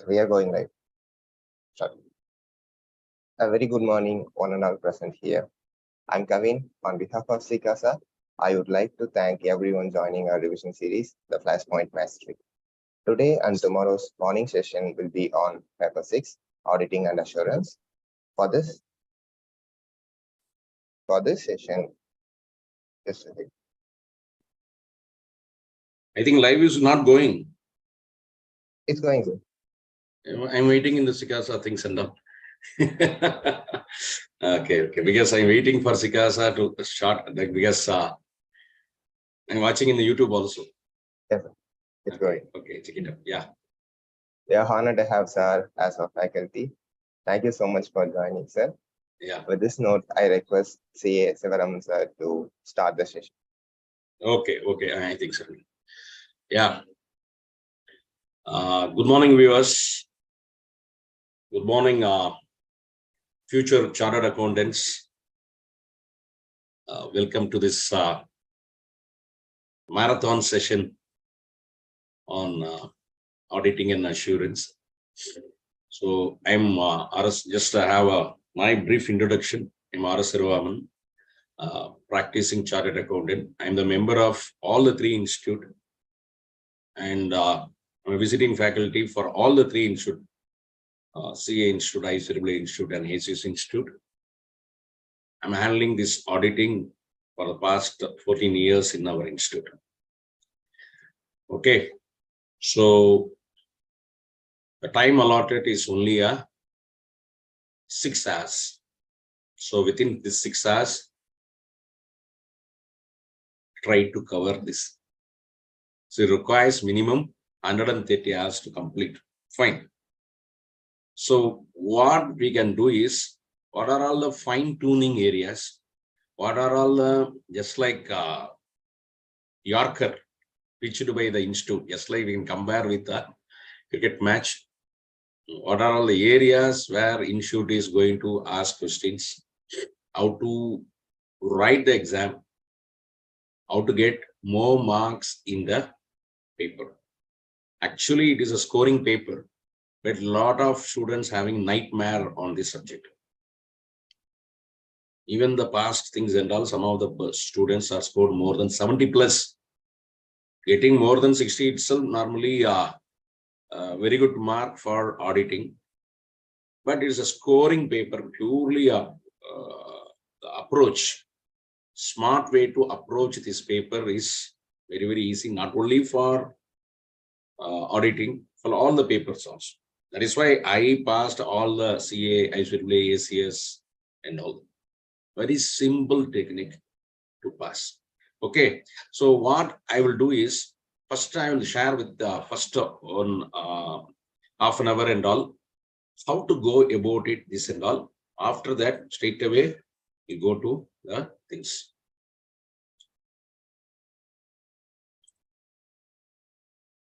We are going live. Start. A very good morning, one and all present here. I'm Kavin. On behalf of SICASA, I would like to thank everyone joining our revision series, the Flashpoint Mastery. Today and tomorrow's morning session will be on paper 6, auditing and assurance. For this session, just a bit. I think live is not going. It's going good. I'm waiting in the SICASA things and all. Okay. Because I'm waiting for SICASA to start. Because I'm watching in the YouTube also. Yes, sir. It's going. Okay, check it out. Yeah. We are honored to have sir as our faculty. Thank you so much for joining, sir. Yeah. With this note, I request CA Sivaraman sir to start the session. Okay. I think so. Yeah. Good morning, viewers. Good morning, future chartered accountants. Welcome to this marathon session on auditing and assurance. So I'm RS. Just to have my brief introduction. I'm R S Sivaraman, practicing chartered accountant. I'm the member of all the three institutes, and I'm a visiting faculty for all the three institutes. CA Institute, ICAI Institute, and ACS Institute. I'm handling this auditing for the past 14 years in our institute. Okay, so the time allotted is only 6 hours. So within this 6 hours, try to cover this. So it requires minimum 130 hours to complete. Fine. So what we can do is, what are all the fine-tuning areas? What are all the, just like Yorker, pitched by the institute, just like we can compare with the cricket match. What are all the areas where institute is going to ask questions? How to write the exam? How to get more marks in the paper? Actually, it is a scoring paper, but a lot of students having nightmare on this subject. Even the past things and all, some of the students are scored more than 70 plus. Getting more than 60 itself normally a very good mark for auditing. But it's a scoring paper, purely the approach. Smart way to approach this paper is very, very easy, not only for auditing, for all the papers also. That is why I passed all the CA, ICAI, ACS, and all. Very simple technique to pass. Okay, so what I will do is, first I will share with the first on half an hour and all, how to go about it, this and all. After that, straight away, you go to the things.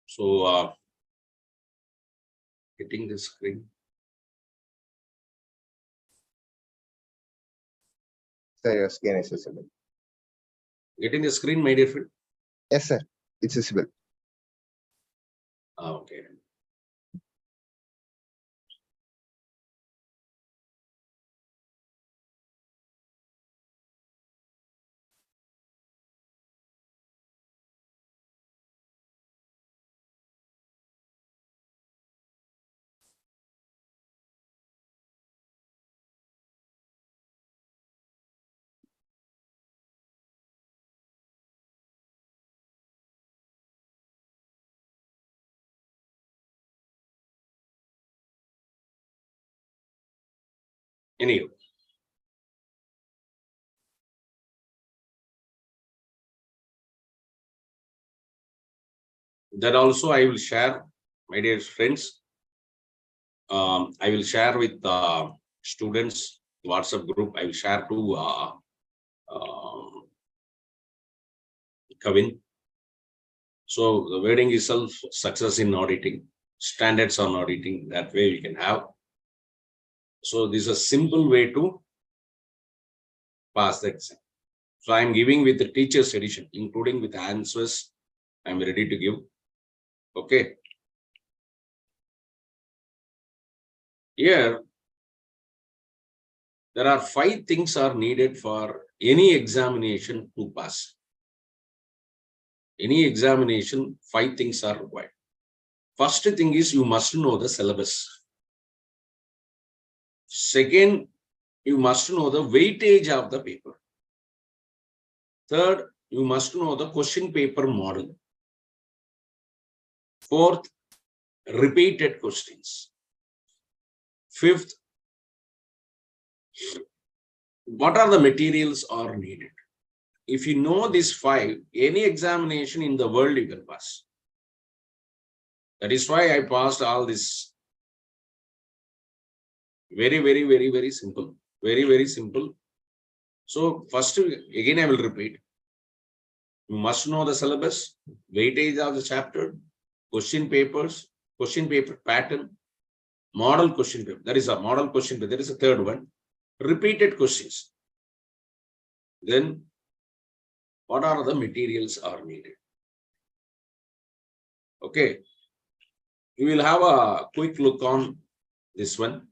So, hitting the screen. Sir, your screen is visible. Getting the screen, my dear friend? Yes, sir. It's visible. Okay. Anyway. That also I will share, my dear friends. I will share with students WhatsApp group. I will share to Kavin. So the wording itself, success in auditing, standards on auditing, that way we can have. So this is a simple way to pass the exam. So I'm giving with the teacher's edition, including with answers. I'm ready to give. Okay. Here, there are 5 things are needed for any examination to pass. Any examination, 5 things are required. First thing is you must know the syllabus. Second, you must know the weightage of the paper. Third, you must know the question paper model. Fourth, repeated questions. Fifth, what are the materials are needed? If you know these 5, any examination in the world you can pass. That is why I passed all this. Very, very, very, very simple. Very, very simple. So first, again, I will repeat. You must know the syllabus, weightage of the chapter, question papers, question paper pattern, model question paper. That is a model question paper. There is a third one. Repeated questions. Then, what are the materials are needed? Okay. We will have a quick look on this one.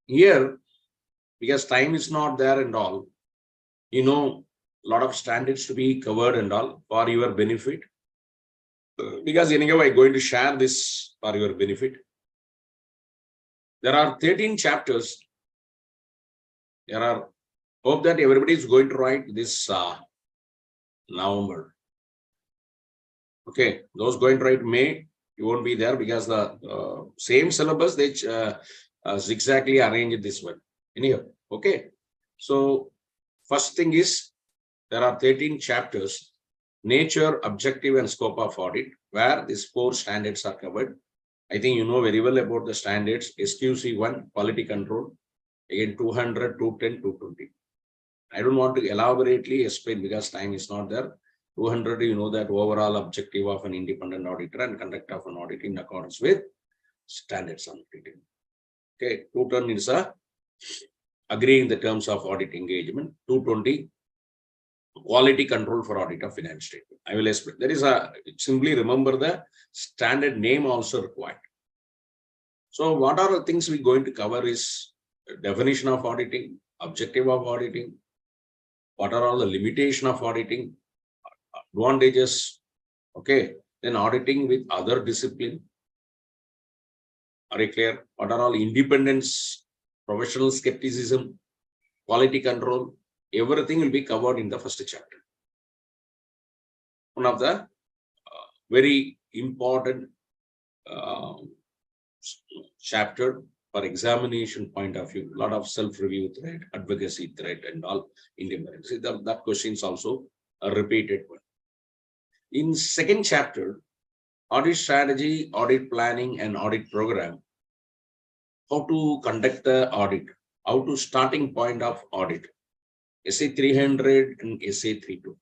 Here, because time is not there and all, you know, a lot of standards to be covered and all for your benefit. Because anyway, I'm going to share this for your benefit. There are 13 chapters. Hope that everybody is going to write this November. Okay, those going to write May, you won't be there because the same syllabus, they exactly arranged this one. Anyhow, okay. So first thing is, there are 13 chapters, nature, objective and scope of audit, where these 4 standards are covered. I think you know very well about the standards. SQC1, quality control, again 200, 210, 220. I don't want to elaborately explain because time is not there. 200, you know that overall objective of an independent auditor and conduct of an audit in accordance with standards on auditing. Okay, 210 is agreeing the terms of audit engagement. 220, quality control for audit of finance statement. I will explain. There is simply remember the standard name also required. So what are the things we're going to cover is definition of auditing, objective of auditing, what are all the limitation of auditing, advantages, okay, then auditing with other discipline. Are you clear? What are all independence, professional skepticism, quality control, everything will be covered in the first chapter. One of the very important chapter for examination point of view, a lot of self-review threat, advocacy threat and all independence. That question is also a repeated one. In second chapter, audit strategy, audit planning and audit program, how to conduct the audit, how to starting point of audit, SA 300 and SA 320.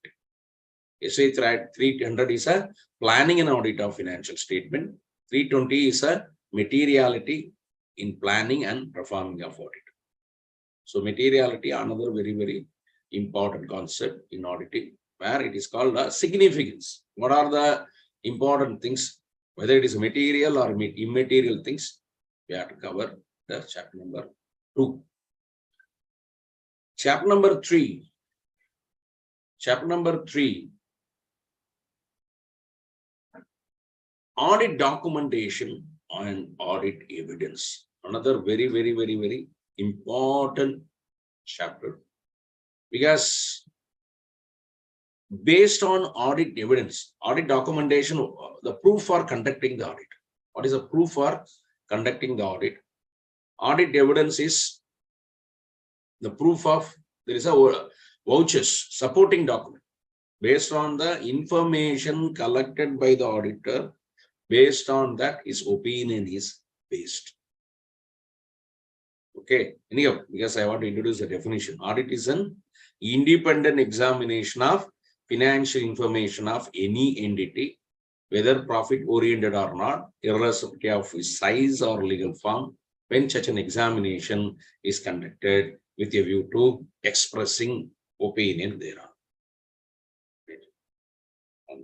SA 300 is a planning and audit of financial statement. 320 is a materiality in planning and performing of audit. So materiality, another very, very important concept in auditing, where it is called significance. What are the important things, whether it is material or immaterial things, we have to cover the chapter number 2. Chapter number 3. Chapter number 3. Audit documentation and audit evidence. Another very, very, very, very important chapter. Because based on audit evidence, audit documentation, the proof for conducting the audit. What is the proof for conducting the audit? Audit evidence is the proof of, there is a vouchers, supporting document. Based on the information collected by the auditor, based on that, his opinion is based. Okay, anyhow, because I want to introduce the definition. Audit is an independent examination of financial information of any entity, whether profit-oriented or not, irrespective of its size or legal form, when such an examination is conducted with a view to expressing opinion thereon. I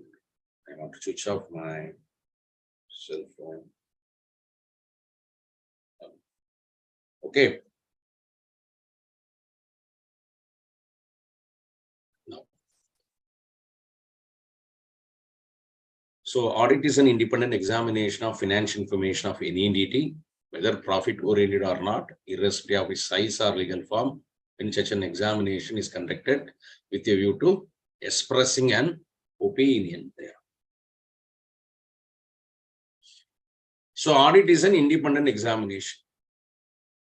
want to switch off my cell phone. Okay. Now, so audit is an independent examination of financial information of any entity, whether profit-oriented or not, irrespective of its size or legal form. When such an examination is conducted with a view to expressing an opinion there. So audit is an independent examination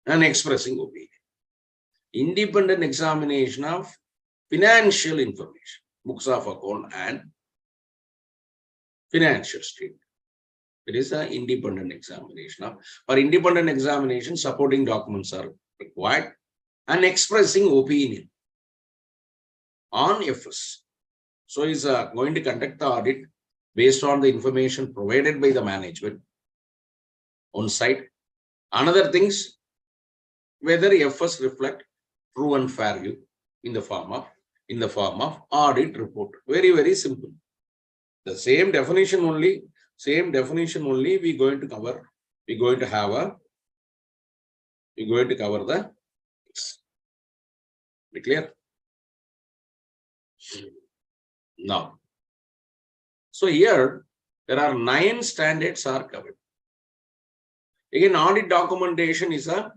and expressing opinion. Independent examination of financial information, books of account and financial statement. It is an independent examination. For independent examination, supporting documents are required and expressing opinion on FS. So is going to conduct the audit based on the information provided by the management on site. Another things, whether FS reflect true and fair view in the form of audit report. Very, very simple. The same definition only we're going to cover. We're going to cover the. Be clear? Now, so here there are 9 standards are covered. Again, audit documentation is a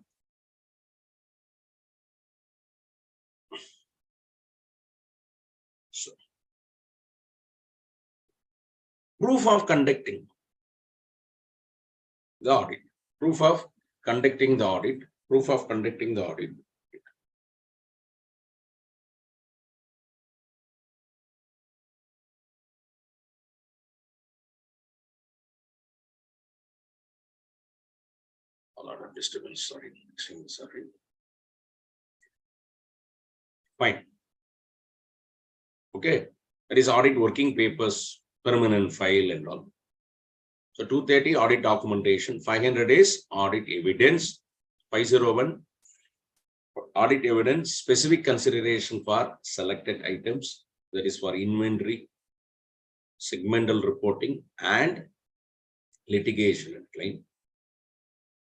proof of conducting the audit. Proof of conducting the audit. Proof of conducting the audit. A lot of disturbance. Sorry. Fine. Okay. That is audit working papers, permanent file and all. So 230 audit documentation, 500 is audit evidence, 501 audit evidence, specific consideration for selected items, that is for inventory, segmental reporting and litigation and claim.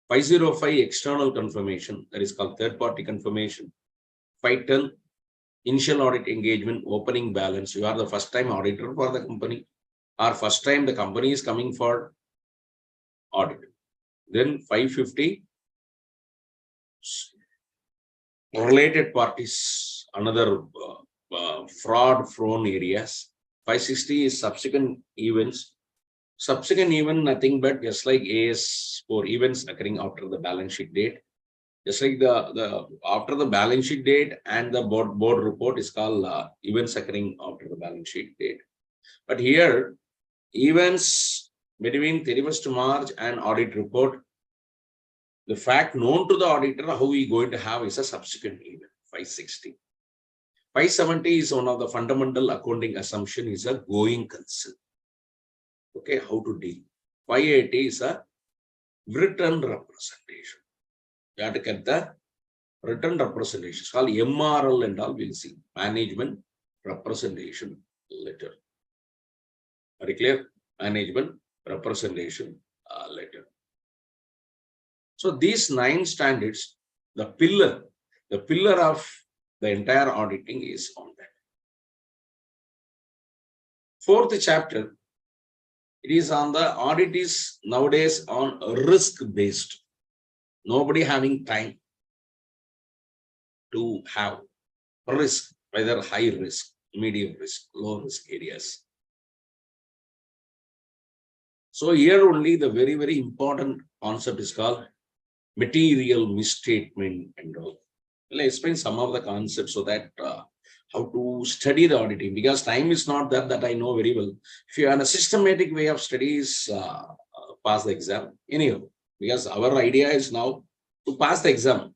505 external confirmation, that is called third party confirmation. 510 initial audit engagement, opening balance. You are the first time auditor for the company, or first time the company is coming for audit. Then 550 related parties, another fraud prone areas. 560 is subsequent events. Subsequent event, nothing but just like AS for events occurring after the balance sheet date. Just like the after the balance sheet date and the board report is called events occurring after the balance sheet date. But here, events between 31st March and audit report, the fact known to the auditor, how we going to have is a subsequent event, 560. 570 is one of the fundamental accounting assumption is a going concern. Okay, how to deal. 580 is a written representation. You have to get the written representation. It's called MRL and all we'll see. Management representation letter. Very clear? Management representation letter. So these 9 standards, the pillar of the entire auditing is on that. 4th chapter, it is on the audit is nowadays on risk based. Nobody having time to have risk, whether high risk, medium risk, low risk areas. So here only the very, very important concept is called material misstatement and all. I'll explain some of the concepts so that how to study the auditing, because time is not that I know very well. If you have a systematic way of studies, pass the exam anyhow, because our idea is now to pass the exam,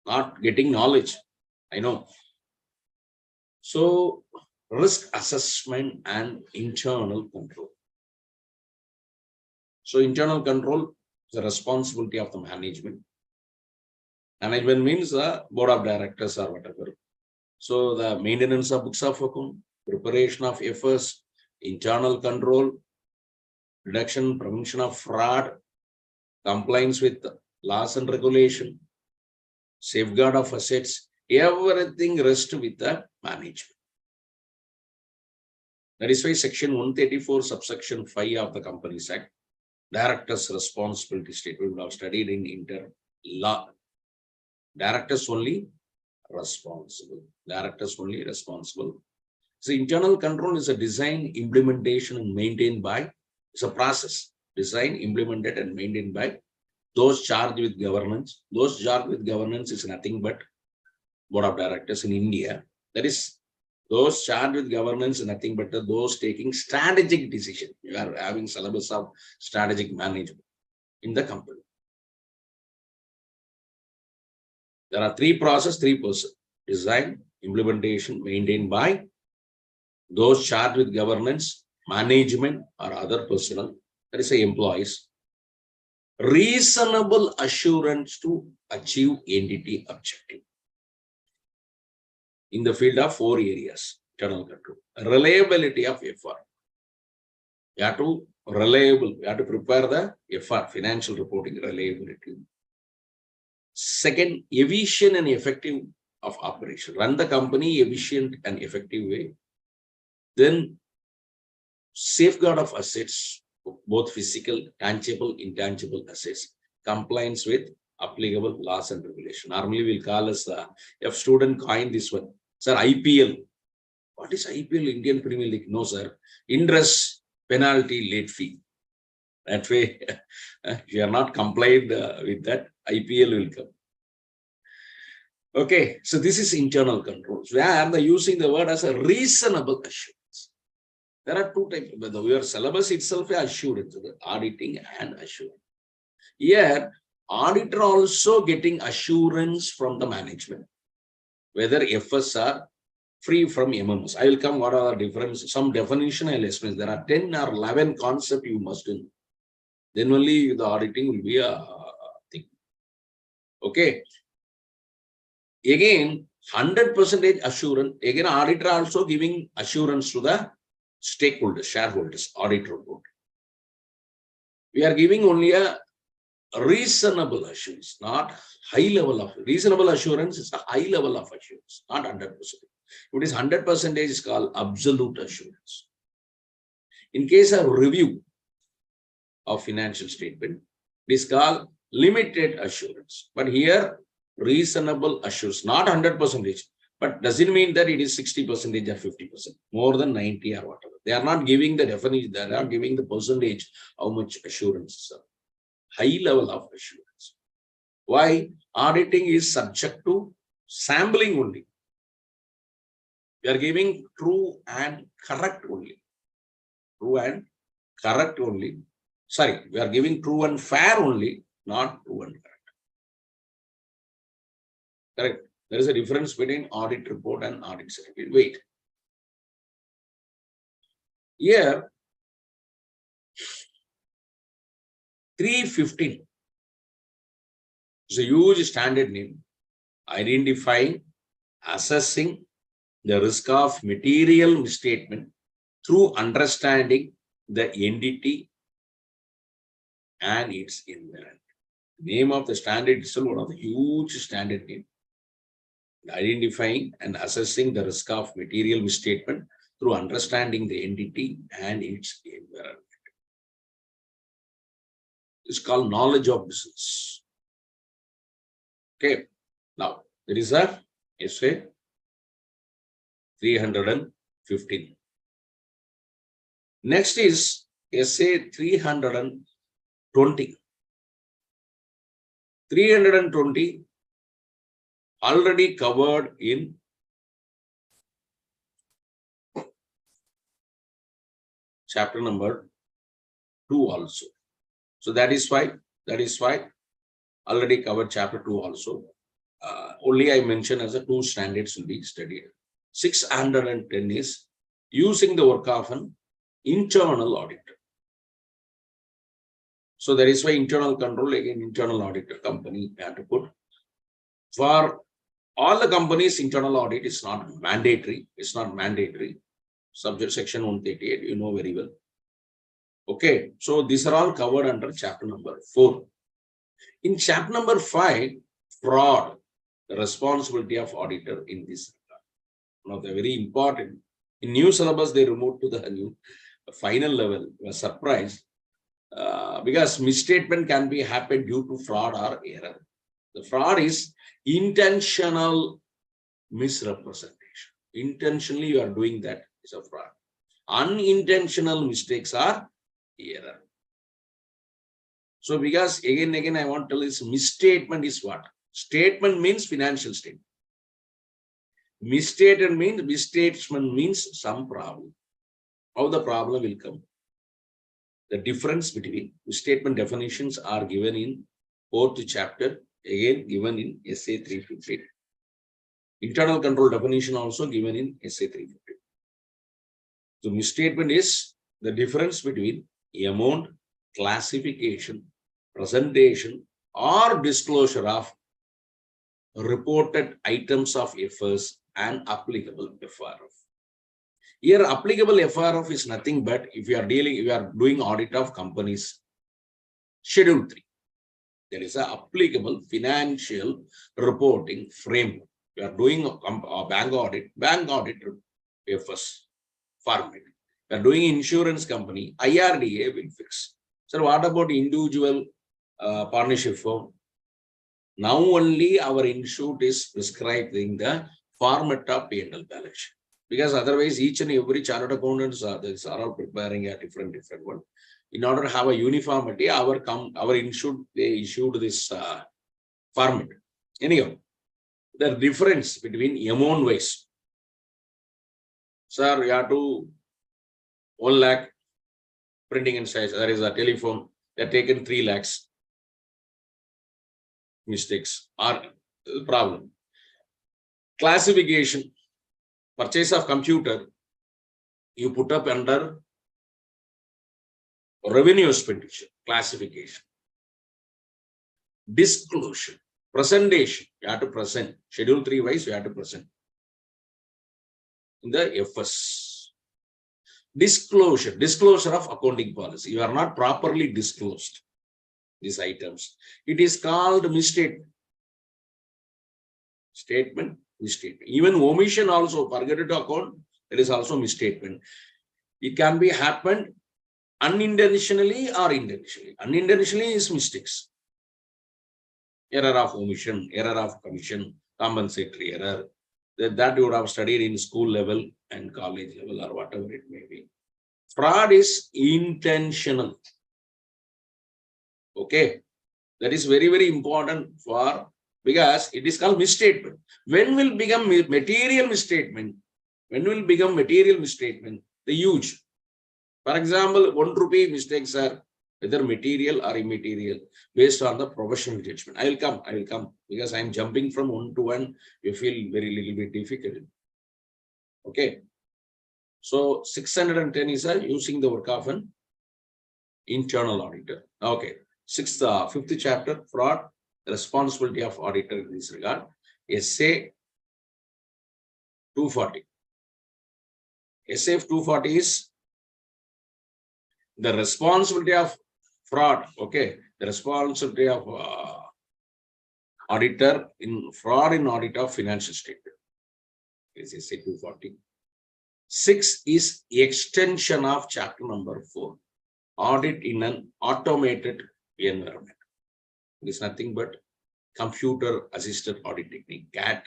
not getting knowledge. I know. So risk assessment and internal control. So internal control is the responsibility of the management. Management means the board of directors or whatever. So the maintenance of books of account, preparation of FS, internal control, reduction, prevention of fraud, compliance with laws and regulation, safeguard of assets, everything rests with the management. That is why section 134, subsection 5 of the Companies Act, director's responsibility statement, we have studied in inter law. Directors only responsible. Directors only responsible. So internal control is a design, implementation, and maintained by, it's a process, design, implemented, and maintained by those charged with governance. Those charged with governance is nothing but board of directors in India. That is, those charged with governance is nothing but those taking strategic decision. You are having syllabus of strategic management in the company. There are three processes, 3%. Design, implementation, maintained by those charged with governance, management, or other personnel, that is, employees. Reasonable assurance to achieve entity objective. In the field of 4 areas, internal control. Reliability of effort. You have to reliable, you have to prepare the effort, financial reporting reliability. Second, efficient and effective of operation. Run the company efficient and effective way. Then safeguard of assets, both physical, tangible, intangible assets. Compliance with applicable laws and regulation. Normally we'll call us if student coined this one. Sir, IPL. What is IPL? Indian Premier League? No, sir. Interest, penalty, late fee. That way, if you are not complied with that, IPL will come. Okay, so this is internal controls. We are using the word as a reasonable assurance. There are 2 types. Your syllabus itself is assurance, auditing and assurance. Here, auditor also getting assurance from the management, whether FS are free from MMS. I will come, what are the differences? Some definition I will explain. There are 10 or 11 concepts you must do. Then only the auditing will be a thing. Okay. Again, 100% assurance. Again, auditor also giving assurance to the stakeholders, shareholders, audit report. We are giving only a reasonable assurance, not high level of reasonable assurance. Is a high level of assurance, not 100%. If it is 100%, is called absolute assurance. In case of review of financial statement, it is called limited assurance. But here, reasonable assurance, not 100%, but doesn't mean that it is 60% or 50%, more than 90 or whatever. They are not giving the definition, they are not giving the percentage, how much assurance. High level of assurance. Why? Auditing is subject to sampling only. We are giving true and correct only. True and correct only. Sorry, we are giving true and fair only, not true and correct. Correct. There is a difference between audit report and audit certificate. Wait. Here, 315 is a huge standard name. Identifying, assessing the risk of material misstatement through understanding the entity and its environment. Name of the standard is one of the huge standard name. Identifying and assessing the risk of material misstatement through understanding the entity and its environment. It's called knowledge of business. Okay. Now, there is a essay 315. Next is essay 320. 320 already covered in chapter number 2 also. So that is why already covered chapter 2 also. Only I mentioned as a 2 standards will be studied. 610 is using the work of an internal auditor. So that is why internal control, again, internal auditor company have to put. For all the companies, internal audit is not mandatory. It's not mandatory. Subject section 138, you know very well. Okay, so these are all covered under chapter number 4. In chapter number 5, fraud, the responsibility of auditor in this. Now, they're very important. In new syllabus, they removed to the new final level. We were surprised because misstatement can be happen due to fraud or error. The fraud is intentional misrepresentation. Intentionally, you are doing that is a fraud. Unintentional mistakes are error. So, because again, I want to tell this misstatement is what? Statement means financial statement. Misstatement means some problem. How the problem will come? The difference between misstatement definitions are given in 4th chapter, again given in SA 350. Internal control definition also given in SA 350. So misstatement is the difference between amount, classification, presentation, or disclosure of reported items of FS and applicable FRF. Here, applicable FRF is nothing but if you are doing audit of companies, Schedule 3. There is an applicable financial reporting framework. You are doing a bank audit FS format. You are doing insurance company, IRDA will fix. So what about individual partnership firm? Now only our institute is prescribing the format of P&L balance sheet. Because otherwise each and every chartered accountants are all preparing a different one. In order to have a uniformity, our institute, they issued this format. Anyhow, the difference between amount wise. Sir, you have to 1 lakh printing and size. There is a telephone. They are taken 3 lakhs. Mistakes are the problem. Classification. Purchase of computer, you put up under revenue expenditure, classification. Disclosure, presentation, you have to present. Schedule 3 wise, you have to present. In the FS. Disclosure of accounting policy. You are not properly disclosed these items. It is called misstatement. Misstatement. Even omission also, forget to account, it is also misstatement. It can be happened unintentionally or intentionally. Unintentionally is mistakes. Error of omission, error of commission, compensatory error. That you would have studied in school level and college level or whatever it may be. Fraud is intentional. Okay. That is very, very important for, because it is called misstatement. When will become material misstatement? When will become material misstatement? The huge. For example, 1 rupee mistakes are whether material or immaterial based on the professional judgment. I will come because I am jumping from 1 to 1. You feel very little bit difficult. Okay. So 610 is using the work of an internal auditor. Okay. 5th chapter, fraud, responsibility of auditor in this regard. SA 240. SF 240 is the responsibility of fraud. Okay, the responsibility of auditor in fraud in audit of financial statement. This is SA 240. 6 is extension of chapter number 4. Audit in an automated environment. It is nothing but computer assisted audit technique, CAT.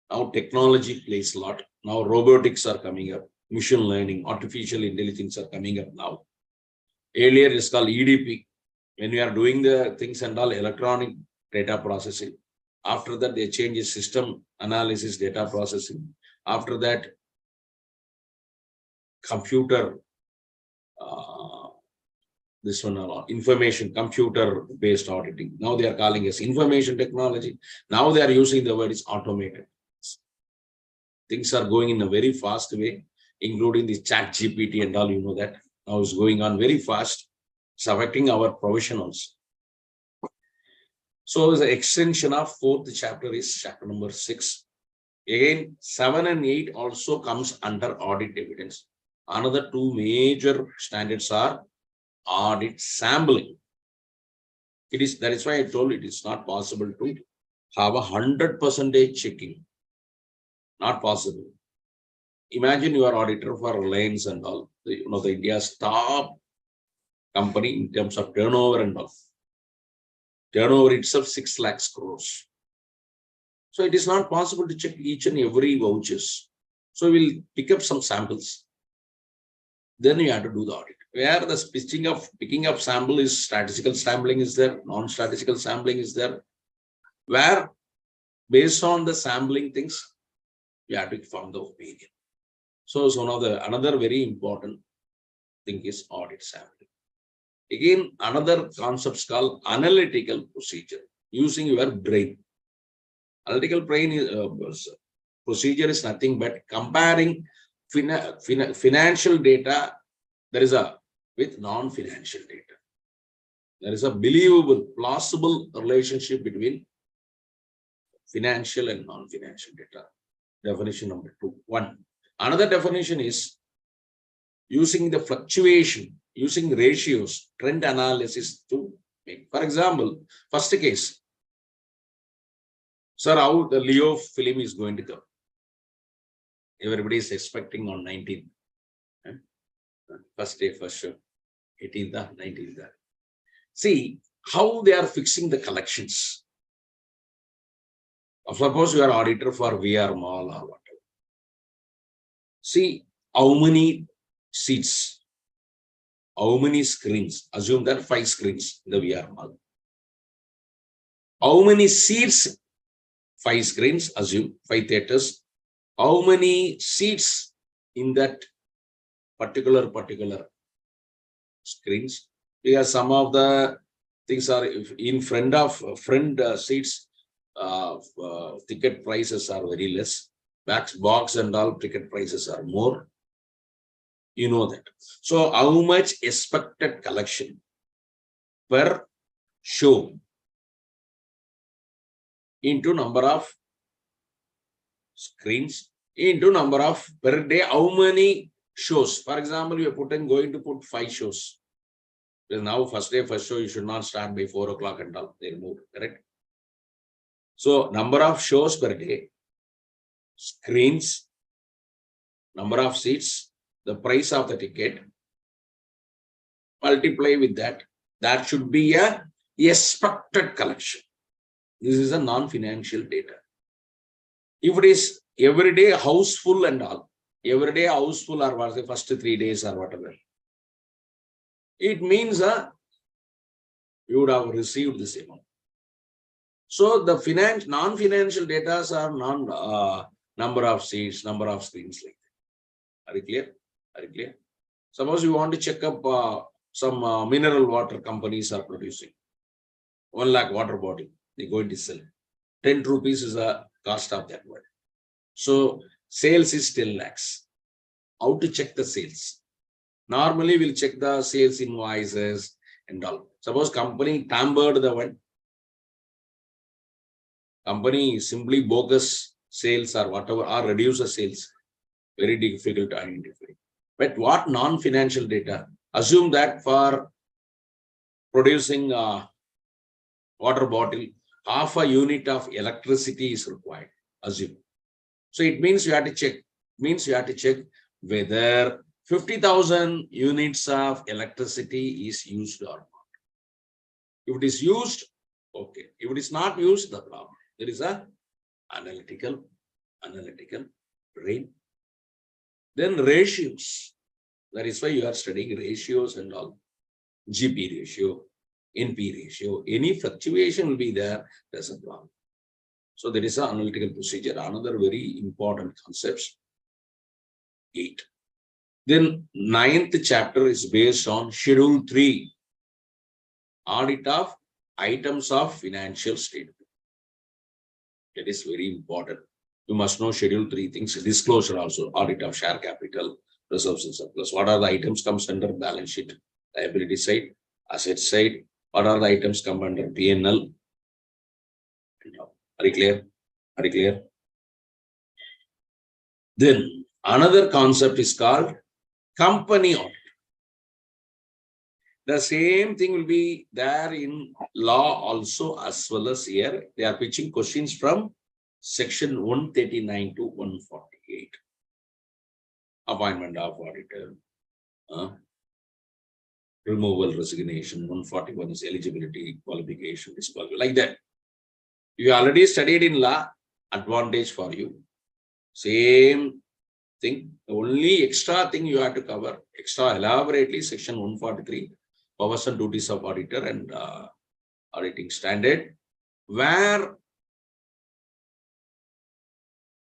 Now technology plays a lot. Now robotics are coming up, machine learning, artificial intelligence are coming up now. Earlier it's called EDP. When we are doing the things and all, electronic data processing. After that, they change system analysis, data processing. After that, computer, this one, information, computer-based auditing. Now they are calling us information technology. Now they are using the word is automated. Things are going in a very fast way, including the chat GPT and all, you know that. Now it's going on very fast. It's affecting our professionals. So the extension of 4th chapter is chapter number 6. Again, 7 and 8 also comes under audit evidence. Another 2 major standards are audit sampling. That is why I told it is not possible to have 100% checking. Not possible. Imagine you are auditor for Reliance and all, the India's top company in terms of turnover and all. Turnover itself 6 lakhs crores. So it is not possible to check each and every vouchers. So we'll pick up some samples. Then you have to do the audit. Where the picking up sample is statistical sampling is there, non-statistical sampling is there. Where based on the sampling things, you have to form the opinion. So it's another very important thing is audit sampling. Again, another concept is called analytical procedure, using your brain. Analytical brain procedure is nothing but comparing financial data with non-financial data. There is a believable, plausible relationship between financial and non-financial data. Definition number 1. Another definition is using the fluctuation, using ratios, trend analysis to make. For example, first case, sir, how the Leo film is going to come? Everybody is expecting on 19th. First day, first show, 18th, 19th. See how they are fixing the collections. Suppose you are auditor for VR Mall or whatever. See how many seats, how many screens. Assume that 5 screens in the VR Mall. How many seats? 5 screens. Assume 5 theaters. How many seats in that particular screens? Because some of the things are in front seats. Ticket prices are very less. Box and all ticket prices are more. You know that. So how much expected collection per show into number of screens into number of per day, how many shows? For example, you are going to put 5 shows. Because now first day, first show, you should not start by 4 o'clock and all. They move, correct? So number of shows per day, screens, number of seats, the price of the ticket, multiply with that. That should be a expected collection. This is a non-financial data. If it is everyday house full and all, everyday house full or was the first 3 days or whatever, it means you would have received this amount. So the non-financial data are number of seats, number of screens like that. Are you clear? Are you clear? Suppose you want to check up some mineral water companies are producing 1 lakh water bottle. They're going to sell. 10 rupees is the cost of that one. So sales is 10 lakhs. How to check the sales? Normally we'll check the sales invoices and all. Suppose company tampered the one. Company simply bogus sales or whatever, or reduce the sales. Very difficult to identify. But what non-financial data? Assume that for producing a water bottle, half a unit of electricity is required. Assume. So it means you have to check. Whether 50,000 units of electricity is used or not. If it is used, okay. If it is not used, the problem. There is a analytical brain. Then ratios. That is why you are studying ratios and all. GP ratio, NP ratio. Any fluctuation will be there. There's a problem. So there is an analytical procedure. Another very important concept. 8. Then 9th chapter is based on Schedule 3. Audit of items of financial statement. That is very important. You must know Schedule 3 things. Disclosure also. Audit of share capital, reserves and surplus. What are the items comes under balance sheet? Liability side, asset side. What are the items come under P&L? Are you clear? Are you clear? Then another concept is called company audit. The same thing will be there in law also, as well as here. They are pitching questions from section 139 to 148. Appointment of auditor, removal, resignation. 141 is eligibility, qualification, disqualification, like that. You already studied in law, advantage for you. Same thing. The only extra thing you have to cover, extra elaborately, section 143, powers and duties of auditor and auditing standard, where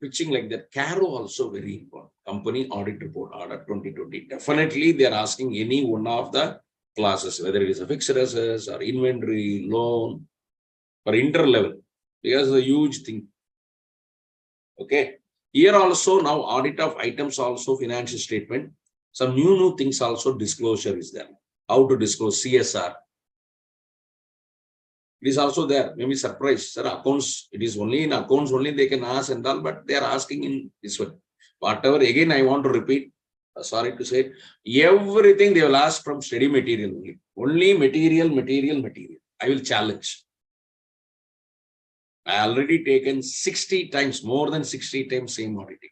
pitching like that. CARO also very important. Company audit report, order 2020. Definitely they are asking any one of the classes, whether it is a fixed assets or inventory, loan, or inter-level, because it's a huge thing. Okay. Here also now audit of items, also financial statement. Some new things also, disclosure is there. How to disclose CSR. It is also there. Maybe surprise, sir, accounts, it is only in accounts only they can ask and all, but they are asking in this one. Whatever, again, I want to repeat, sorry to say, everything they will ask from study material only. Only material. I will challenge. I already taken 60 times, more than 60 times same auditing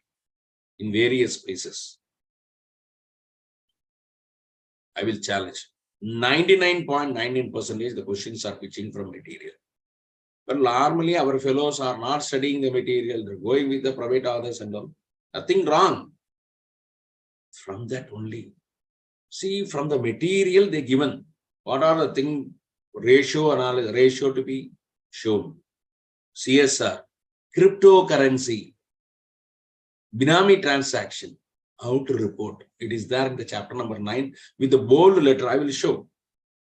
in various places. I will challenge. 99.99% the questions are pitching from material. But normally our fellows are not studying the material, they're going with the private authors and all. Nothing wrong. From that only. See, from the material they given, what are the thing, ratio analysis, ratio to be shown. CSR, cryptocurrency, Binami transaction, how to report. It is there in the chapter number 9 with the bold letter. I will show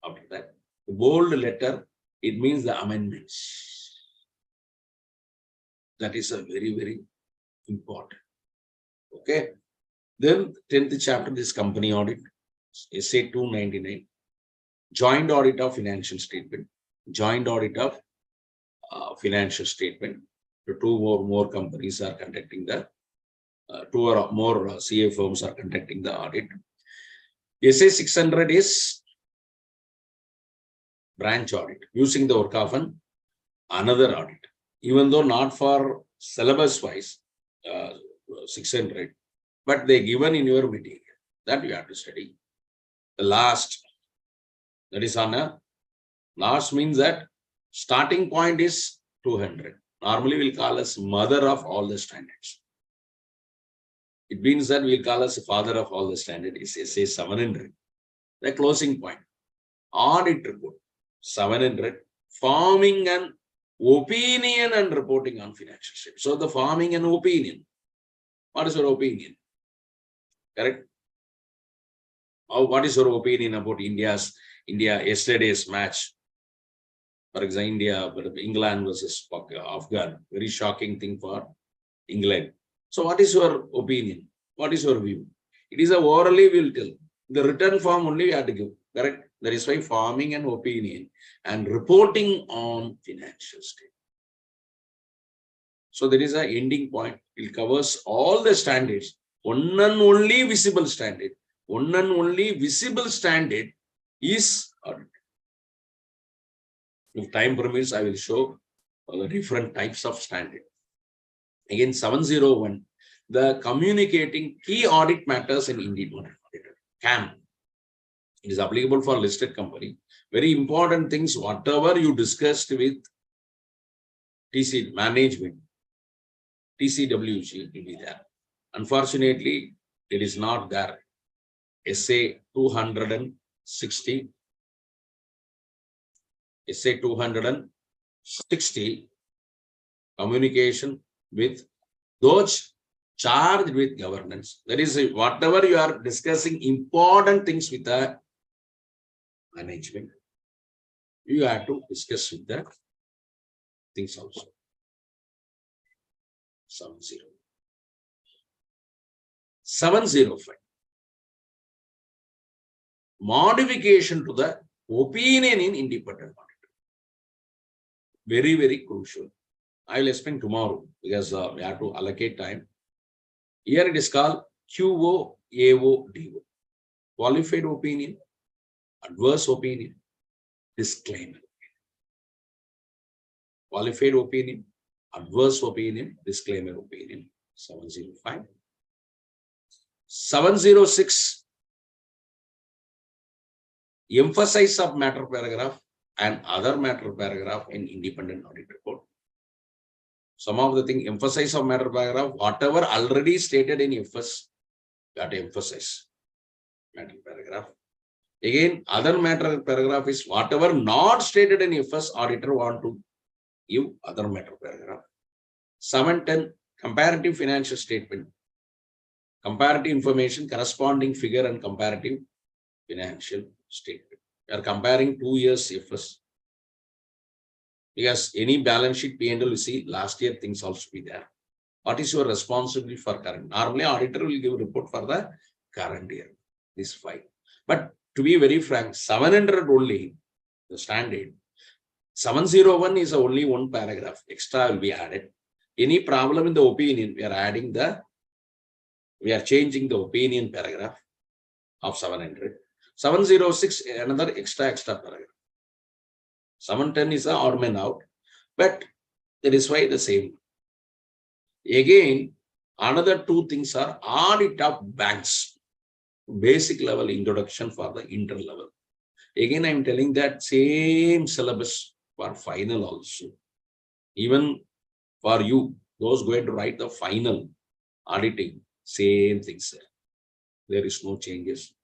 after that. The bold letter, it means the amendments. That is a very important. Okay. Then 10th chapter, this company audit, SA 299, joint audit of financial statement, joint audit of financial statement. The two or more companies are conducting the, two or more CA firms are conducting the audit. SA 600 is branch audit, using the work of another audit, even though not for syllabus wise 600, but they given in your material that you have to study. The last, that is on a last, means that starting point is 200. Normally we'll call as mother of all the standards. It means that we'll call as father of all the standards is SA 700. The closing point, audit report 700, forming an opinion and reporting on financial statements. So the forming an opinion. What is your opinion? Correct? What is your opinion about India yesterday's match? For example, England versus Afghan. Very shocking thing for England. So what is your opinion? What is your view? It is a orally will tell. The written form only you have to give. Correct? That is why forming an opinion and reporting on financial statement. So there is an ending point. It covers all the standards. One and only visible standard. One and only visible standard is audit. If time permits, I will show the different types of standard. Again, 701, the communicating key audit matters in Indian auditor, CAM. It is applicable for listed company. Very important things, whatever you discussed with TC management, TCWG will be there. Unfortunately, it is not there. SA 260. SA 260, communication with those charged with governance. That is, whatever you are discussing important things with the management, you have to discuss with the things also. 705. Modification to the opinion in independent auditor. Very crucial. I will explain tomorrow because we have to allocate time. Here it is called QO, AO, DO. Qualified opinion, adverse opinion, disclaimer. Qualified opinion, adverse opinion, disclaimer opinion. 705. 706. Emphasize of matter paragraph and other matter paragraph in independent audit report. Some of the thing, emphasize of matter paragraph, whatever already stated in FS, that emphasize matter paragraph. Again, other matter paragraph is whatever not stated in FS, auditor want to give other matter paragraph. 710, comparative financial statement. Comparative information, corresponding figure and comparative financial statement. We are comparing 2 years FS. Because any balance sheet P&L you see last year things also be there. What is your responsibility for current? Normally auditor will give a report for the current year. This 5. But to be very frank, 700 only the standard. 701 is only one paragraph. Extra will be added. Any problem in the opinion, we are changing the opinion paragraph of 700. 706 another extra paragraph. 710 is the odd man out, but that is why the same. Again, another 2 things are audit of banks, basic level introduction for the inter level. Again, I am telling that same syllabus for final also. Even for you, those going to write the final auditing, same things. There is no changes.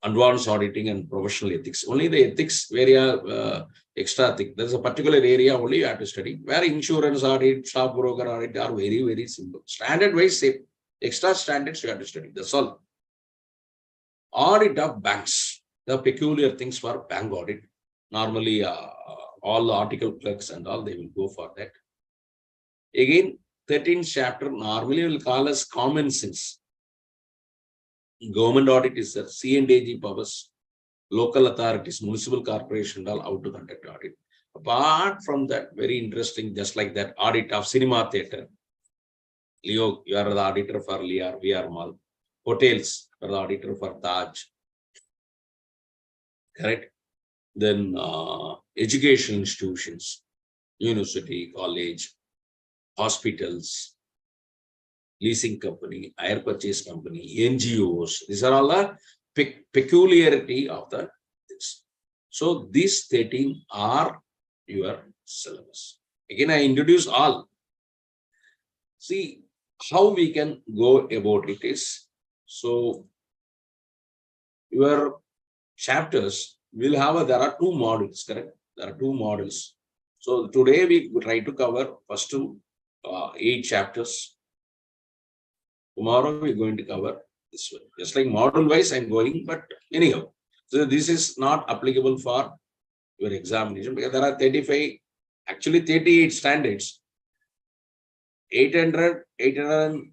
Advanced auditing and professional ethics. Only the ethics area extra thick. There's a particular area only you have to study. Where insurance audit, stockbroker audit are very, very simple. Standard wise same. Extra standards you have to study. That's all. Audit of banks. The peculiar things for bank audit. Normally all the article clerks and all, they will go for that. Again, 13th chapter normally will call us common sense. Government audit is the C&AG powers, local authorities, municipal corporation, all how to conduct audit. Apart from that, very interesting, just like that audit of cinema theater. Leo, you are the auditor for Lear, VR Mall. Hotels, you are the auditor for Taj. Correct? Then education institutions, university, college, hospitals, leasing company, hire purchase company, NGOs. These are all the peculiarity of the things. So these 13 are your syllabus. Again, I introduce all. See how we can go about it is. So your chapters will have there are 2 modules, correct? There are 2 modules. So today we try to cover first 8 chapters. Tomorrow we're going to cover this one. Just like model wise I'm going, but anyhow. So this is not applicable for your examination because there are 35, actually 38 standards. 800, 805,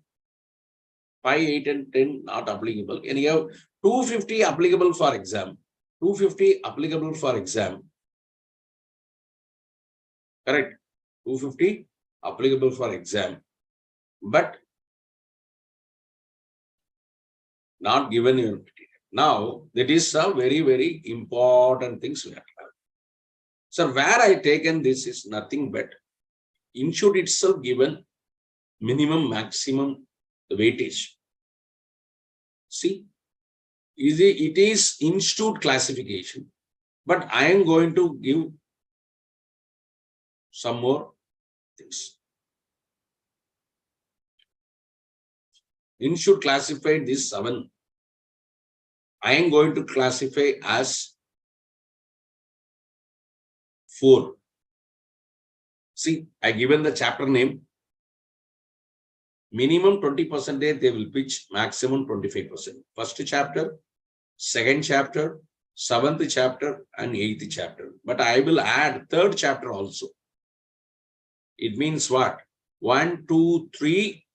810 not applicable. Anyhow, 250 applicable for exam. 250 applicable for exam. Correct. 250 applicable for exam. But not given in now, that is a very, very important things we have to have. So where I taken this is nothing but institute itself given minimum, maximum weightage. See, it is institute classification, but I am going to give some more things. Institute classified this 7. I am going to classify as 4. See, I given the chapter name. Minimum 20% they will pitch, maximum 25%. First chapter, second chapter, 7th chapter, and 8th chapter. But I will add 3rd chapter also. It means what? 1, 2, 3,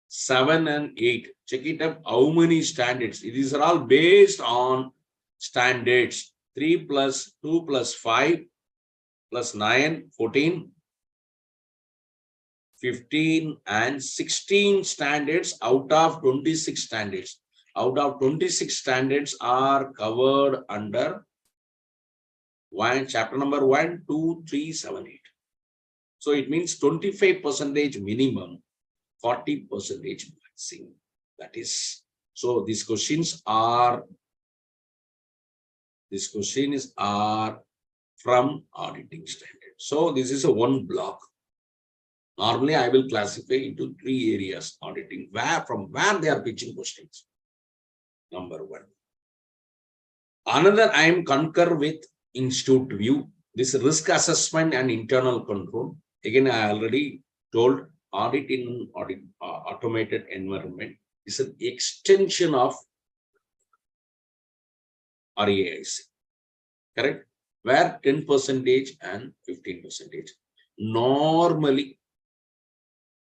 7, and 8. Check it up. How many standards? These are all based on standards. 3 plus 2 plus 5 plus 9, 14, 15, and 16 standards out of 26 standards. out of 26 standards are covered under chapter number 1, 2, 3, 7, 8. So it means 25% minimum, 40% maximum. That is, so these questions are from auditing standard. So this is a one block. Normally, I will classify into 3 areas auditing, from where they are pitching questions. Number 1. Another, I am concur with institute view. This risk assessment and internal control. Again, I already told audit in automated environment is an extension of RAIC. Correct? Where 10% and 15%. Normally,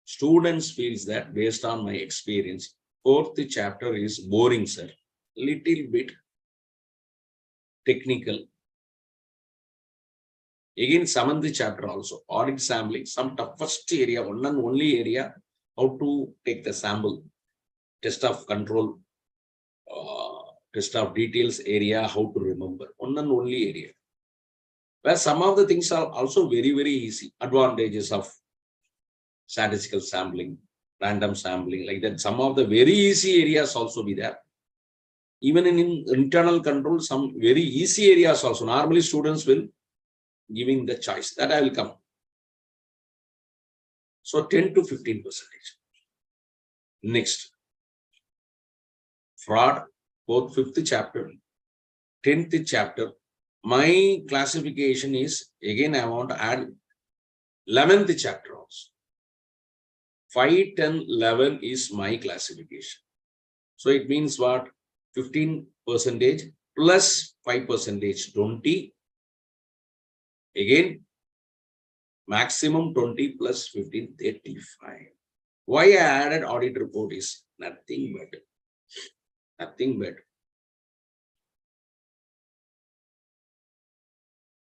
students feels that based on my experience, 4th chapter is boring, sir. Little bit technical. Again, 7th chapter also, audit sampling, some toughest area, one and only area, how to take the sample, test of control, test of details area, how to remember, one and only area. Where some of the things are also very, very easy. Advantages of statistical sampling, random sampling, like that. Some of the very easy areas also be there. Even in internal control, some very easy areas also. Normally, students will giving the choice. That I will come. So 10 to 15%. Next, fraud, 4th, 5th chapter, 10th chapter. My classification is, again, I want to add 11th chapter also. 5, 10, 11 is my classification. So it means what? 15% plus 5%, 20. Again, maximum 20 plus 15, 35. Why I added audit report is nothing but.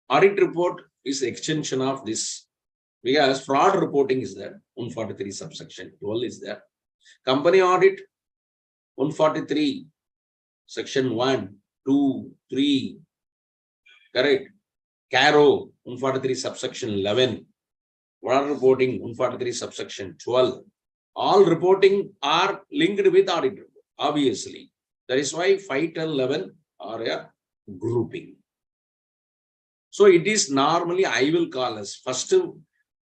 Audit report is extension of this, because fraud reporting is there, 143 subsection 12 is there. Company audit, 143, section 1, 2, 3, correct. CARO, 143 subsection 11. Fraud reporting, 143 subsection 12. All reporting are linked with audit report, obviously. That is why 5, 10, 11 are a grouping. So it is normally, I will call as first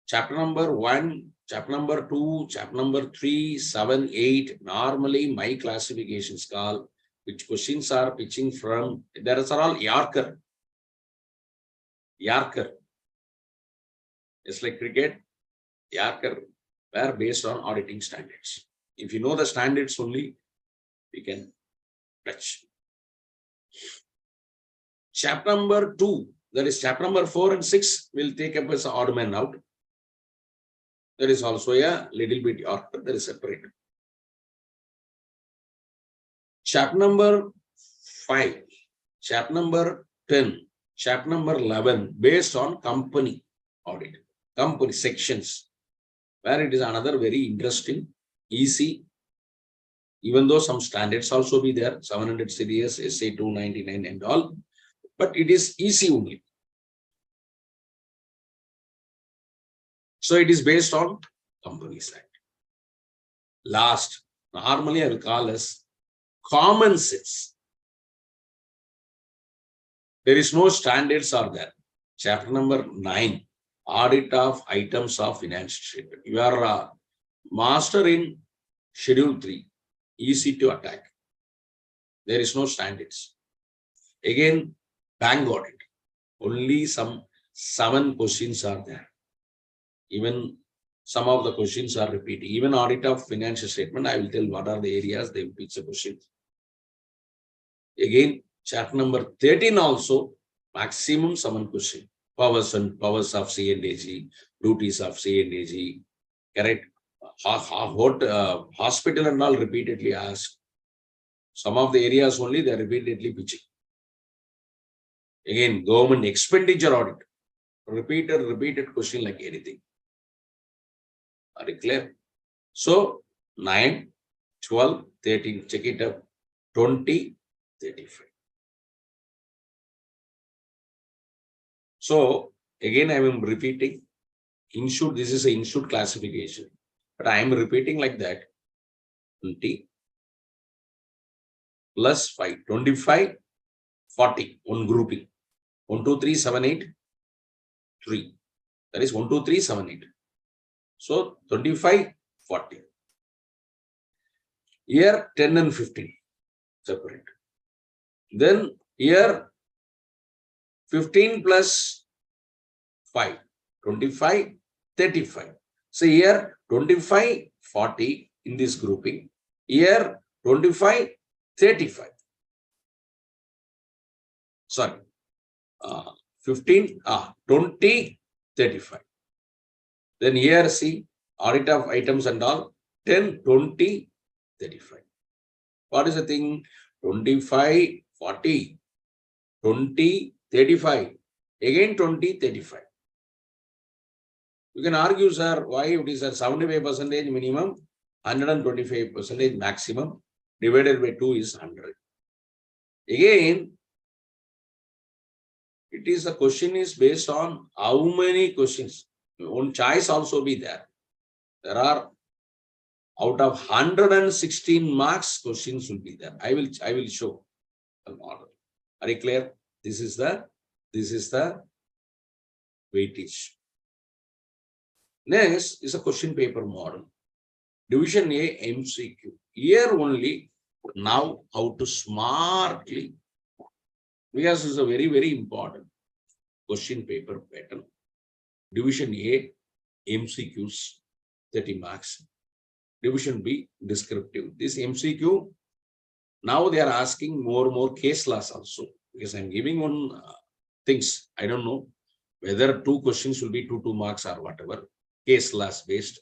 chapter number 1, chapter number 2, chapter number 3, 7, 8. Normally my classifications call which questions are pitching from, there are all Yorker. It's like cricket, Yorker, were based on auditing standards. If you know the standards only, we can touch. Chapter number 2, that is chapter number 4 and 6 will take up as odd man out. There is also a little bit Yorker, that is separate. Chapter number 5, chapter number 10, chapter number 11, based on company audit, company sections, where it is another very interesting, easy, even though some standards also be there, 700 series, SA 299 and all, but it is easy only. So it is based on company side. Last, normally I will call as common sense. There is no standards are there. Chapter number 9, audit of items of financial statement. You are a master in schedule 3, easy to attack. There is no standards. Again, bank audit, only some 7 questions are there. Even some of the questions are repeating. Even audit of financial statement, I will tell what are the areas they will pitch the question. Again, chapter number 13 also, maximum 7 question. Powers of C&AG, duties of C&AG, correct? Hospital and all repeatedly asked. Some of the areas only they are repeatedly pitching. Again, government expenditure audit, repeated question like anything. Are you clear? So 9, 12, 13, check it up. 20, 35. So again, I am repeating. Insured, this is an insured classification, but I am repeating like that. 20 plus 5, 25, 40, one grouping. 1, 2, 3, 7, 8, 3. That is 1, 2, 3, 7, 8. So 25, 40. Here 10 and 15 separate. Then here 15 plus 5, 25, 35. So here 25, 40 in this grouping. Here 25, 35. Sorry. 15, 20, 35. Then here see audit of items and all 10, 20, 35. What is the thing? 25, 40, 20, 35. Again 20, 35. You can argue, sir, why it is a 75% minimum, 125% maximum, divided by 2 is 100. Again, it is the question is based on how many questions. One choice also be there. There are out of 116 marks questions will be there. I will show the model. Are you clear? This is the weightage. Next is a question paper model. Division A MCQ. Here only now how to smartly, because it's a very, very important question paper pattern. Division A MCQs 30 marks. Division B descriptive. This MCQ, now they are asking more case laws also, because I'm giving one things. I don't know whether 2 questions will be 2 marks or whatever. Case laws based.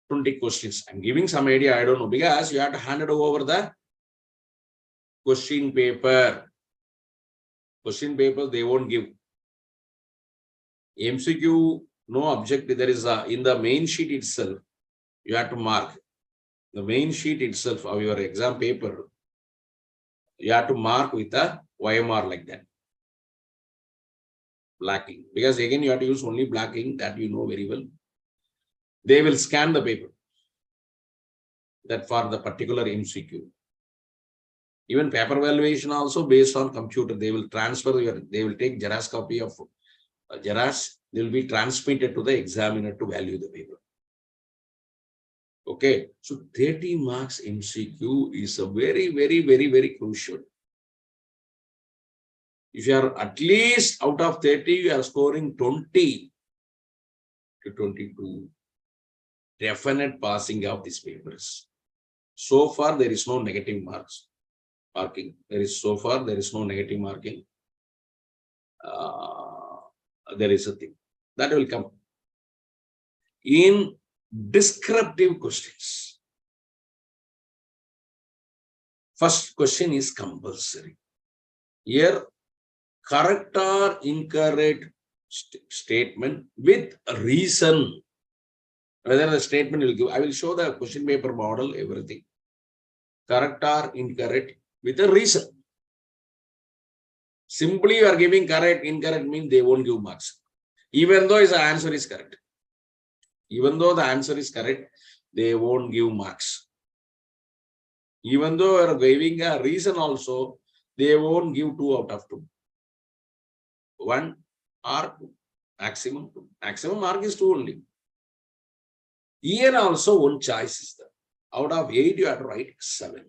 20 questions. I'm giving some idea. I don't know, because you have to hand it over the question paper. Question paper they won't give. MCQ, no objective. There is in the main sheet itself, you have to mark the main sheet itself of your exam paper. You have to mark with a YMR like that. Blacking, because again you have to use only blacking, that you know very well. They will scan the paper that for the particular MCQ. Even paper valuation also based on computer, they will transfer they will take Xerox copy of Xerox, they will be transmitted to the examiner to value the paper. Okay, so 30 marks MCQ is a very crucial. If you are at least out of 30, you are scoring 20 to 22. Definite passing of these papers. So far, there is no negative marking. There is no negative marking. There is a thing that will come in descriptive questions. First question is compulsory. Here, correct or incorrect statement with reason. Whether the statement will give, I will show the question paper model, everything. Correct or incorrect with a reason. Simply you are giving correct, incorrect means they won't give marks. Even though the answer is correct. Even though the answer is correct, they won't give marks. Even though you are giving a reason also, they won't give 2 out of 2. 1 or 2. Maximum 2. Maximum mark is 2 only. Here also one choice is there. Out of 8, you have to write 7.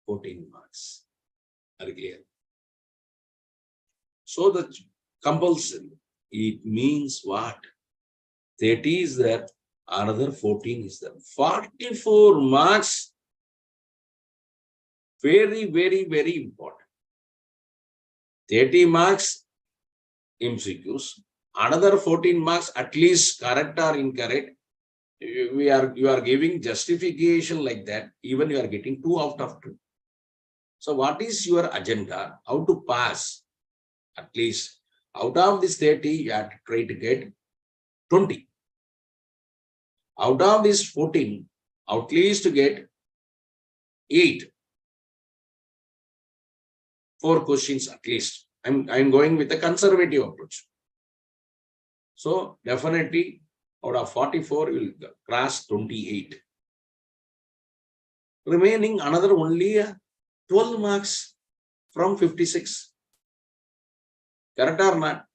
14 marks. Are clear? So the compulsory, it means what? 30 is there, another 14 is there. 44 marks. Very important. 30 marks MCQs, another 14 marks at least correct or incorrect. You are giving justification like that, even you are getting 2 out of 2. So what is your agenda? How to pass? At least out of this 30, you have to try to get 20. Out of this 14, at least to get 8. 4 questions at least. I'm going with a conservative approach. So definitely out of 44, you will cross 28. Remaining another only 12 marks from 56. Correct or not?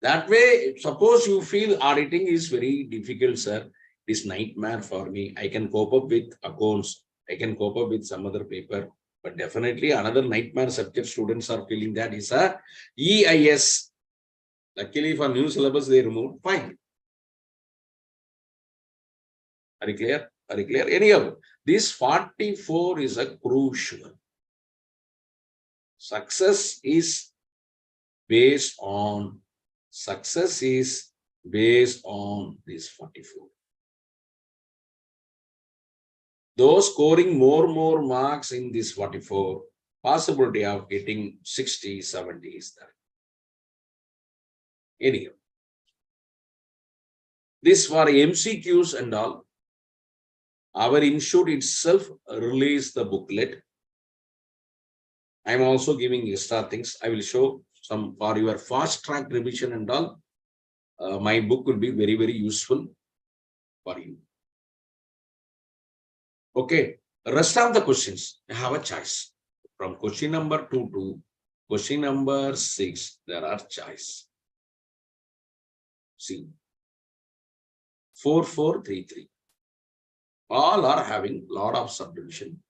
That way, suppose you feel auditing is very difficult, sir. It is nightmare for me. I can cope up with accounts. I can cope up with some other paper. But definitely another nightmare subject students are feeling that is a EIS. Luckily for new syllabus, they removed. Fine. Are you clear? Are you clear? Anyhow, this 44 is a crucial. Success is based on this 44. Those scoring more marks in this 44, possibility of getting 60, 70 is there. Anyhow, this for MCQs and all. Our institute itself released the booklet. I'm also giving extra things. I will show some for your fast track revision and all. My book will be very, very useful for you. Okay, rest of the questions, I have a choice. From question number 2 to question number 6, there are choice. See, 4433. All are having lot of subdivision.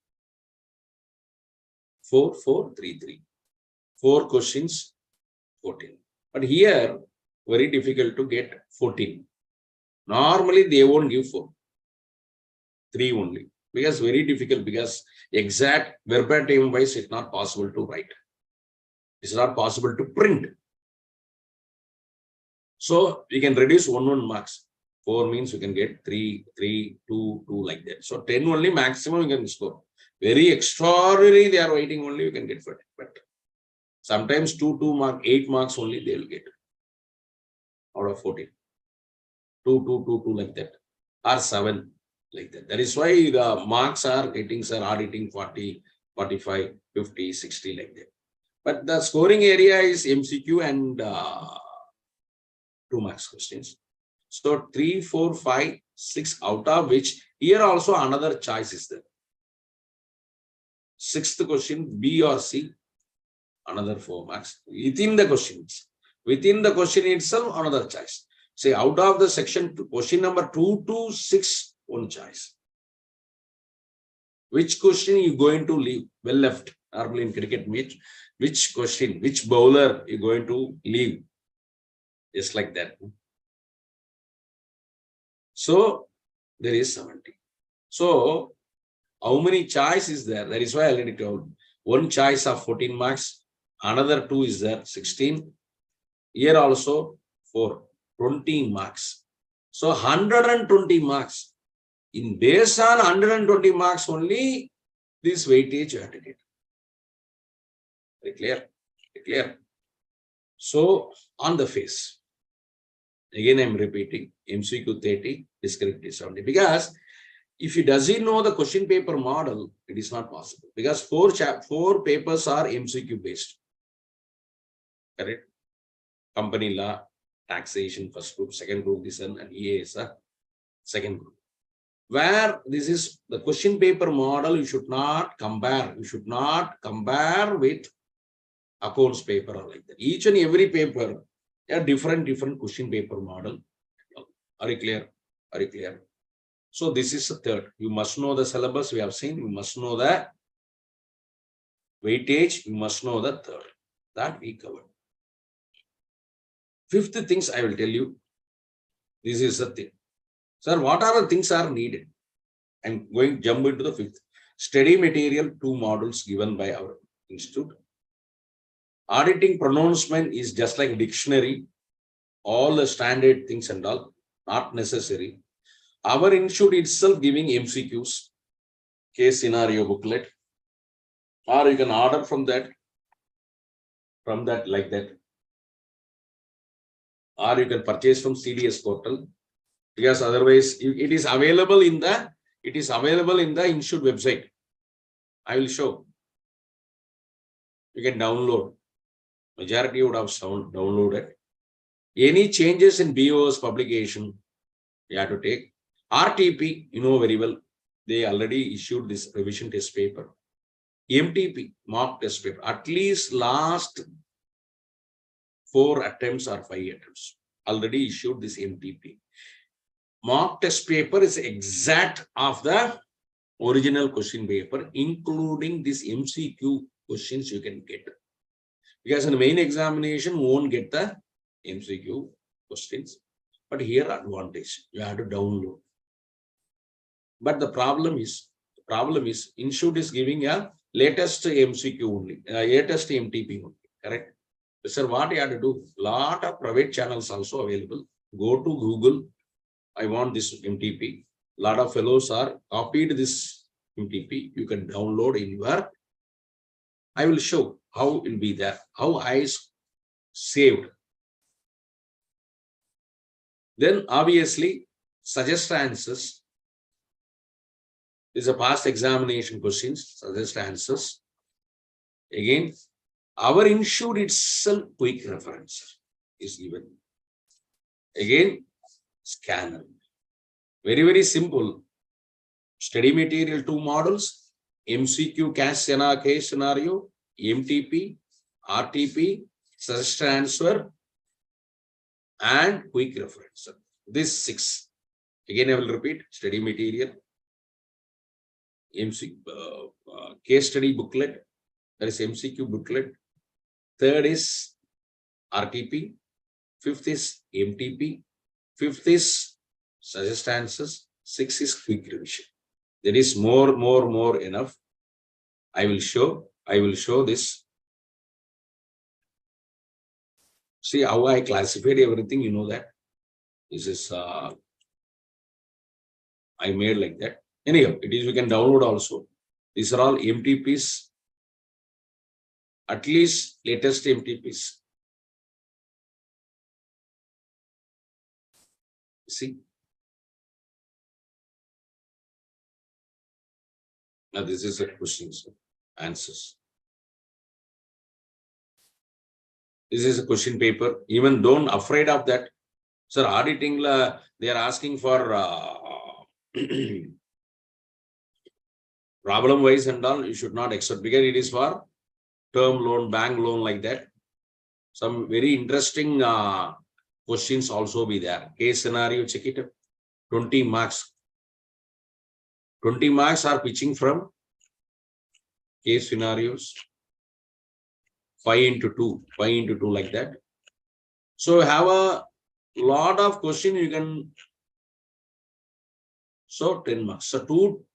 4433. 4 questions, 14. But here, very difficult to get 14. Normally, they won't give 4. 3 only. Because very difficult, because exact verbatim wise, it's not possible to write. It's not possible to print. So we can reduce 1 marks. 4 means you can get 3, 3, 2, 2 like that. So 10 only maximum you can score. Very extraordinary, they are waiting only, you can get 40. But sometimes 2 mark, 8 marks only they will get out of 14. 2 like that. Or 7. Like that. That is why the marks are getting, sir, auditing 40, 45, 50, 60 like that. But the scoring area is MCQ and 2 marks questions. So 3, 4, 5, 6 out of which here also another choice is there. 6th question, B or C, another 4 marks. Within the questions, within the question itself, another choice. Say out of the section, question number 2 to 6, 1 choice. Which question you going to leave? Well left. Normally in cricket match, which question, which bowler you going to leave? Just like that. So there is 70. So how many choice is there? That is why I already told. 1 choice of 14 marks. Another 2 is there, 16. Here also 4, 20 marks. So 120 marks. In based on 120 marks only, this weightage you have to get. Very clear? Very clear. So on the face, again I'm repeating, MCQ 30, descriptive 70. Because if you doesn't know the question paper model, it is not possible. Because 4 papers are MCQ based. Correct? Company law, taxation, first group, second group, this and EASA, second group. Where this is the question paper model, you should not compare. You should not compare with accounts paper or like that. Each and every paper, a different question paper model. Are you clear? Are you clear? So this is the third. You must know the syllabus we have seen. You must know the weightage. You must know the third. That we covered. 5th things I will tell you. This is the thing. Sir, what are the things are needed? I'm going to jump into the 5th. Study material, 2 modules given by our institute. Auditing pronouncement is just like dictionary. All the standard things and all, not necessary. Our institute itself giving MCQs, case scenario booklet, or you can order from that like that. Or you can purchase from CDS portal. Because otherwise it is available in the institute website. I will show. You can download. Majority would have downloaded. Any changes in BO's publication, you have to take. RTP, you know very well, they already issued this revision test paper. MTP, mock test paper, at least last 4 attempts or 5 attempts, already issued this MTP. Mock test paper is exact of the original question paper, including this MCQ questions you can get. Because in the main examination, you won't get the MCQ questions. But here advantage, you have to download. But the problem is Institute is giving a latest MCQ only, latest MTP only, correct? Sir, what you have to do? Lot of private channels also available. Go to Google. I want this MTP. Lot of fellows are copied this MTP. You can download in your. I will show how it will be there. How I saved. Then obviously suggest answers. These are past examination questions. Suggest answers. Again, our institute itself quick reference is given. Again, scanner. Very, very simple. Study material 2 models, MCQ case scenario, MTP, RTP, suggest answer, and quick reference. This 6. Again, I will repeat, study material, case study booklet, that is MCQ booklet. 3rd is RTP. 5th is MTP. 5th is suggest answers. 6th is quick revision. There is more enough. I will show this. See how I classified everything, you know that. This is I made like that. Anyhow, it is, we can download also. These are all MTPs, at least latest MTPs. See. Now this is the questions, answers. This is a question paper. Even don't afraid of that. Sir, auditing, they are asking for problem wise and all. You should not accept because it is for term loan, bank loan like that. Some very interesting questions also be there. Case scenario, check it up. 20 marks. 20 marks are pitching from case scenarios. 5 into 2 like that. So have a lot of questions you can. So 10 marks. So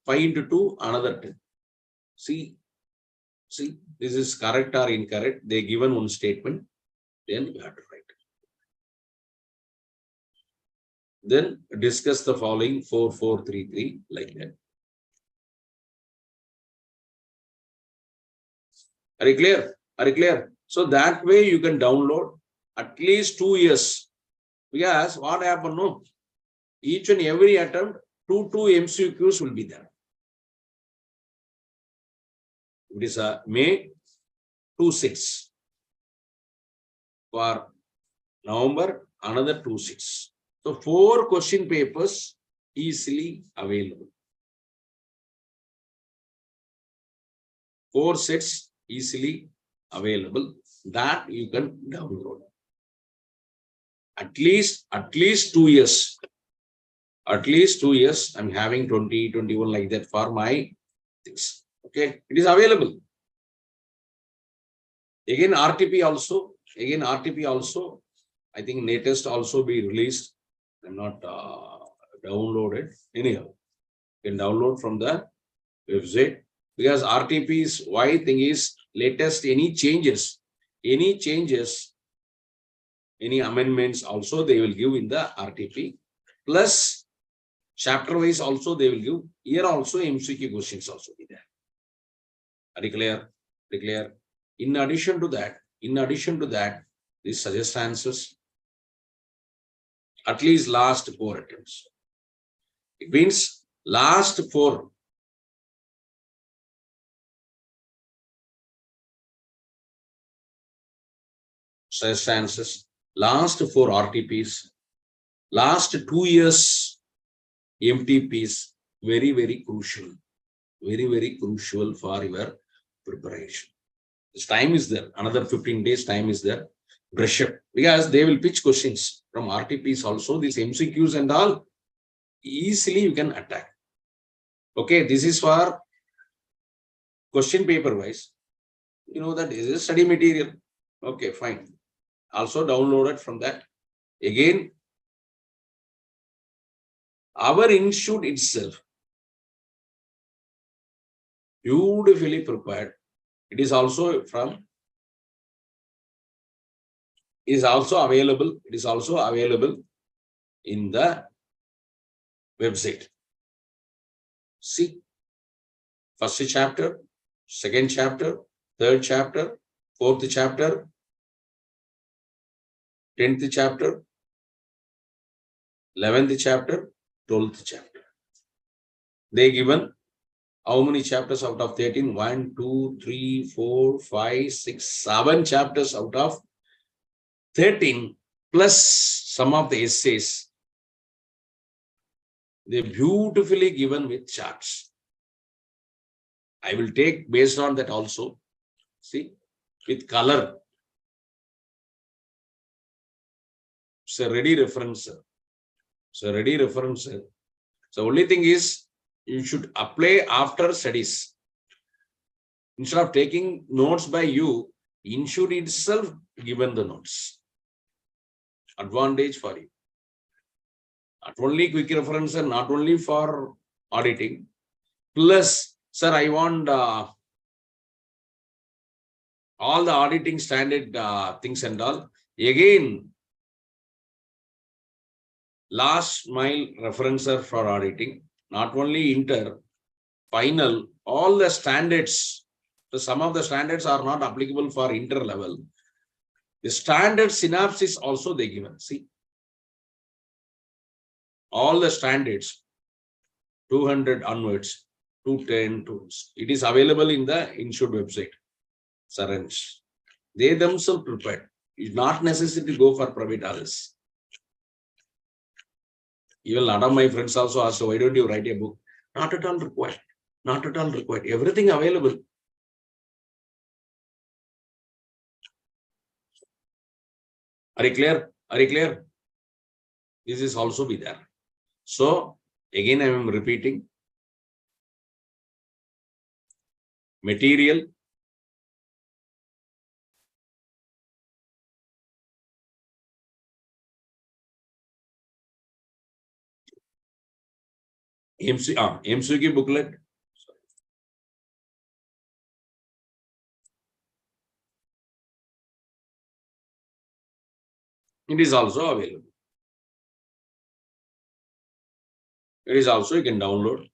5 into 2, another 10. See, this is correct or incorrect. They given one statement. Then you have to write. Then discuss the following 4, 4, 3, 3 like that. Are you clear? Are you clear? So that way you can download at least 2 years. Because what happened? No, each and every attempt, 2 MCQs will be there. It is a May 2/6. For November, another 2/6. So 4 question papers easily available. 4 sets easily available that you can download. At least 2 years. At least 2 years. I'm having 20, 21 like that for my things. Okay, it is available. Again, RTP also. I think latest also be released. I'm not downloaded. Anyhow, you can download from the website. Because RTP is why thing is latest any changes, any amendments also they will give in the RTP. Plus chapter wise also they will give. Here also MCQ questions also be there. Are you clear? Are you clear? In addition to that, these suggest answers. At least last 4 attempts. It means last 4. circumstances, last 4 RTPs, last 2 years MTPs, very crucial, very crucial for your preparation. This time is there, another 15 days time is there. Brush up, because they will pitch questions from RTPs also, these MCQs and all, easily you can attack. Okay, this is for question paper wise. You know that this is study material. Okay, fine. Also downloaded from that. Again, our institute itself, beautifully prepared. It is also from, is also available. It is also available in the website. See, first chapter, second chapter, third chapter, fourth chapter, 10th chapter, 11th chapter, 12th chapter. They given how many chapters out of 13? 1, 2, 3, 4, 5, 6, 7 chapters out of 13, plus some of the essays. They beautifully given with charts. I will take based on that also. See, with color. It's a ready referencer. It's a ready referencer. So only thing is, you should apply after studies. Instead of taking notes by you, institute itself given the notes. Advantage for you. Not only quick referencer, not only for auditing. Plus, sir, I want all the auditing standard things and all. Again, last mile referencer for auditing, not only inter, final, all the standards. So some of the standards are not applicable for inter level. The standard synopsis also they given. See, all the standards, 200 onwards, 210, it is available in the institute website. Saranj. They themselves prepared. It's not necessary to go for private others. Even a lot of my friends also asked, why don't you write a book? Not at all required. Not at all required. Everything available. Are you clear? Are you clear? This is also be there. So again, I am repeating. Material. MCQ booklet. It is also available. It is also, you can download.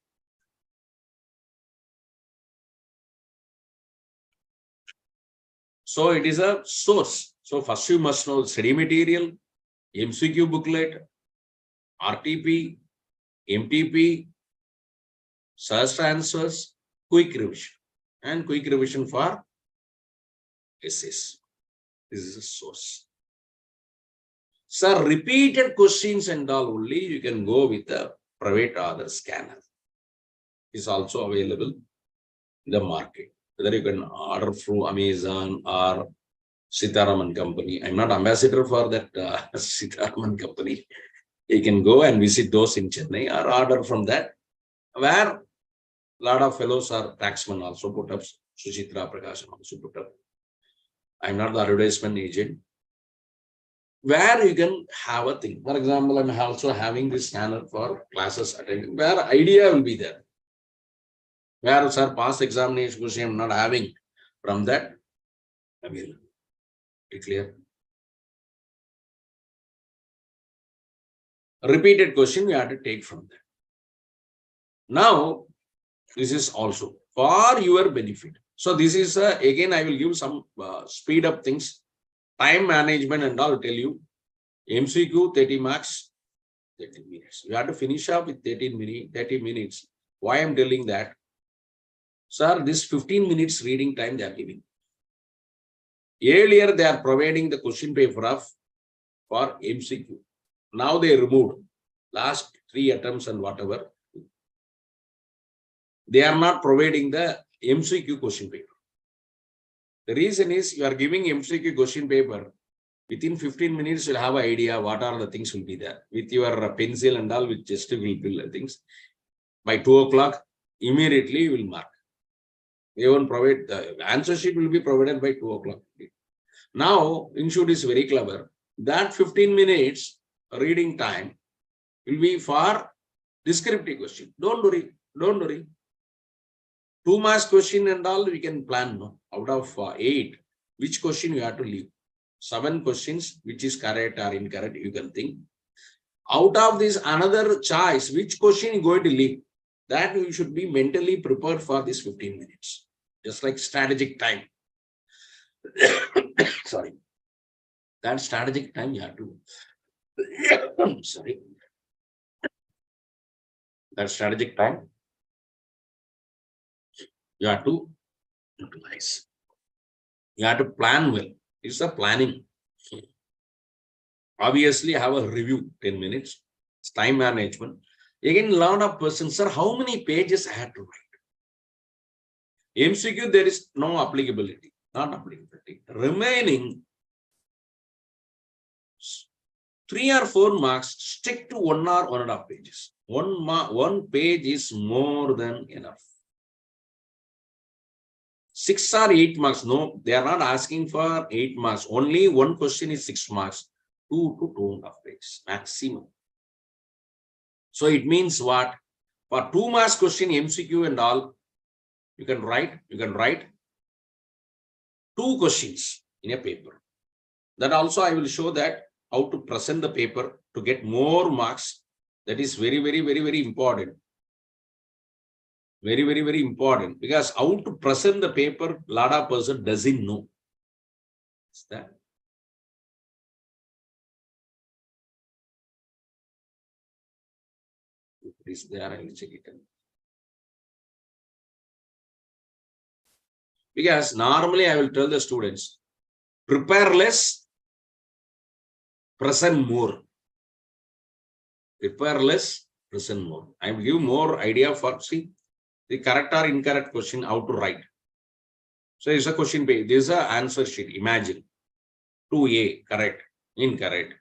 So it is a source. So first you must know study material, MCQ booklet, RTP, MTP, search answers, quick revision, and quick revision for essays. This is a source. So repeated questions and all only you can go with the private author scanner. Is also available in the market. Whether you can order through Amazon or Sivaraman company. I'm not ambassador for that Sivaraman company. You can go and visit those in Chennai or order from that, where a lot of fellows are taxmen also put up, Suchitra Prakashan also put up. I'm not the advertisement agent. Where you can have a thing. For example, I'm also having this scanner for classes attending, where idea will be there. Where sir, past examination question I'm not having, from that, I will be clear. Repeated question we have to take from that. Now, this is also for your benefit. So this is again, I will give some speed up things, time management and all tell you. MCQ 30 marks, 30 minutes. You have to finish up with 30 minutes. Why I'm telling that? Sir, this 15 minutes reading time they are giving. Earlier, they are providing the question paper for MCQ. Now they removed last 3 attempts and whatever. They are not providing the MCQ question paper. The reason is you are giving MCQ question paper. Within 15 minutes, you'll have an idea what are the things will be there. With your pencil and all, with just will fill things. By 2 o'clock, immediately you will mark. They won't provide, the answer sheet will be provided by 2 o'clock. Now, Institute is very clever. That 15 minutes reading time will be for descriptive question. Don't worry, don't worry. 2 marks question and all we can plan. No? Out of 8, which question you have to leave? 7 questions, which is correct or incorrect, you can think. Out of this another choice, which question you going to leave? That you should be mentally prepared for this 15 minutes. Just like strategic time. Sorry. That strategic time you have to. Sorry. That strategic time you have to utilize. You have to plan well. It's a planning. Obviously, have a review 10 minutes. It's time management. Again, lot of persons, sir, how many pages I had to write? MCQ, there is no applicability. Not applicability. Remaining 3 or 4 marks, stick to 1 or 1.5 pages. One page is more than enough. 6 or 8 marks. No, they are not asking for 8 marks. Only one question is 6 marks. 2 to 2.5 pages maximum. So it means what? For 2 marks question, MCQ and all, you can write 2 questions in a paper. That also I will show that how to present the paper to get more marks. That is very, very, very, very important. Very, very, very important, because how to present the paper, lot of person doesn't know. Is that? If it is there, I will check it. Because normally I will tell the students, prepare less, present more. Prepare less, present more. I will give more idea for, see, the correct or incorrect question, how to write. So it's a question page. This is an answer sheet. Imagine 2A, correct, incorrect.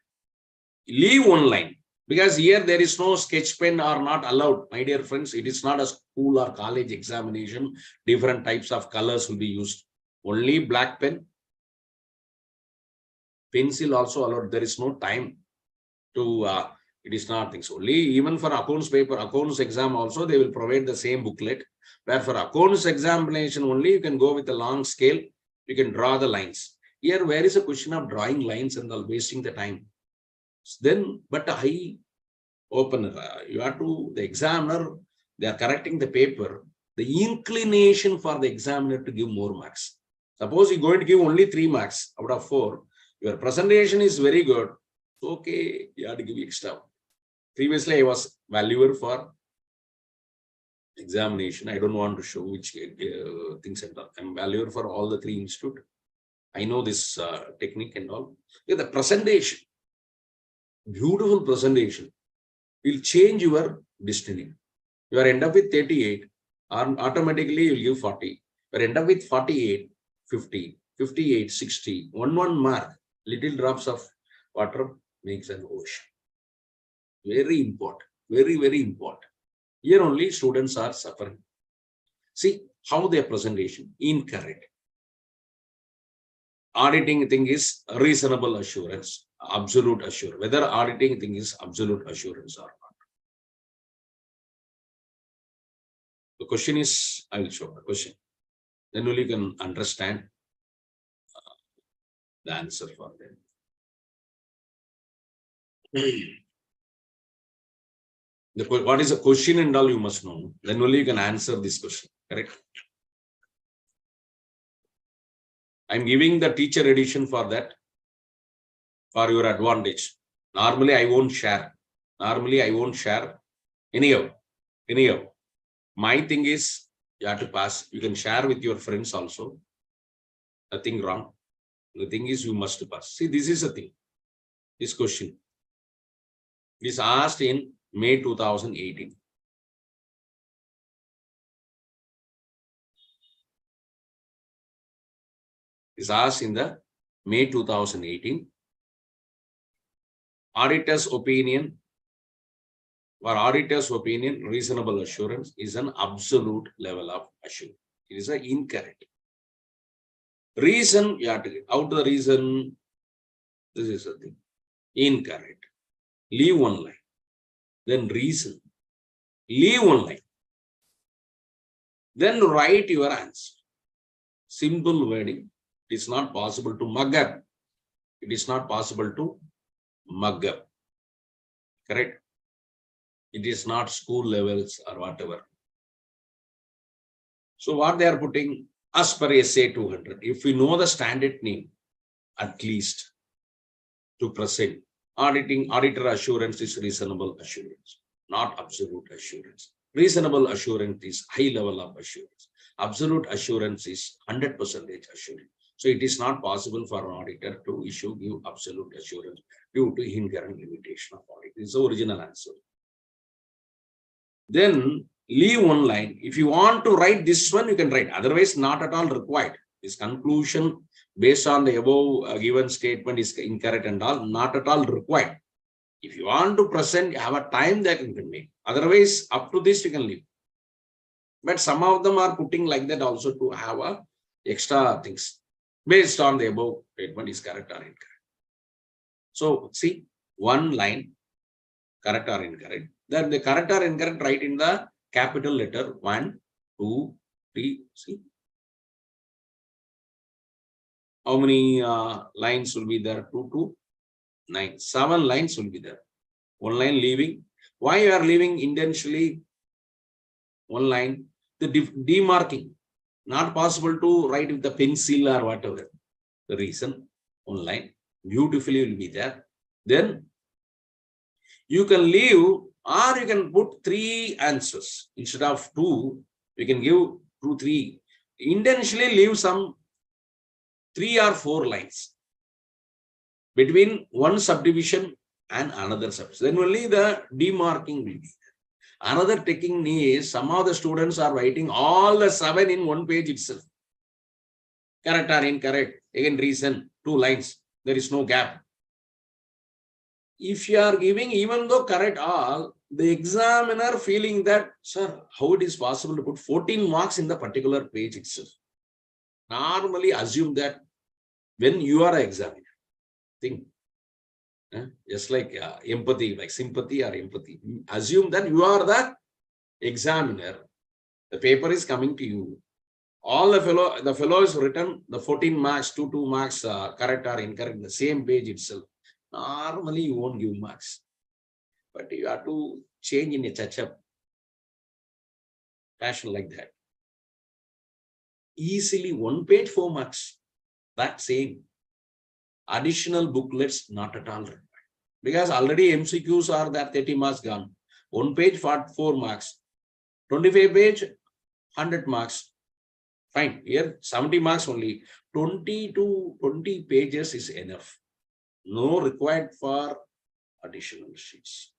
Leave 1 line, because here there is no sketch pen are not allowed. My dear friends, it is not a school or college examination. Different types of colors will be used. Only black pen. Pencil also allowed. There is no time to it is not things only. Even for accounts paper, accounts exam also, they will provide the same booklet. Where for accounts examination only, you can go with a long scale. You can draw the lines. Here, where is a question of drawing lines and all wasting the time? Then, but a high opener, you have to, the examiner, they are correcting the paper. The inclination for the examiner to give more marks. Suppose you're going to give only 3 marks out of 4. Your presentation is very good. Okay, you have to give extra. Previously, I was valuer for examination. I don't want to show which things and all. I'm valuer for all the 3 institutes. I know this technique and all. Yeah, the presentation, beautiful presentation, will change your destiny. You are end up with 38, automatically you'll give 40. You end up with 48, 50, 58, 60, 1 mark. Little drops of water makes an ocean. Very important, very, very important. Here only students are suffering. See how their presentation incorrect. Auditing thing is reasonable assurance, absolute assurance. Whether auditing thing is absolute assurance or not. The question is, I will show the question. Then only you can understand the answer for them. What is a question and all you must know. Then only you can answer this question. Correct? I'm giving the teacher edition for that, for your advantage. Normally, I won't share. Anyhow. My thing is, you have to pass. You can share with your friends also. Nothing wrong. The thing is, you must pass. See, this is the thing. This question is asked in May 2018. Is asked in the May 2018. Auditor's opinion, for auditor's opinion, reasonable assurance is an absolute level of assurance. It is incorrect. Reason, you have to get out the reason. This is the thing. Incorrect. Leave one line. Then reason. Leave one line. Then write your answer. Simple wording. It is not possible to mug up. It is not possible to mug up. Correct? It is not school levels or whatever. So what they are putting as per SA 200, if we know the standard name, at least to present, auditor assurance is reasonable assurance, not absolute assurance. Reasonable assurance is high level of assurance. Absolute assurance is 100% assurance. So it is not possible for an auditor to give absolute assurance due to inherent limitation of audit. This is the original answer. Then leave one line. If you want to write this one, you can write. Otherwise, not at all required. This conclusion based on the above given statement is incorrect and all, not at all required. If you want to present, you have a time that you can make. Otherwise, up to this, you can leave. But some of them are putting like that also to have a extra things based on the above statement is correct or incorrect. So see, one line, correct or incorrect. Then the correct or incorrect, write in the capital letter 1, 2, 3. See how many lines will be there? 2 to 9. 7 lines will be there. One line leaving. Why you are leaving intentionally? One line. The demarking. Not possible to write with the pencil or whatever. The reason, one line. Beautifully will be there. Then you can leave, or you can put 3 answers. Instead of 2, you can give 2, 3. Intentionally leave some 3 or 4 lines between one subdivision and another subdivision. Then only the demarking will be there. Another technique is some of the students are writing all the 7 in one page itself. Correct or incorrect? Again, reason, 2 lines. There is no gap. If you are giving, even though correct all, the examiner feeling that, sir, how it is possible to put 14 marks in the particular page itself? Normally assume that when you are an examiner, think, just like empathy, like sympathy or empathy, assume that you are the examiner. The paper is coming to you. All the fellow is written the 14 marks, 2 marks, correct or incorrect, the same page itself. Normally you won't give marks, but you have to change in a touch-up fashion like that. Easily 1 page 4 marks. That same. Additional booklets not at all required. Because already MCQs are that 30 marks gone. 1 page 4 marks. 25 page 100 marks. Fine. Here 70 marks only. 20 to 20 pages is enough. No required for additional sheets.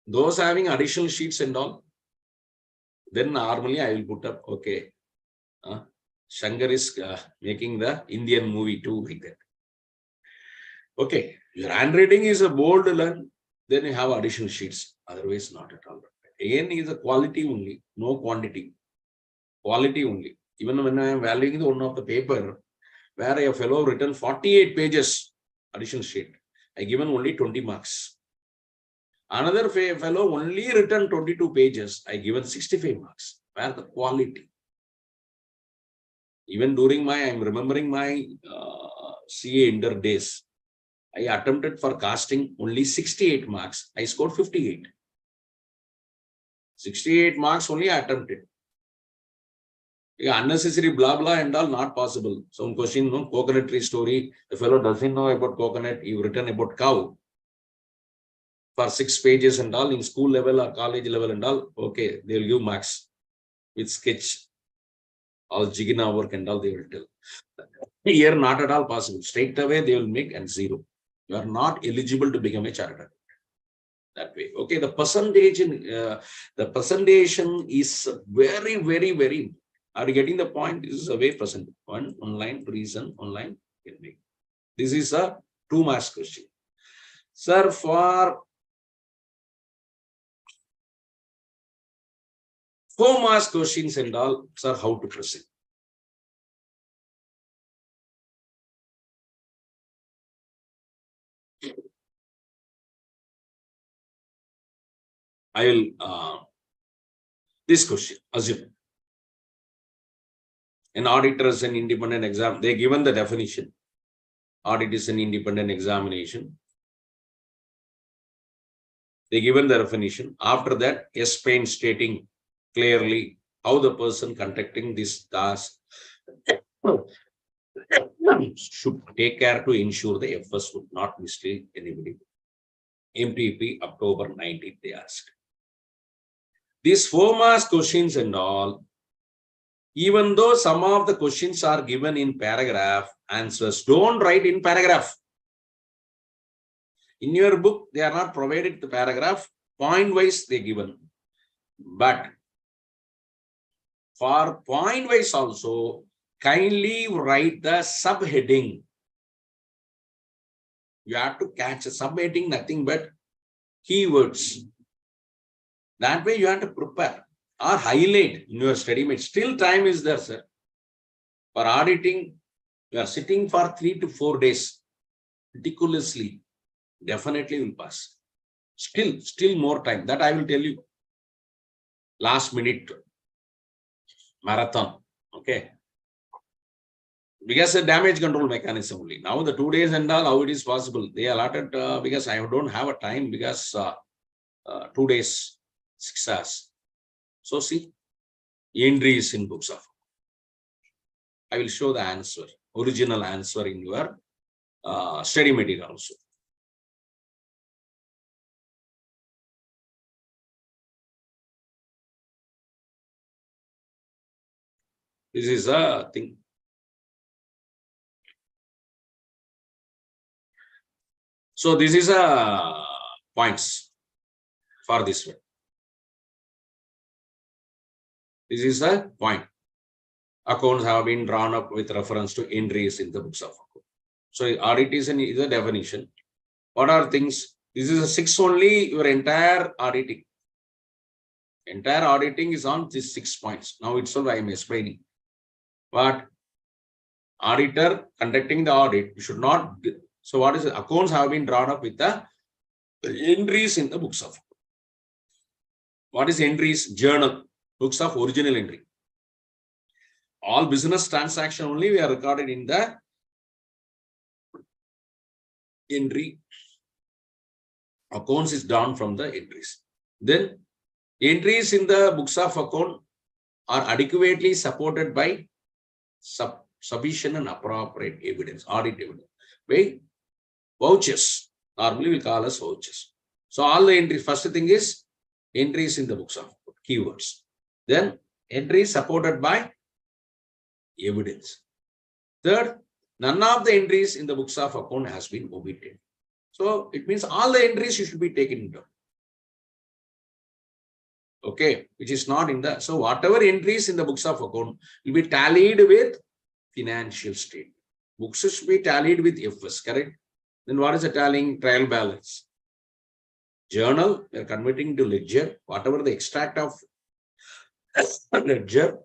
Those having additional sheets and all, then normally I will put up, okay, Shankar is making the Indian movie too, like that. Okay, your handwriting is a bold line, then you have additional sheets. Otherwise, not at all. Again, is a quality only, no quantity. Quality only. Even when I am valuing the one of the paper, where a fellow written 48 pages additional sheet, I given only 20 marks. Another fellow only written 22 pages, I given 65 marks. Where the quality? Even during my, I'm remembering my CA inter days, I attempted for casting only 68 marks. I scored 58. 68 marks only I attempted. Yeah, unnecessary blah blah and all not possible. Some question, no coconut tree story. The fellow doesn't know about coconut. You've written about cow for 6 pages and all in school level or college level and all. Okay, they'll give marks with sketch. all jigna work and all they will tell. Here, not at all possible. Straight away, they will make and zero. You are not eligible to become a chartered that way. Okay, the percentage is very, very, very. Are you getting the point? This is a way percent. One online reason online. This is a 2 marks question. Sir, for 4 marks questions and all, sir, how to proceed? I will, this question, assume. An auditor is an independent exam. They given the definition. Audit is an independent examination. They given the definition. After that, S pane stating clearly how the person conducting this task should take care to ensure the FS would not mislead anybody. MTP October 19th, they asked. These 4 marks questions and all, even though some of the questions are given in paragraph, answers don't write in paragraph. In your book, they are not provided the paragraph, point wise they given. But for point wise also, kindly write the subheading. You have to catch a subheading, nothing but keywords. That way you have to prepare or highlight in your study mate. Still time is there, sir. For auditing, you are sitting for 3 to 4 days. Ridiculously, definitely will pass. Still more time. That I will tell you. Last minute marathon. Okay. Because the damage control mechanism only. Now the 2 days and all, how it is possible? They allotted because I don't have a time because 2 days, 6 hours. So see, entries in books of. I will show the answer, original answer in your study material also. This is a thing. So this is a points for this one. This is a point. Accounts have been drawn up with reference to entries in the books of account. So audit is a definition. What are things? This is a 6 only, your entire auditing. Entire auditing is on these 6 points. Now itself I am explaining. But auditor conducting the audit should not. So what is it? Accounts have been drawn up with the entries in the books of. What is entries? Journal, books of original entry. All business transaction only we are recorded in the entry. Accounts is down from the entries. Then entries in the books of account are adequately supported by sufficient and appropriate evidence, audit evidence. By vouchers, normally we call as vouchers. So all the entries, first thing is entries in the books of keywords. Then entries supported by evidence. Third, none of the entries in the books of account has been omitted. So it means all the entries should be taken into. Okay, which is not in the. So whatever entries in the books of account will be tallied with financial statement. Books should be tallied with FS, correct? Then what is the tallying? Trial balance. Journal, we are converting to ledger. Whatever the extract of ledger,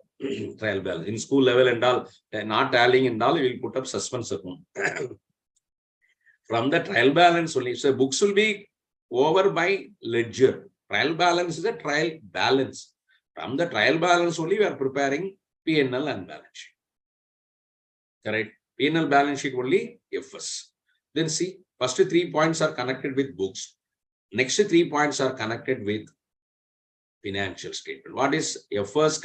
trial balance. In school level and all, not tallying and all, we will put up suspense account. From the trial balance only. So books will be over by ledger. Trial balance is a trial balance. From the trial balance only, we are preparing P&L and balance sheet. Correct? P&L balance sheet only FS. Then see, first 3 points are connected with books. Next 3 points are connected with financial statement. What is FS?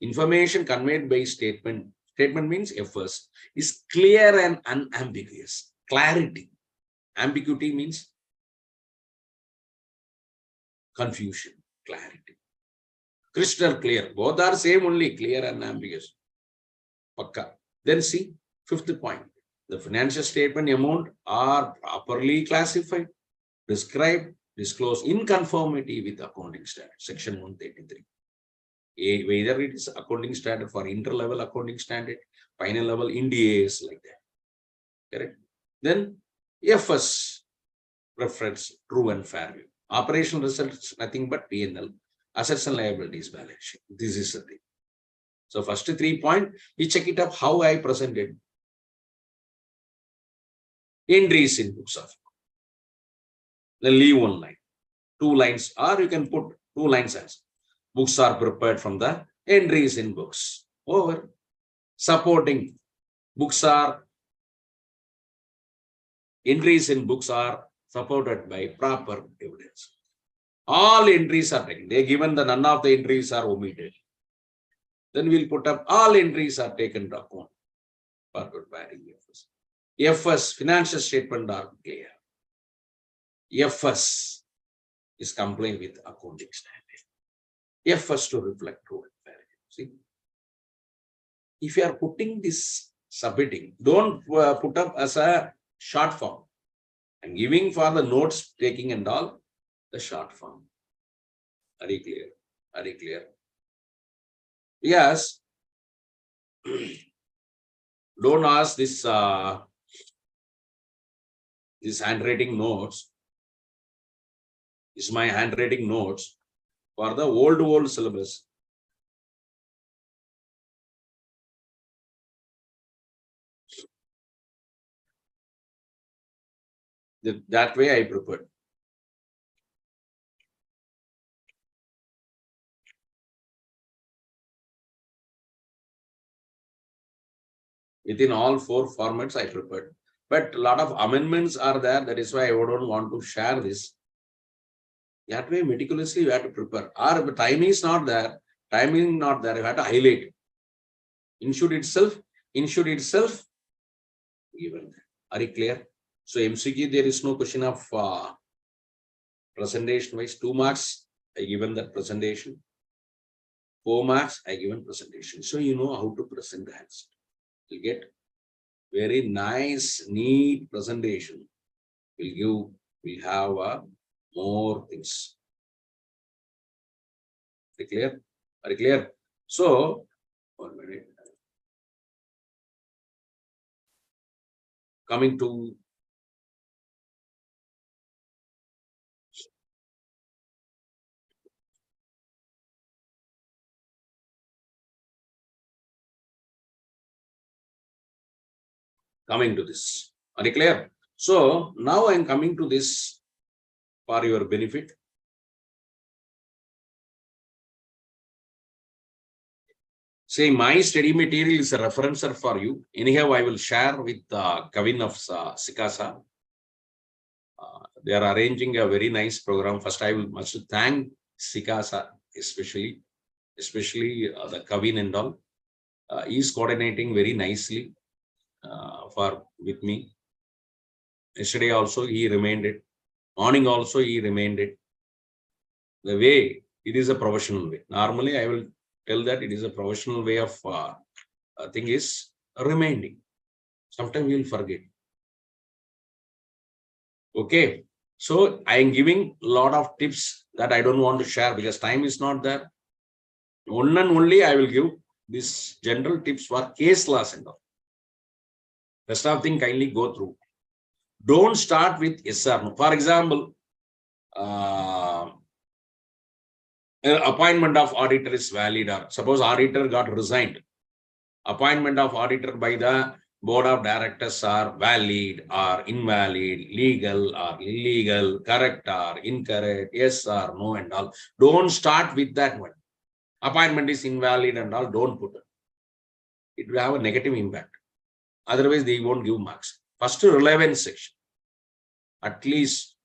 Information conveyed by statement. Statement means FS is clear and unambiguous. Clarity. Ambiguity means confusion. Clarity. Crystal clear. Both are same only, clear and ambiguous. Pakka. Then see, fifth point. The financial statement amount are properly classified, described, disclosed in conformity with accounting standard, section 133. Whether it is accounting standard for inter-level accounting standard, final level NDAs like that. Correct. Then FS reference true and fair view. Operational results nothing but P&L, assets and liabilities balance sheet. This is the thing. So first 3 points, we check it up how I presented. Entries in books of. Then leave 1 line, 2 lines, or you can put 2 lines as books are prepared from the entries in books. Over. Supporting books are entries in books are supported by proper evidence. All entries are taken. They given the none of the entries are omitted. Then we'll put up all entries are taken to account. Forward varying FS. FS financial statement are clear. FS is compliant with accounting standard. FS to reflect true and fair. See, if you are putting this submitting, don't put up as a short form. I'm giving for the notes taking and all the short form. Very clear. Very clear. Yes. Don't ask this this handwriting notes. Is my handwriting notes for the old syllabus. That way I prepared. Within all 4 formats I prepared. But a lot of amendments are there. That is why I don't want to share this. That way meticulously you have to prepare. Or if time is not there, timing not there, you have to highlight. Insured itself, given. Are you clear? So MCQ, there is no question of presentation wise. 2 marks, I given that presentation. 4 marks, I given presentation. So you know how to present the answer. You get very nice, neat presentation. We have more things. Are you clear? Are you clear? So, 1 minute. Coming to this. Are you clear? So now I am coming to this for your benefit. Say my study material is a referencer for you. Anyhow, I will share with Kavin of SICASA. They are arranging a very nice program. First, I must thank SICASA, especially the Kavin and all. He is coordinating very nicely with me. Yesterday also he remained it. Morning also he remained it. The way it is a professional way. Normally I will tell that it is a professional way of thing is remaining. Sometimes we will forget. Okay. So I am giving a lot of tips that I don't want to share because time is not there. One and only I will give these general tips for case laws and all. Rest of thing kindly go through. Don't start with yes or no. For example, appointment of auditor is valid, or suppose auditor got resigned. Appointment of auditor by the board of directors are valid or invalid, legal or illegal, correct or incorrect, yes or no and all. Don't start with that one. Appointment is invalid and all, don't put it. It will have a negative impact. Otherwise, they won't give marks. First, relevance section. At least,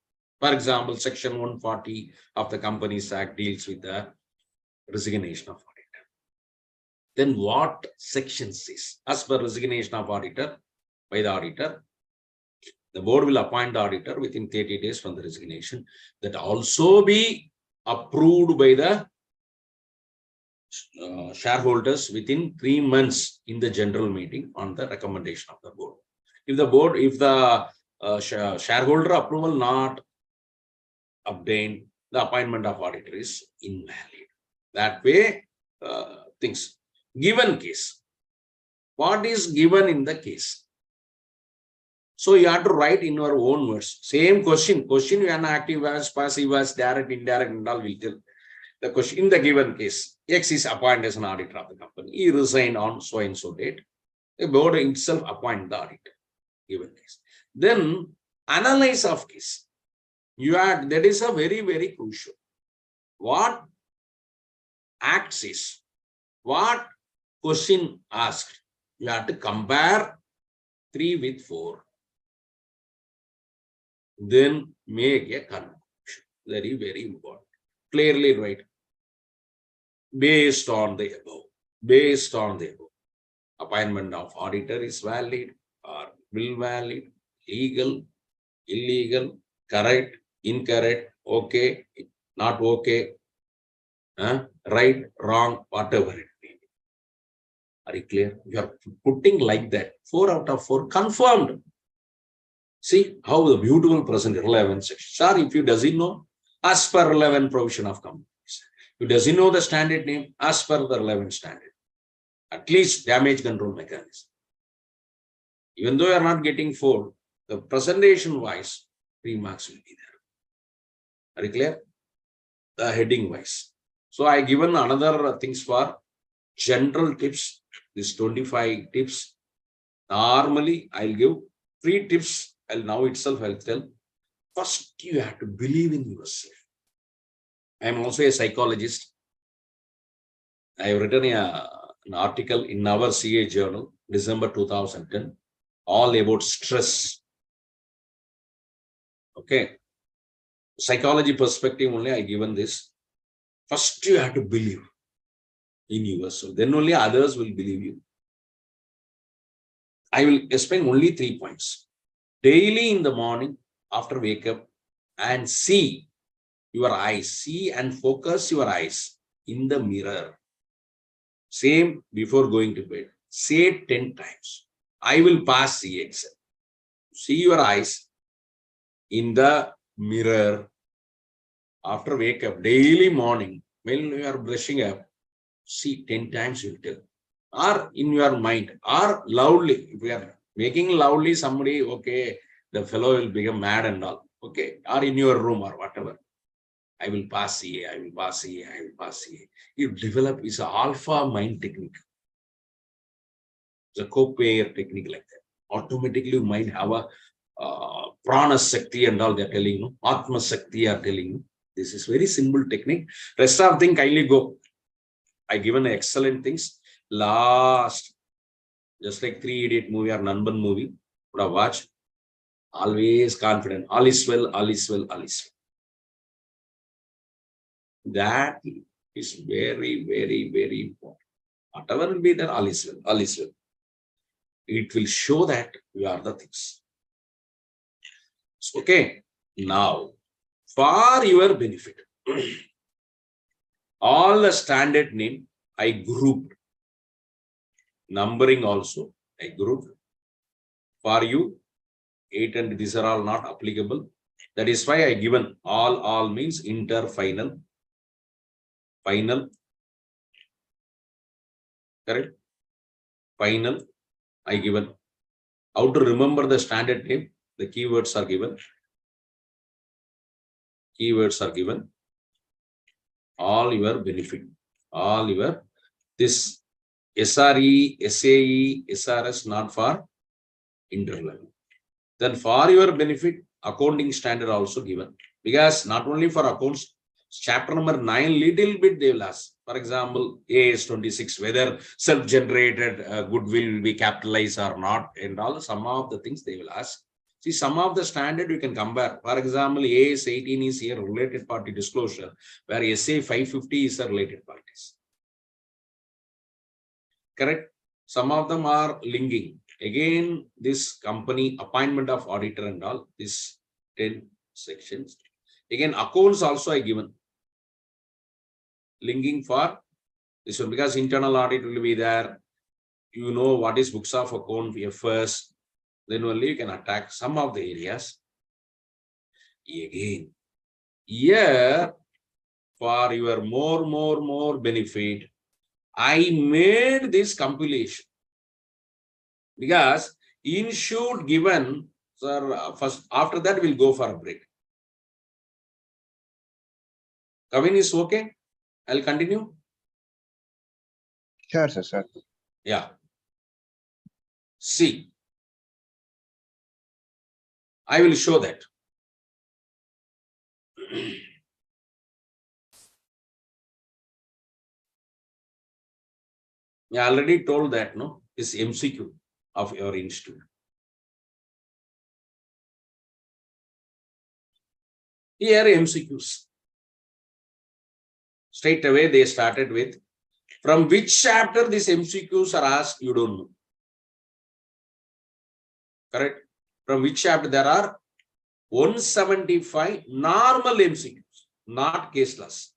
for example, section 140 of the Companies Act deals with the resignation of auditor. Then what section says? As per resignation of auditor by the auditor, the board will appoint the auditor within 30 days from the resignation. That also be approved by the shareholders within 3 months in the general meeting on the recommendation of the board. If the shareholder approval not obtained, the appointment of auditor is invalid. That way, things. Given case. What is given in the case? So you have to write in your own words. Same question. Question you are active as, passive as, direct, indirect, and all will tell. The question in the given case, X is appointed as an auditor of the company. He resigned on so and so date. The board itself appoint the auditor. Given case. Then analyze of case. You add, that is a very, very crucial. What acts is, what question asked, you have to compare 3 with 4. Then make a conclusion. Very, very important. Clearly write. Based on the above, appointment of auditor is valid or will valid, legal, illegal, correct, incorrect, okay, not okay, right, wrong, whatever it may be. Are you clear? You are putting like that. 4 out of 4 confirmed. See how the beautiful present relevant section. Sir, if you doesn't know, as per relevant provision of companies. If doesn't know the standard name, as per the relevant standard. At least damage control mechanism. Even though you are not getting 4, the presentation wise, 3 marks will be there. Are you clear? The heading wise. So I given another things for general tips. This 25 tips. Normally, I'll give 3 tips. Now itself I'll tell. First, you have to believe in yourself. I am also a psychologist. I have written an article in our CA journal, December 2010, all about stress. Okay. Psychology perspective only I given this. First, you have to believe in yourself. Then only others will believe you. I will explain only 3 points. Daily in the morning, after wake up, and see your eyes. See and focus your eyes in the mirror. Same before going to bed. Say 10 times. I will pass the exam. See your eyes in the mirror. After wake up, daily morning, when you are brushing up, see 10 times you tell. Or in your mind, or loudly. If we are making loudly somebody, okay, the fellow will become mad and all. Okay, or in your room or whatever. I will pass CA, I will pass CA, I will pass CA. You develop is an alpha mind technique. It's a co-payer technique like that. Automatically you might have a prana sakti and all they're telling you. Atma sakti are telling you. This is very simple technique. Rest of thing kindly go. I given excellent things. Last, just like 3 Idiot movie or Nanban movie, would have watched. Always confident. All is well, all is well, all is well. That is very, very, very important. Whatever will be there, all is well, all is well. It will show that you are the things. Okay. Now, for your benefit, all the standard name I grouped. Numbering also I grouped. For you, 8 and these are all not applicable. That is why I given all means inter, final. Final. Correct? Final. I given. How to remember the standard name? The keywords are given. Keywords are given. All your benefit. All your this SRE, SAE, SRS not for interlevel. Then for your benefit, accounting standard also given. Because not only for accounts, chapter number 9, little bit they will ask. For example, AS 26, whether self-generated goodwill will be capitalized or not, and all some of the things they will ask. See, some of the standard you can compare. For example, AS 18 is here related party disclosure, where SA 550 is a related parties. Correct? Some of them are linking. Again, this company appointment of auditor and all, this 10 sections. Again, accounts also I given. Linking for This one, because internal audit will be there. You know what is books of account first, then only you can attack some of the areas. Again, here for your more benefit, I made this compilation because in shoot given, sir, first after that we'll go for a break. Kavin is okay? I'll continue. Sure, sir. Yeah. See, I will show that. I already told that, no, is MCQ of your institute. Here MCQs. Straight away they started with, from which chapter these MCQs are asked, you don't know. Correct? From which chapter? There are 175 normal MCQs, not case laws.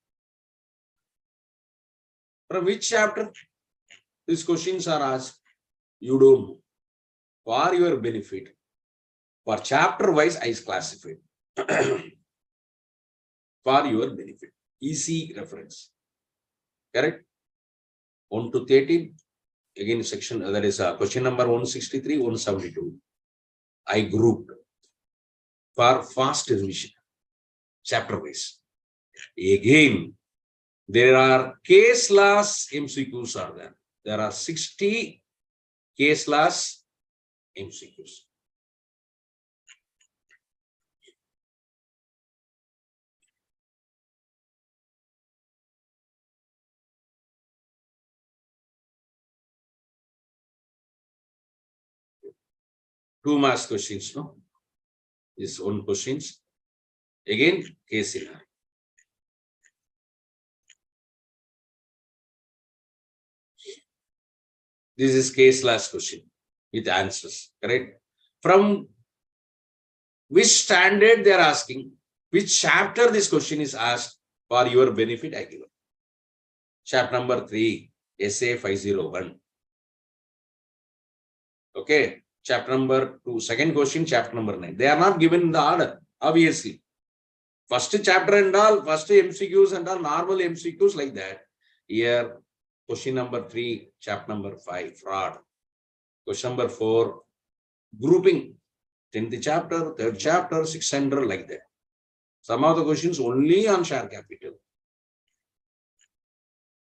From which chapter these questions are asked? You don't know. For your benefit, for chapter wise, I classified. For your benefit, easy reference. Correct? 1 to 13. Again, section that is question number 163, 172. I grouped for fast revision, chapter wise. Again, there are case laws MCQs are there. There are 60 case laws MCQs. Two marks questions, no? This one questions. Again, case scenario. This is case last question with answers, correct? From which standard they are asking, which chapter this question is asked, for your benefit, I give it. Chapter number 3, SA 501. Okay. Chapter number 2, second question, chapter number 9. They are not given in the order, obviously. First chapter and all, first MCQs and all, normal MCQs like that. Here, question number 3, chapter number 5, fraud. Question number 4, grouping. 10th chapter, 3rd chapter, 600, like that. Some of the questions only on share capital.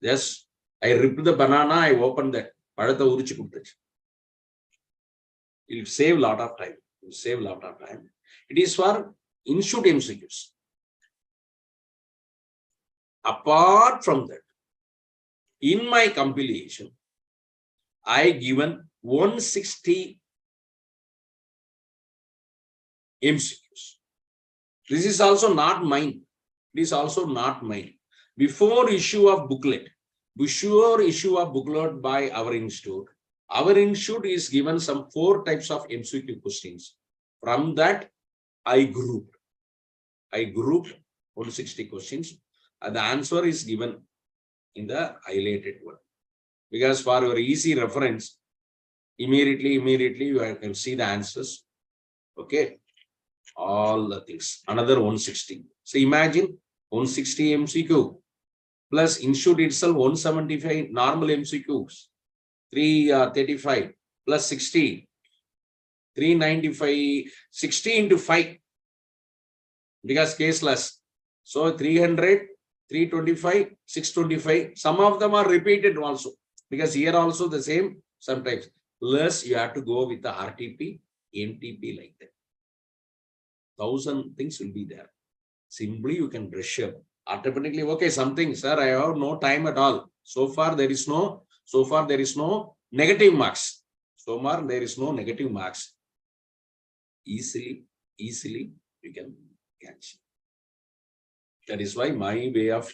Yes, I ripped the banana, I opened that. It will save a lot of time. It will save a lot of time. It is for institute MCQs. Apart from that, in my compilation, I given 160 MCQs. This is also not mine. It is also not mine. Before issue of booklet by our institute is given some 4 types of MCQ questions. From that, I grouped 160 questions. And the answer is given in the highlighted one. Because for your easy reference, immediately you can see the answers. Okay. All the things. Another 160. So imagine 160 MCQ plus institute itself 175 normal MCQs. 335 plus 60, 395, 60 into 5, because caseless. So 300, 325, 625. Some of them are repeated also, because here also the same sometimes. Plus you have to go with the RTP, MTP like that. 1,000 things will be there. Simply you can brush up. Automatically, okay, something, sir, I have no time at all. So far there is no negative marks. So far there is no negative marks. Easily you can catch. That is why my way of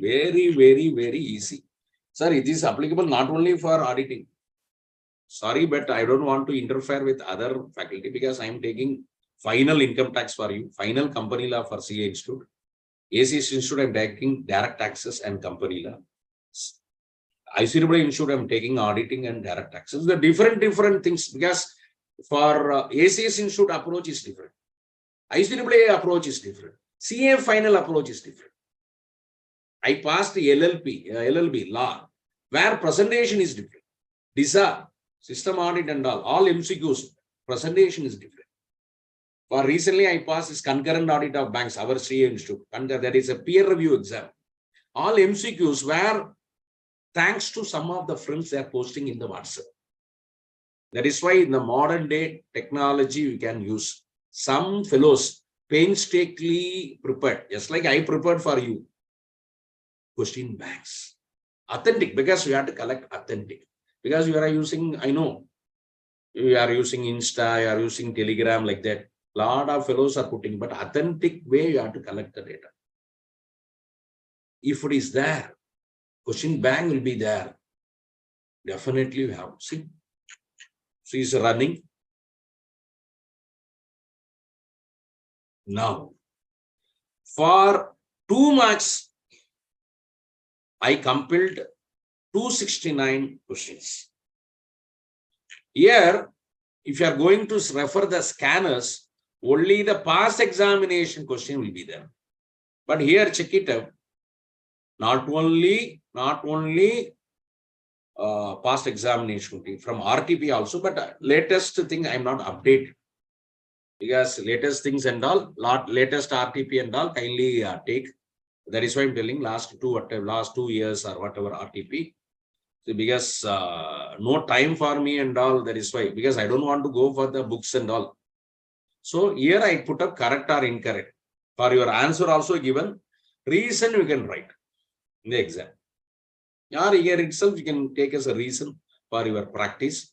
very easy. Sir, it is applicable not only for auditing. Sorry, but I don't want to interfere with other faculty because I am taking final income tax for you, final company law for CA Institute. ACS Institute, I am taking direct taxes and company law. ICAI Institute, I'm taking auditing and direct taxes. The different things, because for ACS Institute approach is different. ICAI approach is different. CA final approach is different. I passed the LLB law, where presentation is different. DISA, system audit and all MCQs, presentation is different. For recently, I passed this concurrent audit of banks, our CA Institute. That is a peer review exam. All MCQs were thanks to some of the friends they are posting in the WhatsApp. That is why in the modern day technology, we can use some fellows painstakingly prepared, just like I prepared for you. Question banks. Authentic, because we have to collect authentic. Because you are using, I know, you are using Insta, you are using Telegram like that. Lot of fellows are putting, but authentic way you have to collect the data. If it is there, question bank will be there. Definitely you have. See, she is running. Now, for 2 marks, I compiled 269 questions. Here, if you are going to refer the scanners, only the past examination question will be there. But here, check it out. Not only past examination from RTP also, but latest thing I'm not updated. Because latest things and all, latest RTP and all, kindly take. That is why I'm telling last 2 years or whatever RTP. So because no time for me and all, that is why, because I don't want to go for the books and all. So here I put up correct or incorrect. For your answer also given, reason you can write in the exam. Or here itself you can take as a reason for your practice.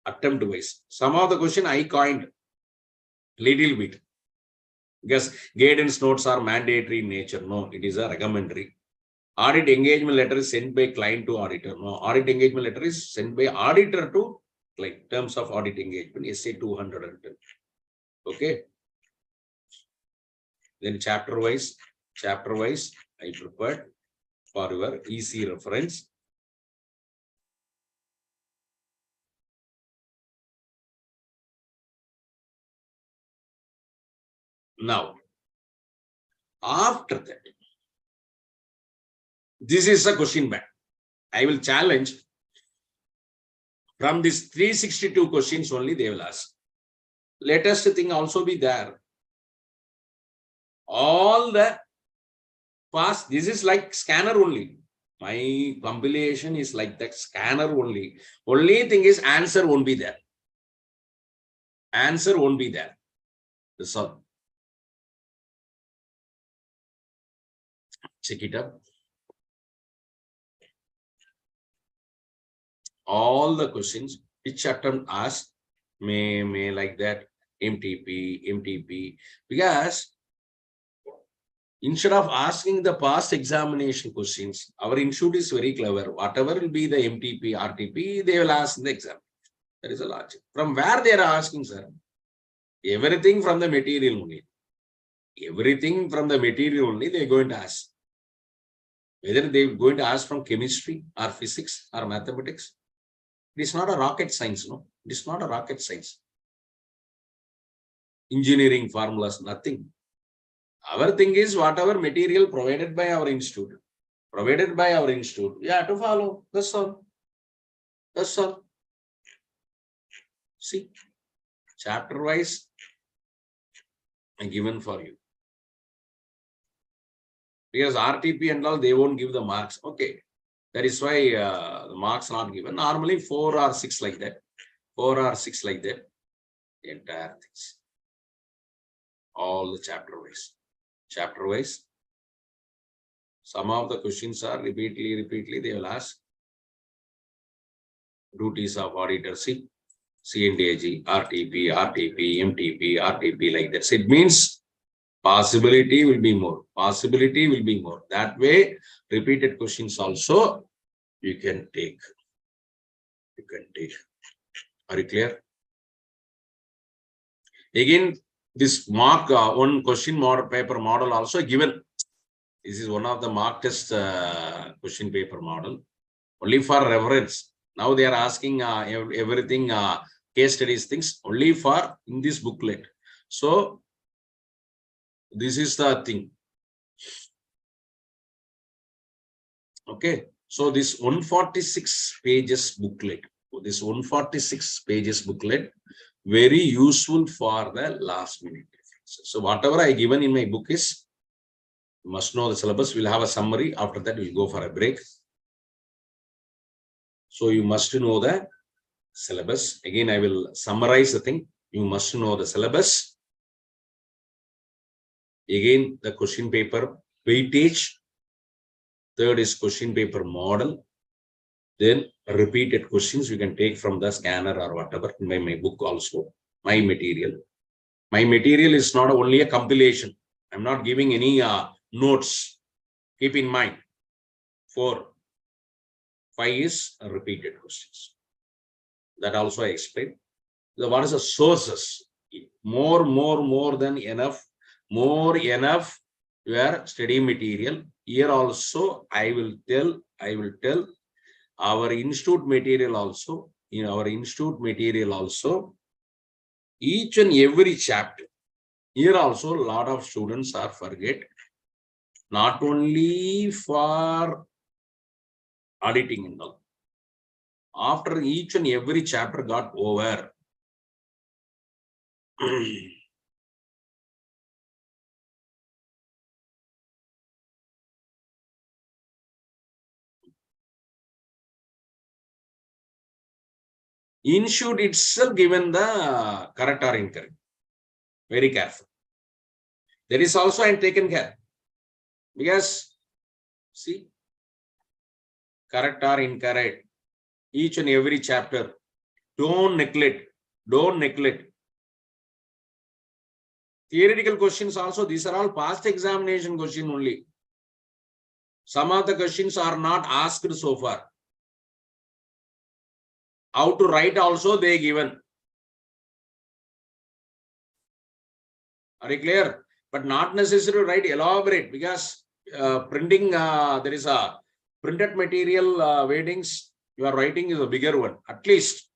Attempt wise. Some of the question I coined little bit. Because guidance notes are mandatory in nature. No, it is a recommendatory. Audit engagement letter is sent by client to auditor. No, audit engagement letter is sent by auditor to client. Terms of audit engagement, SA 210. Okay. Then chapter wise, I prepared for your easy reference. Now, after that, this is a question bank. I will challenge from these 362 questions only they will ask. Latest thing also be there. All the past, this is like scanner only. My compilation is like that scanner only. Only thing is answer won't be there. Answer won't be there. That's all. Check it up. All the questions which attempt asked may like that MTP, because instead of asking the past examination questions, our institute is very clever. Whatever will be the MTP, RTP, they will ask in the exam. That is a logic. From where they are asking, sir? Everything from the material only. Everything from the material only they are going to ask. Whether they are going to ask from chemistry or physics or mathematics. It is not a rocket science, no. It is not a rocket science. Engineering formulas, nothing. Our thing is whatever material provided by our institute. We have to follow. That's all. That's all. See, chapter wise, I given for you. Because RTP and all, they won't give the marks. Okay. That is why the marks not given. Normally 4 or 6 like that. 4 or 6 like that. The entire things. All the chapter wise. Chapter wise. Some of the questions are repeatedly they will ask. Duties of auditor, see, C&AG, RTP, MTP, RTP like that. So it means possibility will be more. Possibility will be more. That way, repeated questions also you can take. You can take. Are you clear? Again, this mark one question model paper model also given. This is one of the mock test question paper model, only for reference. Now they are asking everything, case studies, things only for in this booklet. So this is the thing. Okay. So this 146 pages booklet, very useful for the last minute references. So whatever I given in my book is, you must know the syllabus. We'll have a summary. After that, we'll go for a break. So you must know the syllabus. Again, I will summarize the thing. You must know the syllabus. Again, the question paper weightage. Third is question paper model. Then repeated questions you can take from the scanner or whatever. In my book also, my material. My material is not only a compilation. I'm not giving any notes. Keep in mind. 4, 5 is repeated questions. That also I explained. What is the sources? More than enough. More enough your study material. Here also I will tell our institute material also. In our institute material also, each and every chapter. Here also a lot of students are forget. Not only for auditing and all. After each and every chapter got over, institute itself given the correct or incorrect. Very careful. There is also I taken care. Because, see, correct or incorrect, each and every chapter, don't neglect. Theoretical questions also, these are all past examination question only. Some of the questions are not asked so far. How to write also they given. Are you clear? But not necessary to write elaborate, because printing, there is a printed material weightings, your writing is a bigger one. At least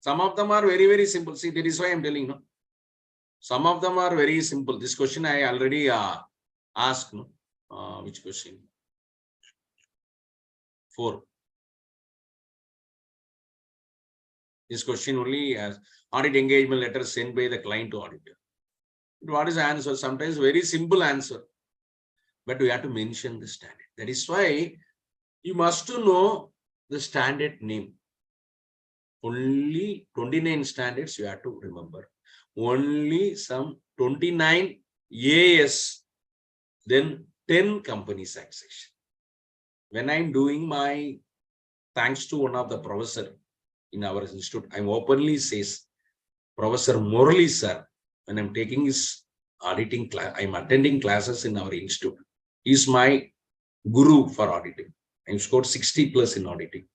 some of them are very, very simple. See, that is why I'm telling you. Some of them are very simple. This question I already asked. Which question? 4. This question only as audit engagement letter sent by the client to auditor. What is the answer? Sometimes very simple answer, but we have to mention the standard. That is why you must know the standard name. Only 29 standards you have to remember. Only some 29 AS, then 10 companies taxation. When I'm doing my, thanks to one of the professor in our institute, I'm openly says, Professor Morley sir, when I'm taking his auditing class, I'm attending classes in our institute. He's my guru for auditing. I scored 60+ in auditing.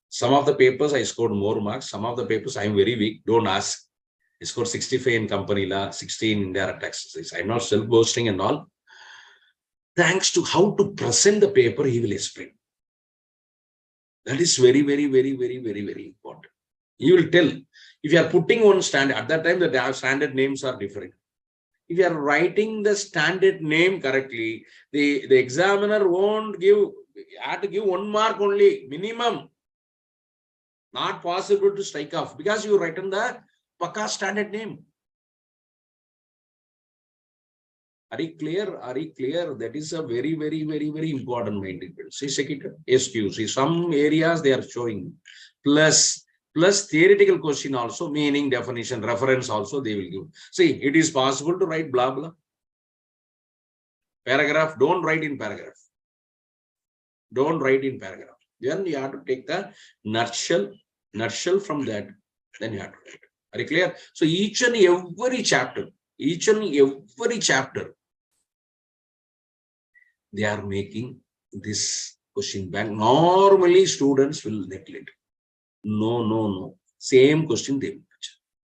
Some of the papers I scored more marks. Some of the papers I'm very weak. Don't ask. I scored 65 in company law, 16 in indirect taxes. I'm not self-boasting and all. Thanks to how to present the paper, he will explain. That is very, very, very, very, very, very important. He will tell. If you are putting one standard, at that time the standard names are different. If you are writing the standard name correctly, the examiner won't give, you have to give 1 mark only, minimum. Not possible to strike off because you written the Paka standard name. Are you clear? Are you clear? That is a very, very, very, very important minded. See, SQ. See, some areas they are showing plus theoretical question also, meaning, definition, reference also they will give. See, it is possible to write blah blah. Paragraph, don't write in paragraph. Don't write in paragraph. Then you have to take the nutshell from that. Then you have to write. Are you clear? So each and every chapter, they are making this question bank. Normally students will neglect. No. Same question they will.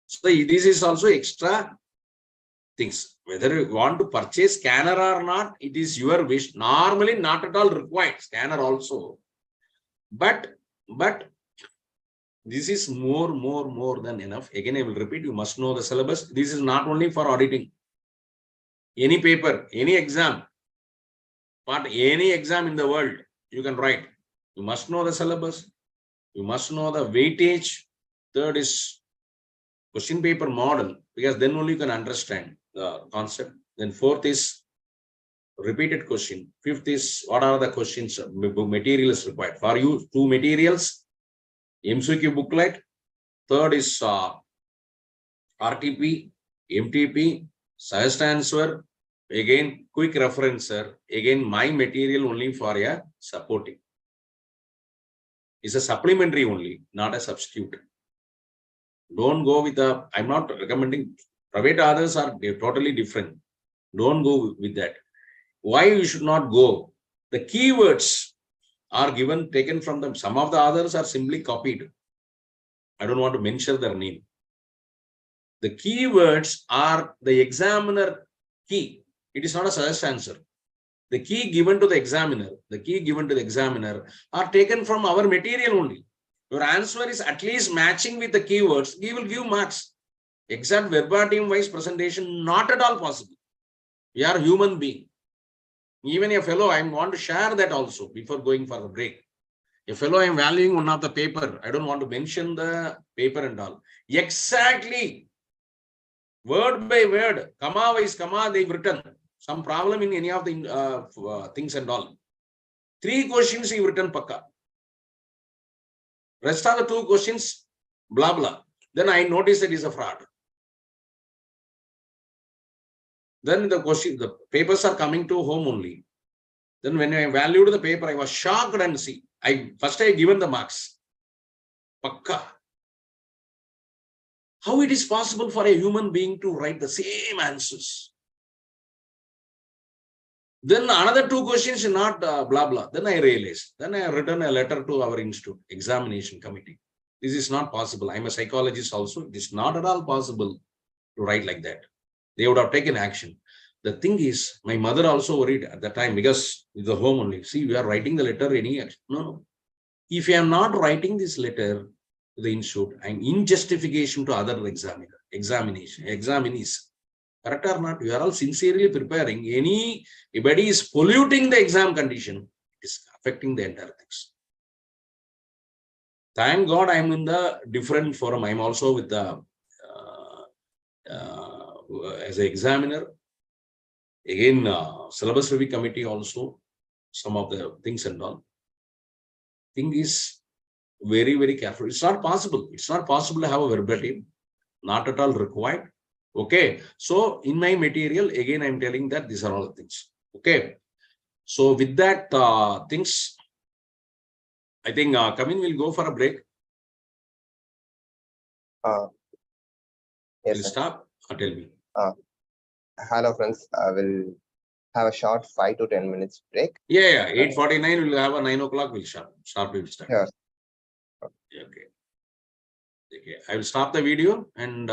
So this is also extra things. Whether you want to purchase scanner or not, it is your wish. Normally, not at all required. Scanner also. But this is more than enough. Again, I will repeat, you must know the syllabus. This is not only for auditing. Any paper, any exam, but any exam in the world, you can write. You must know the syllabus. You must know the weightage. Third is question paper model, because then only you can understand the concept. Then fourth is repeated question. Fifth is what are the questions, materials required. For you, 2 materials, MCQ booklet. Third is RTP, MTP, suggest answer, again quick referencer, again my material only for a supporting. It's a supplementary only, not a substitute. Don't go with a, I'm not recommending, private others are totally different. Don't go with that. Why you should not go? The keywords are given, taken from them. Some of the others are simply copied. I don't want to mention their name. The keywords are the examiner key. It is not a suggest answer. The key given to the examiner, are taken from our material only. Your answer is at least matching with the keywords. We will give marks. Exact verbatim wise presentation, not at all possible. We are human being. Even a fellow, I want to share that also before going for the break. A fellow, I am valuing one of the paper. I don't want to mention the paper and all. Exactly. Word by word, comma wise comma, they've written. Some problem in any of the things and all. 3 questions he written pakka. Rest of the 2 questions, blah blah. Then I noticed that is a fraud. Then the papers are coming to home only. Then when I valued the paper, I was shocked and see. First I given the marks. Pakka. How it is possible for a human being to write the same answers? Then another 2 questions, not blah blah. Then I realized. Then I have written a letter to our institute examination committee. This is not possible. I'm a psychologist also. It is not at all possible to write like that. They would have taken action. The thing is, my mother also worried at that time because it's the home only. See, we are writing the letter any action. No. If I am not writing this letter to the institute, I'm in justification to other examinees. Correct or not? We are all sincerely preparing. Anybody is polluting the exam condition, it is affecting the entire things. Thank God I'm in the different forum. I'm also with the as an examiner. Again, syllabus review committee also, some of the things and all. Thing is very, very careful. It's not possible. It's not possible to have a verbatim. Not at all required. Okay. So in my material, again, I'm telling that these are all the things. Okay. So with that things, I think Kavin will go for a break. Yes, will stop or tell me. Hello, friends. I will have a short 5 to 10 minutes break. Yeah. 8:49. We'll have a 9 o'clock. We'll start. We'll start. Yes. Okay. I will stop the video and.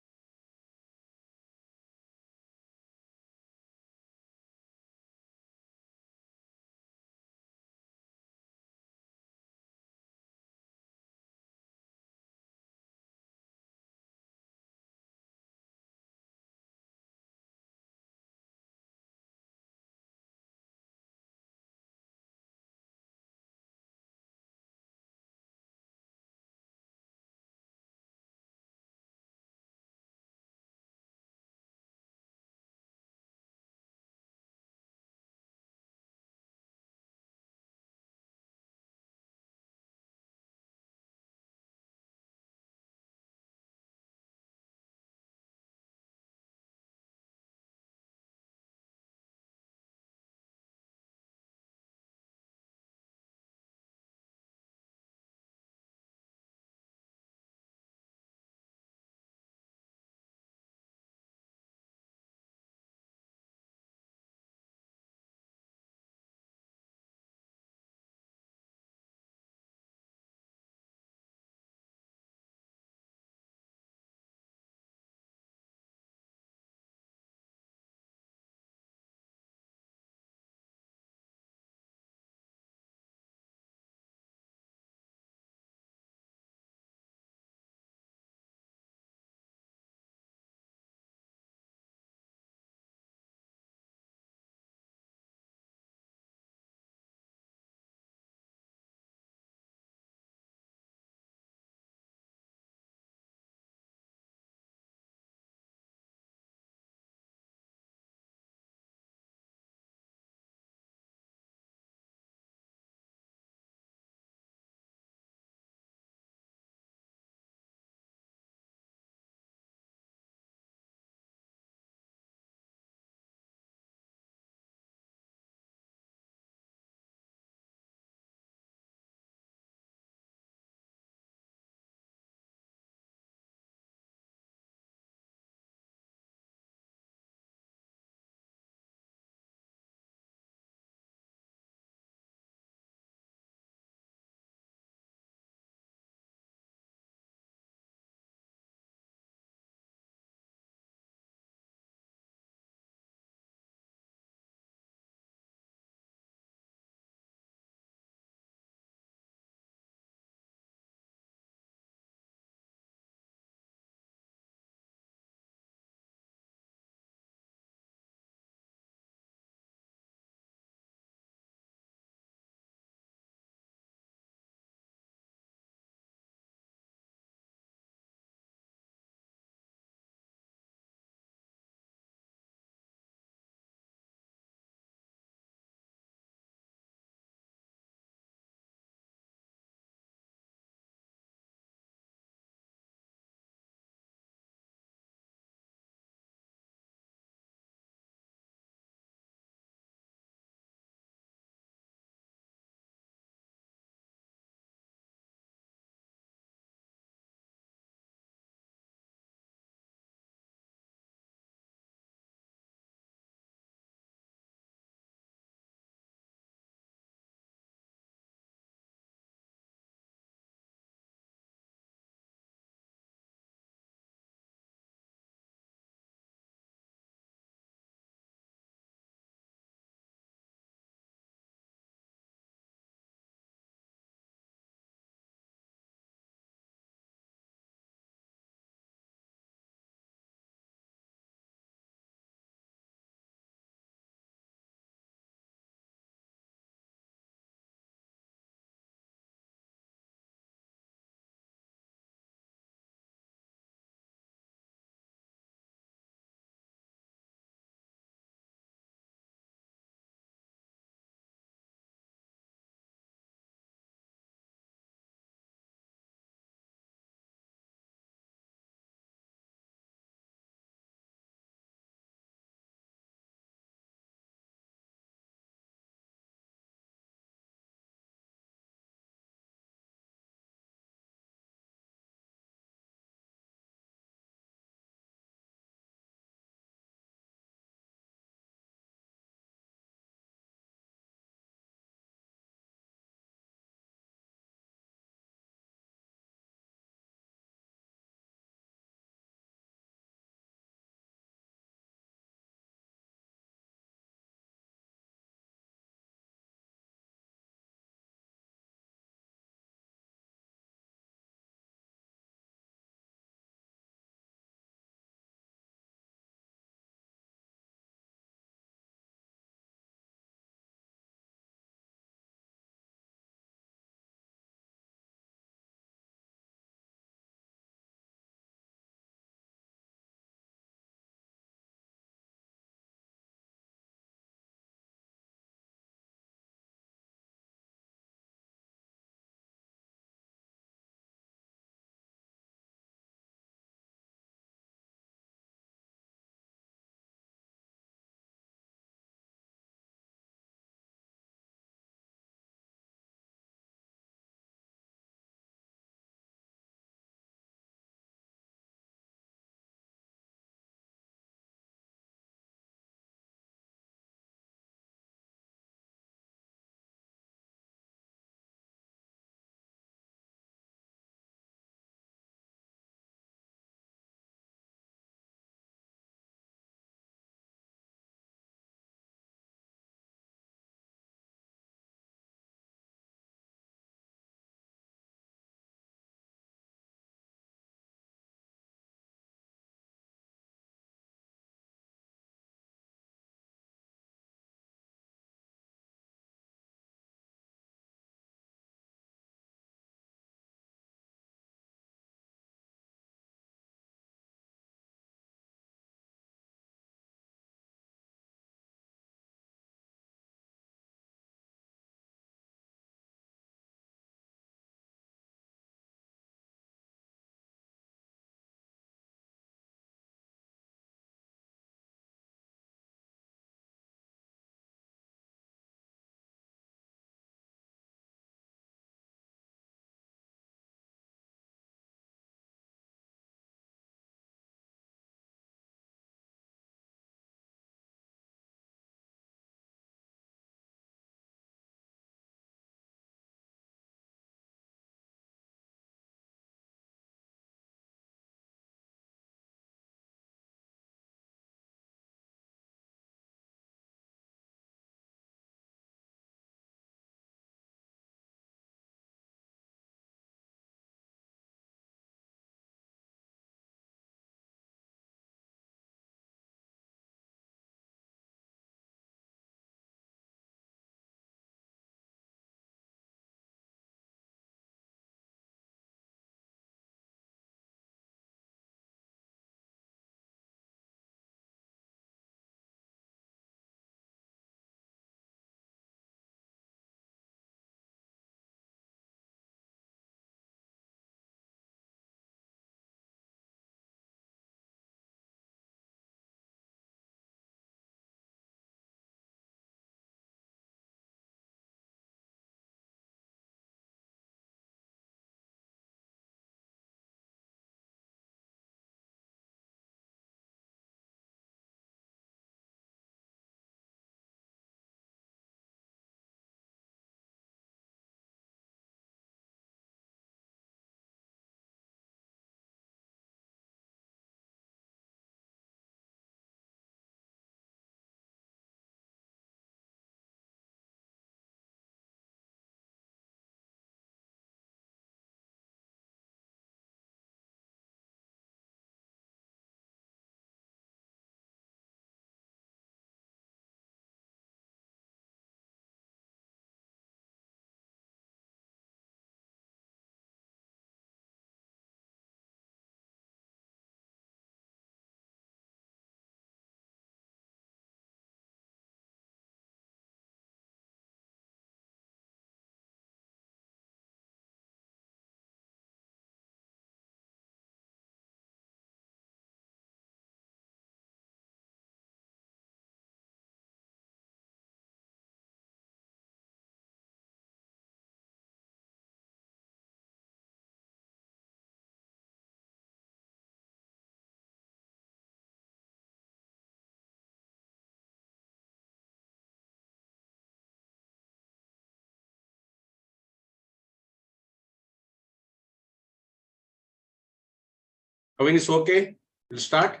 Kavin is okay? We'll start.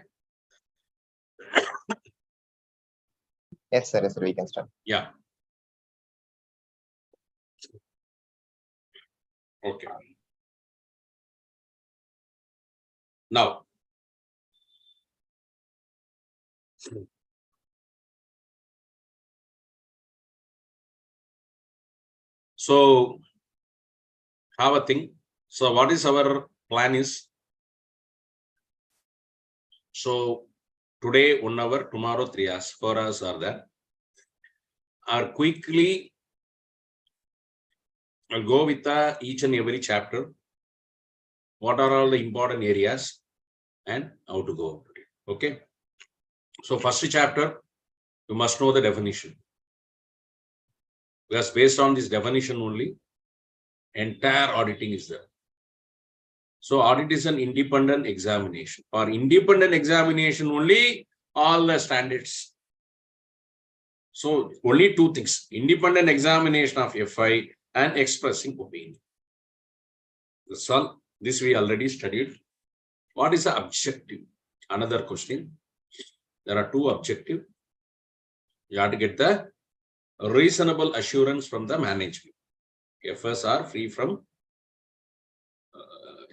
Yes, sir. Yes, sir. We can start. Yeah. Okay. Now. So, have a thing. So, what is our plan is? So, today 1 hour, tomorrow 3 hours, 4 hours are there. Are quickly, I'll go with each and every chapter. What are all the important areas and how to go about it. Okay. So, first chapter, you must know the definition. Because based on this definition only, entire auditing is there. So audit is an independent examination. For independent examination only, all the standards. So only two things, independent examination of FI and expressing opinion. So this we already studied. What is the objective? Another question. There are two objectives. You have to get the reasonable assurance from the management. FS are free from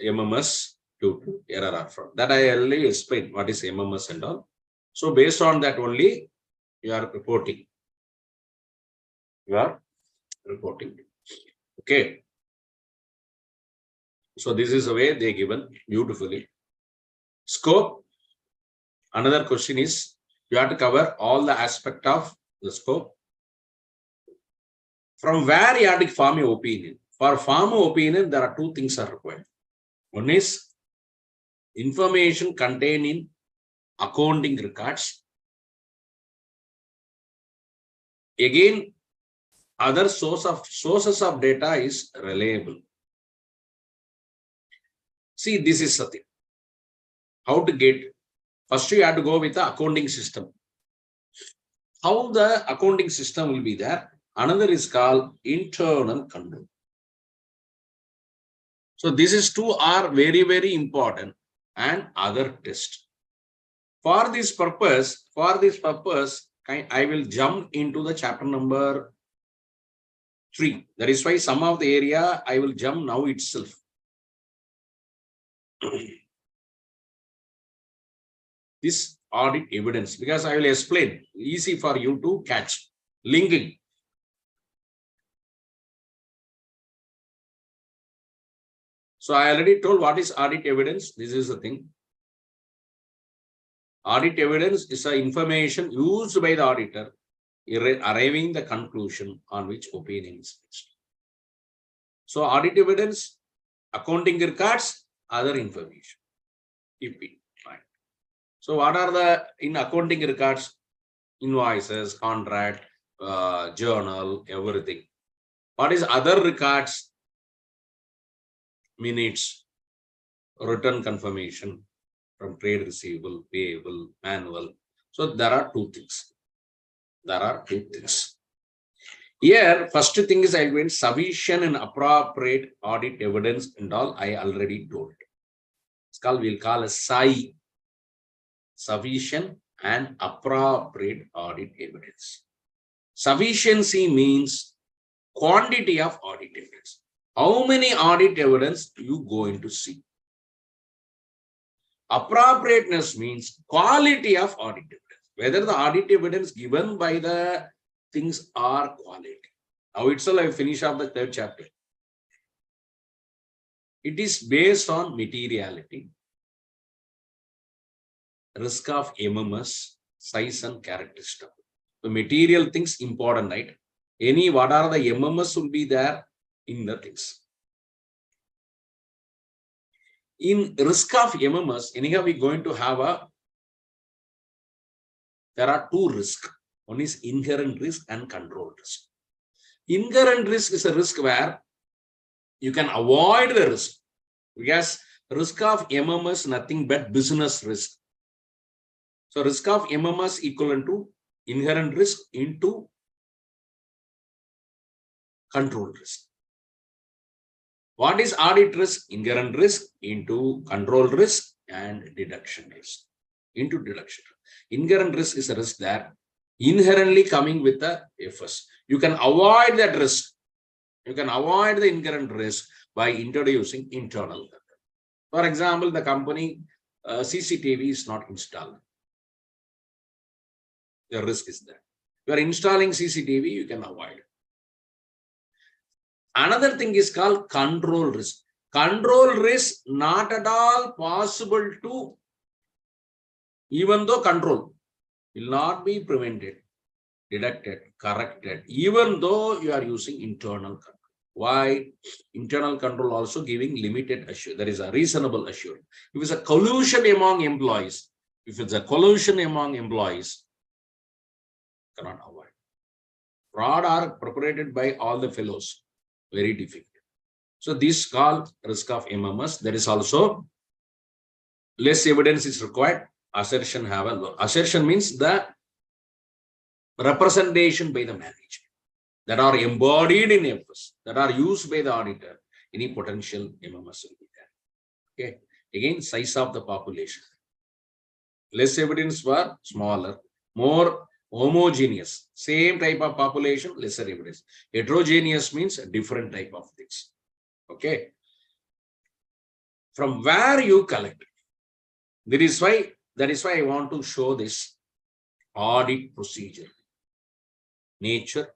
MMS due to error or fraud. That I already explained what is MMS and all. So based on that only, you are reporting. You are reporting. Okay. So this is the way they given beautifully. Scope. Another question is, you have to cover all the aspect of the scope. From where you have to form your opinion. For form of opinion, there are two things are required. One is information contained in accounting records. Again, other sources of data is reliable. See, this is the thing. How to get? First, you have to go with the accounting system. How the accounting system will be there? Another is called internal control. So this is two are very, very important and other test. For this purpose, I will jump into the chapter number 3. That is why some of the area I will jump now itself. This audit evidence, because I will explain, easy for you to catch. Linking. So I already told what is audit evidence. This is the thing. Audit evidence is the information used by the auditor arriving the conclusion on which opinion is based. So audit evidence, accounting records, other information. Fine. So what are the in accounting records? Invoices, contract, journal, everything. What is other records? Minutes, return confirmation from trade receivable, payable, manual. So there are two things. Here, first thing is I went sufficient and appropriate audit evidence and all I already told. It's called, we'll call a SI, sufficient and appropriate audit evidence. Sufficiency means quantity of audit evidence. How many audit evidence you going to see? Appropriateness means quality of audit evidence. Whether the audit evidence given by the things are quality. Now itself I finish up the 3rd chapter. It is based on materiality, risk of MMS, size and characteristic. The material things important, right? What are the MMS will be there in the things. In risk of MMS, anyhow, we're going to have there are two risks. One is inherent risk and control risk. Inherent risk is a risk where you can avoid the risk. Because risk of MMS nothing but business risk. So risk of MMS equivalent to inherent risk into control risk. What is audit risk? Inherent risk into control risk and deduction risk. Into deduction. Inherent risk is a risk that inherently coming with the FS. You can avoid that risk. You can avoid the inherent risk by introducing internal control. For example, the company CCTV is not installed. The risk is there. You are installing CCTV, you can avoid. Another thing is called control risk. Control risk not at all possible to, even though control will not be prevented, deducted, corrected, even though you are using internal control. Why? Internal control also giving limited assurance. There is a reasonable assurance. If it's a collusion among employees, cannot avoid. Fraud are perpetrated by all the fellows. Very difficult. So this called risk of MMS. There is also less evidence is required. Assertion have a assertion means the representation by the management that are embodied in FS, that are used by the auditor. Any potential MMS will be there. Okay. Again, size of the population. Less evidence were smaller, more homogeneous, same type of population, lesser evidence. Heterogeneous means a different type of things. Okay. From where you collect. That is why I want to show this audit procedure. Nature,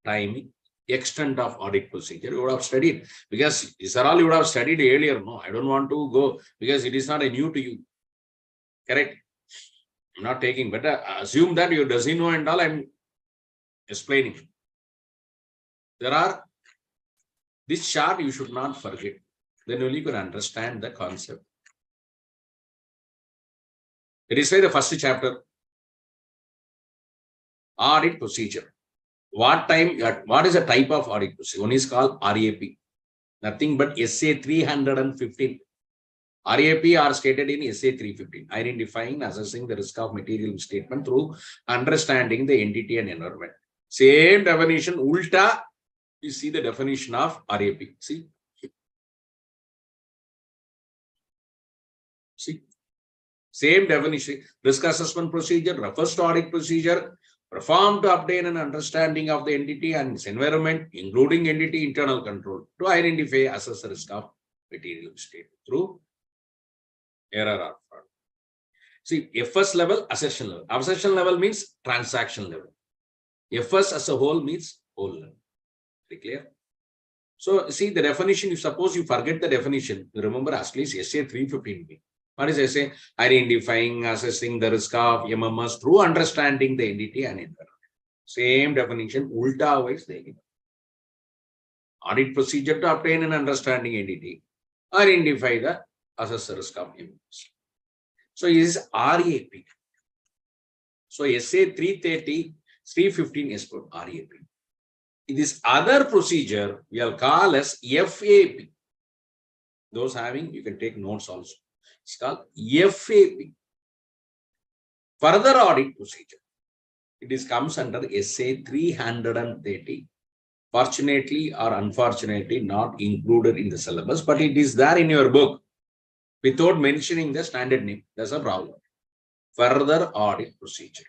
timing, extent of audit procedure. You would have studied, because these are all you would have studied earlier. No, I don't want to go because it is not a new to you. Correct? I'm not taking, but assume that you doesn't know and all I'm explaining. There are, this chart you should not forget. Then only you can understand the concept. It is why the first chapter, audit procedure. What is the type of audit procedure? One is called RAP. Nothing but SA 315. RAP are stated in SA 315, identifying, assessing the risk of material misstatement through understanding the entity and environment. Same definition, ulta, you see the definition of RAP. See? Same definition, risk assessment procedure, refers to audit procedure, performed to obtain an understanding of the entity and its environment, including entity internal control, to identify, assess the risk of material misstatement through error or fraud. See, FS level, assertion level. Assertion level means transaction level. FS as a whole means whole level. Very clear? So, see the definition. If suppose you forget the definition, remember at least SA 315B. What is SA? Identifying, assessing the risk of MMS through understanding the entity and environment. Same definition, ulta wise they give. Audit procedure to obtain an understanding entity. Identify the assess the risk of MMS. So it is RAP. So SA 330, 315 is called RAP. This other procedure we will call as FAP. Those having, you can take notes also. It's called FAP. Further audit procedure. It is comes under SA 330. Fortunately or unfortunately not included in the syllabus, but it is there in your book without mentioning the standard name. That's a problem. Further audit procedure.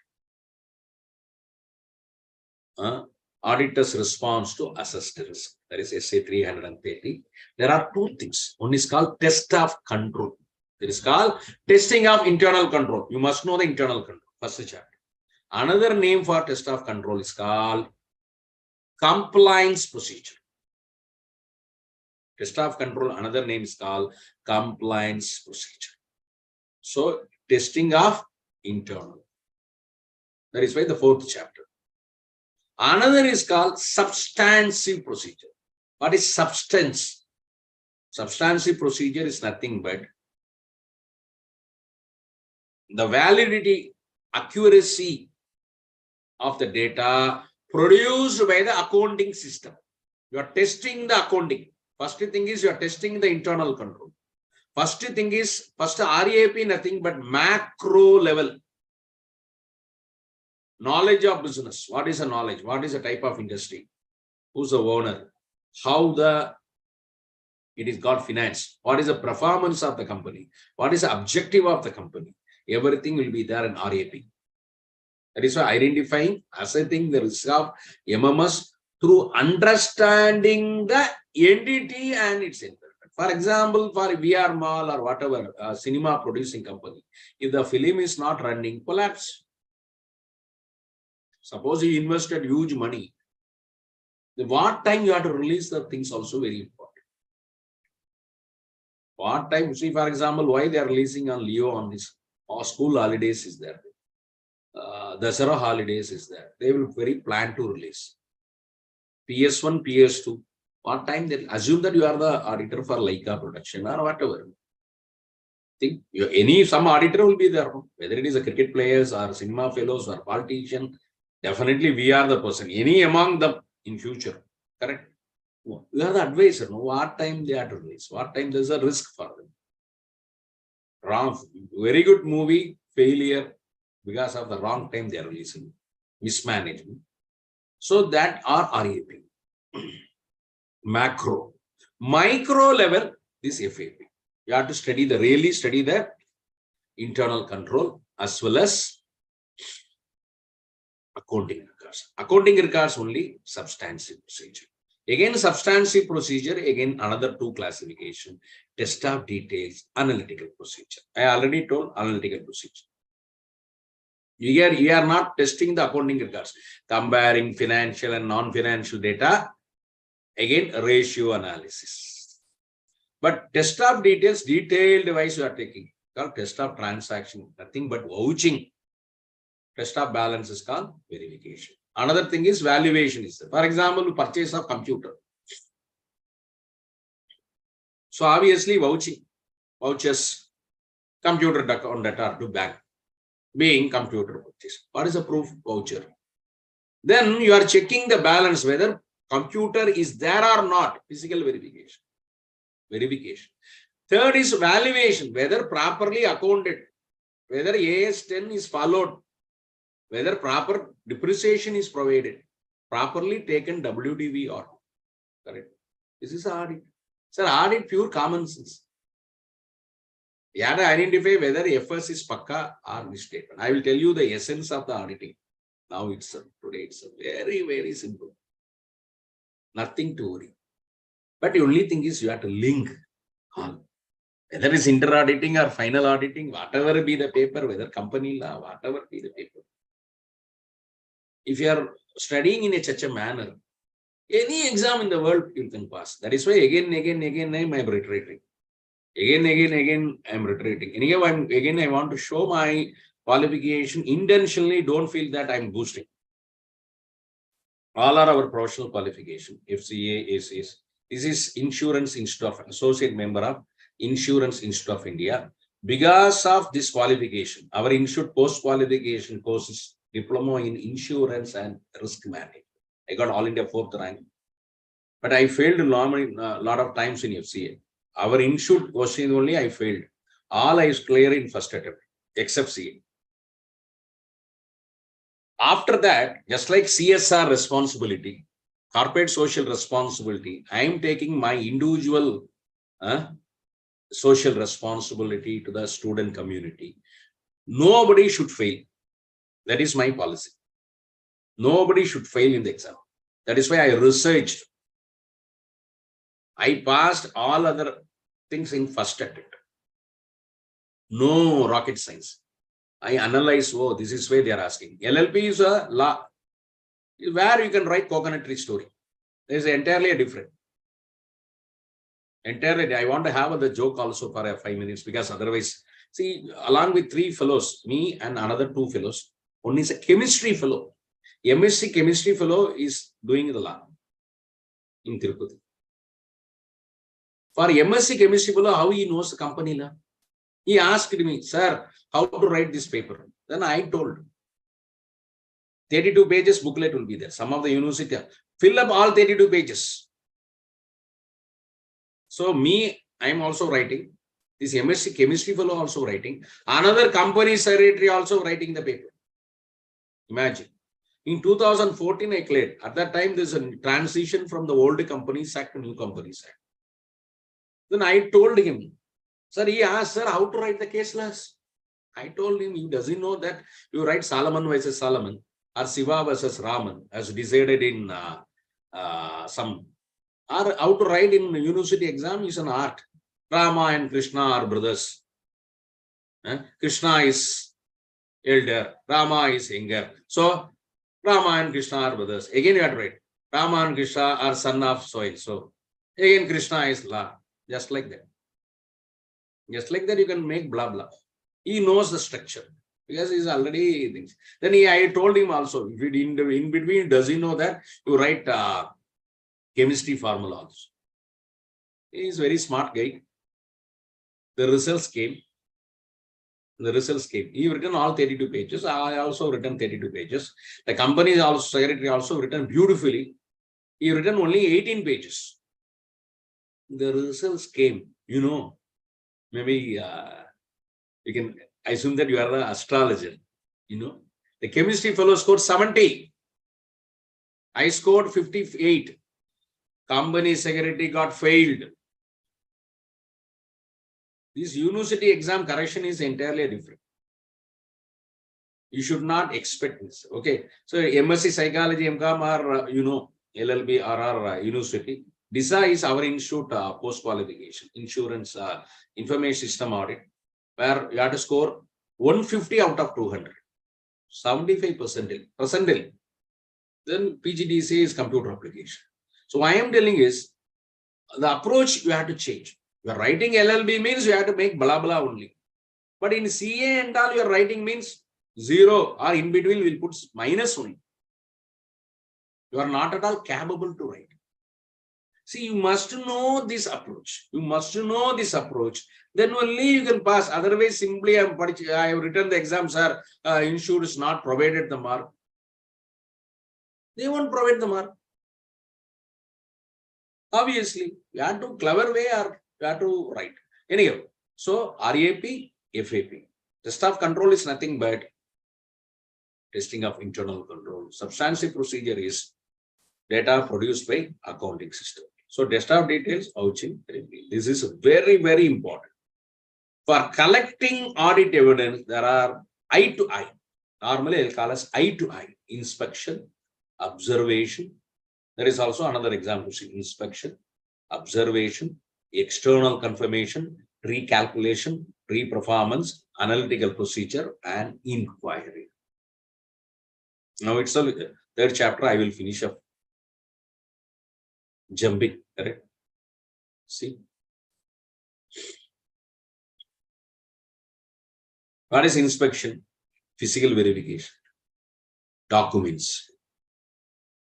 Auditor's response to assessed risk. That is SA 330. There are two things. One is called test of control. It is called testing of internal control. You must know the internal control. First chapter. Another name for test of control is called compliance procedure. Test of control, another name is called compliance procedure. So, testing of internal. That is why the fourth chapter. Another is called substantive procedure. What is substance? Substantive procedure is nothing but the validity, accuracy of the data produced by the accounting system. You are testing the accounting. First thing is you are testing the internal control. First thing is, first RAP, nothing but macro level. Knowledge of business. What is a knowledge? What is a type of industry? Who's the owner? How the It is called finance. What is the performance of the company? What is the objective of the company? Everything will be there in RAP. That is why identifying, assessing the risk of MMS through understanding the entity and its environment. For example, for VR mall or whatever, cinema producing company, if the film is not running, collapse. Suppose you invested huge money. What time you have to release the things also very important. What time, see for example, why they are releasing on Leo on this, or school holidays is there. Dasara holidays is there. They will very plan to release. PS1, PS2. What time they assume that you are the auditor for Leica production or whatever. Think some auditor will be there. Whether it is a cricket players or cinema fellows or politician, definitely we are the person. Any among them in future. Correct. We are the advisor. No? What time they are to release? What time there is a risk for them? Wrong. Very good movie, failure because of the wrong time they are releasing. Mismanagement. So that are RAP. Macro. Micro level, this FAP. You have to study really study the internal control as well as accounting records. Accounting records only substantive procedure. Again, substantive procedure, again, another two classification, test of details, analytical procedure. I already told analytical procedure. You are not testing the accounting records, comparing financial and non-financial data, again, ratio analysis. But test of details, detailed wise you are taking, called test of transaction, nothing but vouching. Test of balance is called verification. Another thing is valuation is there. For example, purchase of computer. So obviously vouching, vouchers, computer account data to bank, being computer purchase. What is the proof? Voucher. Then you are checking the balance whether computer is there or not. Physical verification. Verification. Third is valuation, whether properly accounted, whether AS10 is followed, whether proper depreciation is provided, properly taken WDV or not. Correct. This is audit. Sir, audit pure common sense. You have to identify whether FS is pakka or misstatement. I will tell you the essence of the auditing. Now today it's very, very simple. Nothing to worry. But the only thing is you have to link all. Whether it's inter-auditing or final auditing, whatever be the paper, whether company law, whatever be the paper. If you are studying in such a manner, any exam in the world you can pass. That is why again, I am reiterating. Again, I am reiterating. Anyway, I want to show my qualification. Intentionally, don't feel that I am boosting. All are our professional qualification. FCA, ACS. This is Insurance Institute of Associate Member of Insurance Institute of India. Because of this qualification, our institute post-qualification courses diploma in insurance and risk management. I got all India 4th rank. But I failed a lot of times in FCA. Our institute question only I failed. All I clear in first attempt, except CA. After that, just like CSR responsibility, corporate social responsibility, I am taking my individual social responsibility to the student community. Nobody should fail. That is my policy. Nobody should fail in the exam. That is why I researched. I passed all other things in first attempt. No rocket science. I analyze, oh, this is where they are asking. LLP is a law where you can write coconut tree story. There is entirely different. Entirely, I want to have the joke also for 5 minutes because otherwise, see, along with 3 fellows, me and another 2 fellows, one is a chemistry fellow. MSc chemistry fellow is doing the law in Tirupati. For MSc chemistry fellow, how he knows the company law? He asked me, sir, how to write this paper? Then I told, 32 pages booklet will be there. Some of the university, fill up all 32 pages. So me, I am also writing. This MSc chemistry fellow also writing. Another company secretary also writing the paper. Imagine. In 2014, I cleared. At that time, there's a transition from the old Companies Act to New Companies Act. Then I told him, sir, he asked, sir, how to write the case laws? I told him, he doesn't know that you write Solomon versus Solomon or Shiva versus Raman as decided in some, or how to write in university exam is an art. Rama and Krishna are brothers. Krishna is elder, Rama is younger. So Rama and Krishna are brothers. Again, you have to write Rama and Krishna are son of so and so. Again, Krishna is La. Just like that. Just like that, you can make blah blah. He knows the structure because he's already things. Then I told him also, if it in between, does he know that you write chemistry formula also? He is very smart guy. The results came. The results came. He written all 32 pages. I also written 32 pages. The company also, secretary also written beautifully. He written only 18 pages. The results came. You know, maybe you can assume that you are the astrologer. You know, the chemistry fellow scored 70. I scored 58. Company secretary got failed. This university exam correction is entirely different. You should not expect this. Okay. So MSc Psychology, MCOM or, LLB or university. DISA is our institute post-qualification, insurance, information system audit, where you have to score 150 out of 200, 75%. Percentile. Then PGDCA is computer application. So what I am telling is, the approach you have to change. You are writing LLB means you have to make blah blah only. But in CA and all, your writing means 0 or in between we'll put minus only. You are not at all capable to write. See, you must know this approach. You must know this approach. Then only you can pass. Otherwise, simply I have written the exam, sir. Institute is not provided the mark. They won't provide the mark. Obviously, you have to clever way or you have to write. Anyway, so RAP, FAP. Test of control is nothing but testing of internal control. Substantive procedure is data produced by accounting system. So test of details, vouching, this is very, very important. For collecting audit evidence, there are eye to eye. Normally, I'll call as eye to eye. Inspection, observation. There is also another example, inspection, observation, external confirmation, recalculation, reperformance, analytical procedure, and inquiry. Now it's a third chapter. I will finish up. Jumping, correct? See. What is inspection? Physical verification. Documents.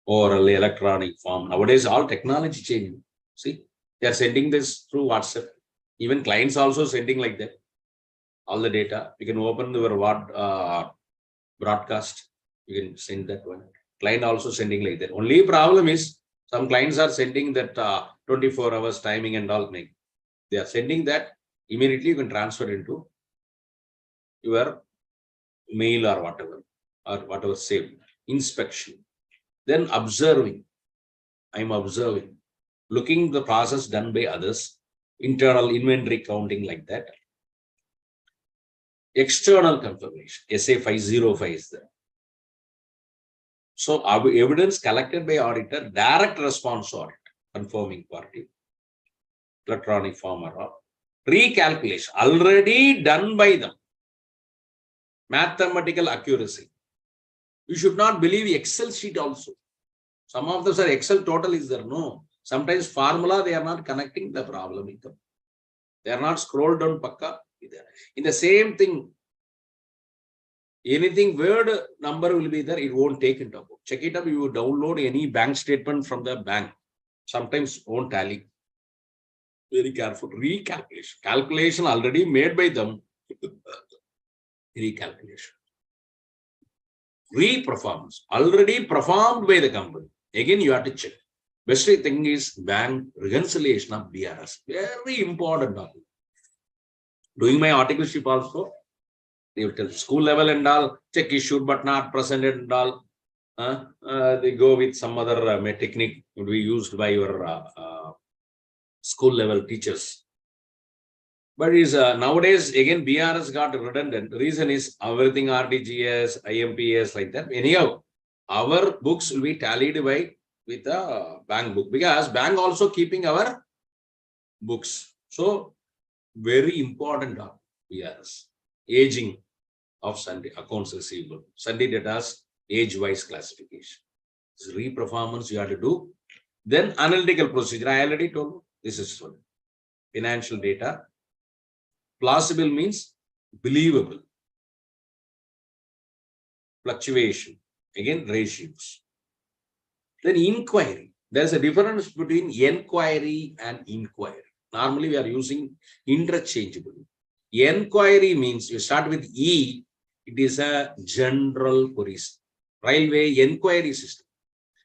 Oral, electronic form. Nowadays, all technology changing. See, they are sending this through WhatsApp. Even clients also sending like that. All the data. You can open your broadcast. You can send that one. Client also sending like that. Only problem is some clients are sending that 24 hours timing and all. They are sending that immediately. You can transfer into your mail or whatever saved. Inspection. Then observing. I'm observing. Looking the process done by others. Internal inventory counting like that. External confirmation. SA 505 is there. So our evidence collected by auditor, direct response audit, confirming party, electronic form or recalculation, already done by them. Mathematical accuracy. You should not believe Excel sheet also. Some of those are Excel total is there. No. Sometimes formula, they are not connecting the problem with them. They are not scrolled down pakka. In the same thing, anything word number will be there, it won't take into account. Check it up, you download any bank statement from the bank. Sometimes won't tally. Very careful. Recalculation. Calculation already made by them. Recalculation. Reperformance. Already performed by the company. Again, you have to check. Best thing is bank reconciliation of BRS. Very important. Doing my articleship also. They will tell school level and all, check issued but not presented and all. They go with some other technique would be used by your school level teachers. But is nowadays again BRS got redundant. The reason is everything RDGS, IMPS like that. Anyhow, our books will be tallied by with the bank book because bank also keeping our books. So very important of BRS aging of Sunday accounts receivable, Sunday data's age-wise classification. This re-performance you have to do. Then analytical procedure. I already told you this is one. Financial data. Plausible means believable. Fluctuation. Again, ratios. Then inquiry. There's a difference between enquiry and inquiry. Normally, we are using interchangeably. Enquiry means you start with E. It is a general queries. Railway enquiry system.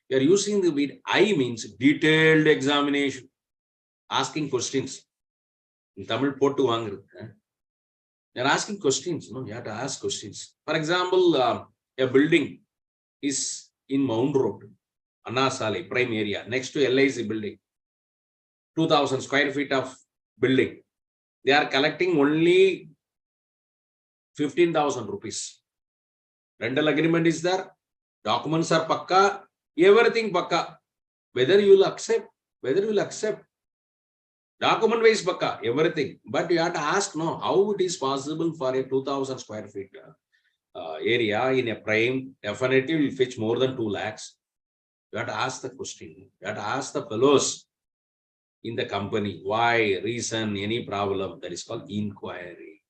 You are using the word I means detailed examination. Asking questions. In Tamil, pottu vaangirukku. They are asking questions. No, you have to ask questions. For example, a building is in Mount Road, Anna Sale, prime area, next to LIC building, 2000 square feet of building. They are collecting only 15,000 rupees. Rental agreement is there. Documents are pakka. Everything pakka. Whether you will accept, document wise pakka, everything. But you have to ask, no, how it is possible for a 2000 square feet area in a prime, definitely will fetch more than 2 lakhs. You have to ask the question. You have to ask the fellows in the company, why, reason, any problem. That is called inquiry.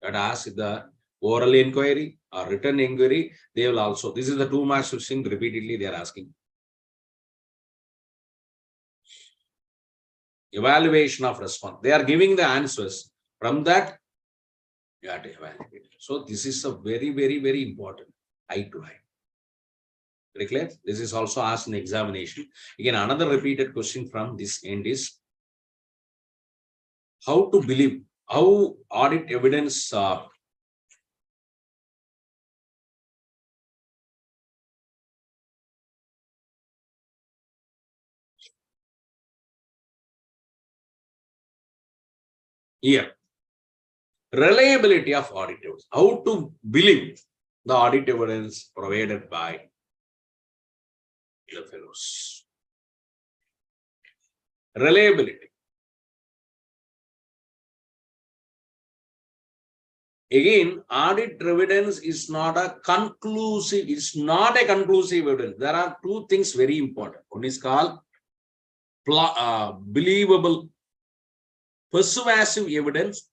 You have to ask the oral inquiry or written inquiry. They will also, this is the 2 marks question repeatedly they are asking. Evaluation of response. They are giving the answers. From that, you have to evaluate. So this is a very, very, very important eye to eye. Very clear? This is also asked in examination. Again, another repeated question from this end is how to believe, how audit evidence here. Reliability of audit evidence. How to believe the audit evidence provided by the fellows. Reliability. Again, audit evidence is not a conclusive, it's not a conclusive evidence. There are 2 things very important. One is called believable, persuasive evidence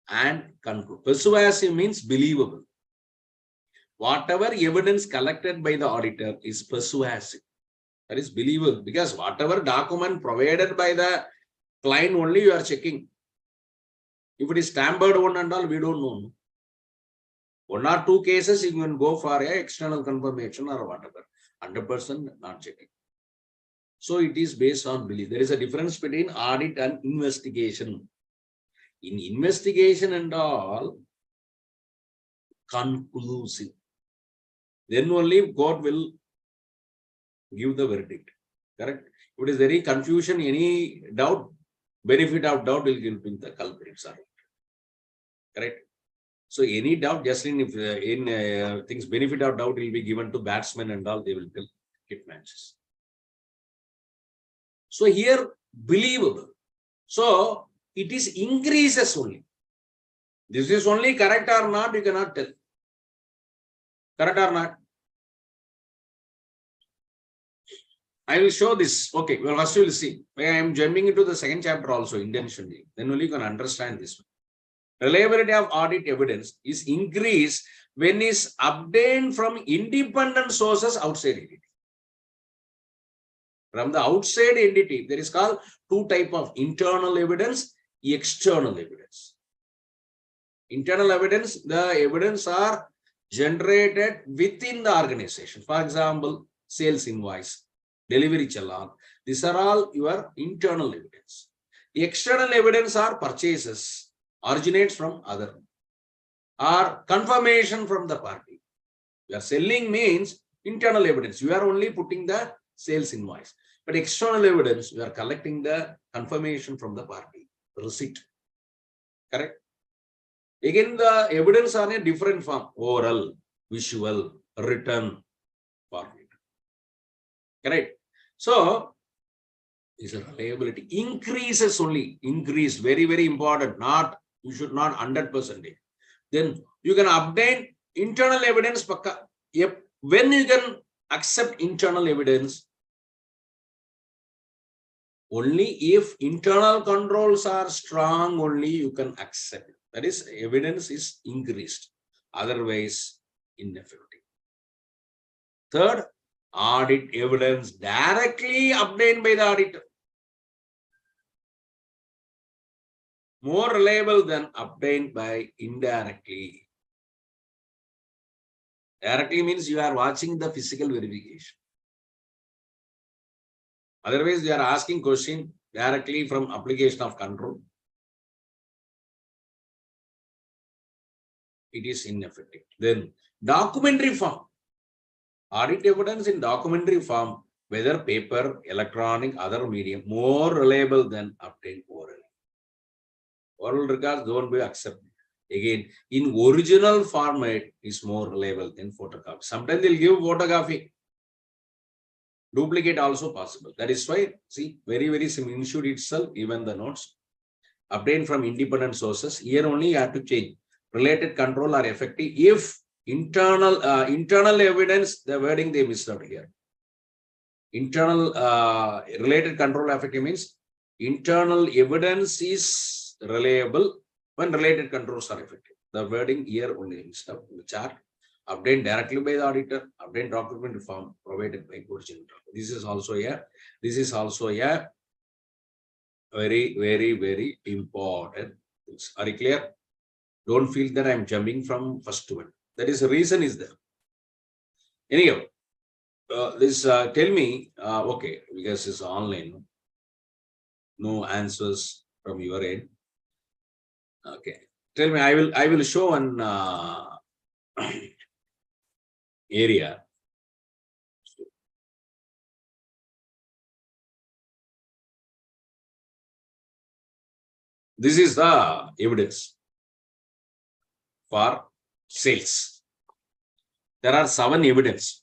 and conclusive. Persuasive means believable. Whatever evidence collected by the auditor is persuasive. That is believable because whatever document provided by the client only you are checking. If it is tampered one and all, we don't know. 1 or 2 cases, you can go for a external confirmation or whatever. 100% not checking. So it is based on belief. There is a difference between audit and investigation. In investigation and all, conclusive. Then only court will give the verdict. Correct? If it is very confusion, any doubt, benefit of doubt will give the culprits. Correct? So any doubt, just in things, benefit of doubt will be given to batsmen and all, they will tell it matches. So here, believable. So it is increases only. This is only correct or not, you cannot tell. Correct or not? I will show this. Okay, well, first you will see. I am jumping into the 2nd chapter also intentionally. Then only you can understand this one. Reliability of audit evidence is increased when is obtained from independent sources outside entity. From the outside entity, there is called 2 types of internal evidence, external evidence. Internal evidence, the evidence are generated within the organization. For example, sales invoice, delivery challan. These are all your internal evidence. The external evidence are purchases, originates from other, or confirmation from the party. You are selling means internal evidence. You are only putting the sales invoice. But external evidence, you are collecting the confirmation from the party, receipt. Correct? Again, the evidence are in a different form: oral, visual, written format. Correct? So, is a reliability increases only, increase, very, very important. Not, you should not 100%. Then you can obtain internal evidence. When you can accept internal evidence, only if internal controls are strong, only you can accept. That is, evidence is increased. Otherwise, ineffective. Third, audit evidence directly obtained by the auditor. More reliable than obtained by indirectly. Directly means you are watching the physical verification. Otherwise, they are asking question directly from application of control. It is ineffective. Then documentary form. Audit evidence in documentary form, whether paper, electronic, other medium, more reliable than obtained orally. Oral records don't be accepted. Again, in original format is more reliable than photocopy. Sometimes they'll give photocopy. Duplicate also possible. That is why, see, very, very simple. Institute itself, even the notes obtained from independent sources. Here only you have to change. Related control are effective if internal evidence, the wording they missed out here. Internal related control effective means internal evidence is reliable when related controls are effective. The wording here only missed out in the chart. Obtained directly by the auditor, obtained document form provided by original. This is also a very, very, very important. Are you clear? Don't feel that I'm jumping from first to one. That is the reason is there. Anyhow, tell me, okay, because it's online, no answers from your end. Okay, tell me, I will show an area. This is the evidence for sales. There are 7 evidence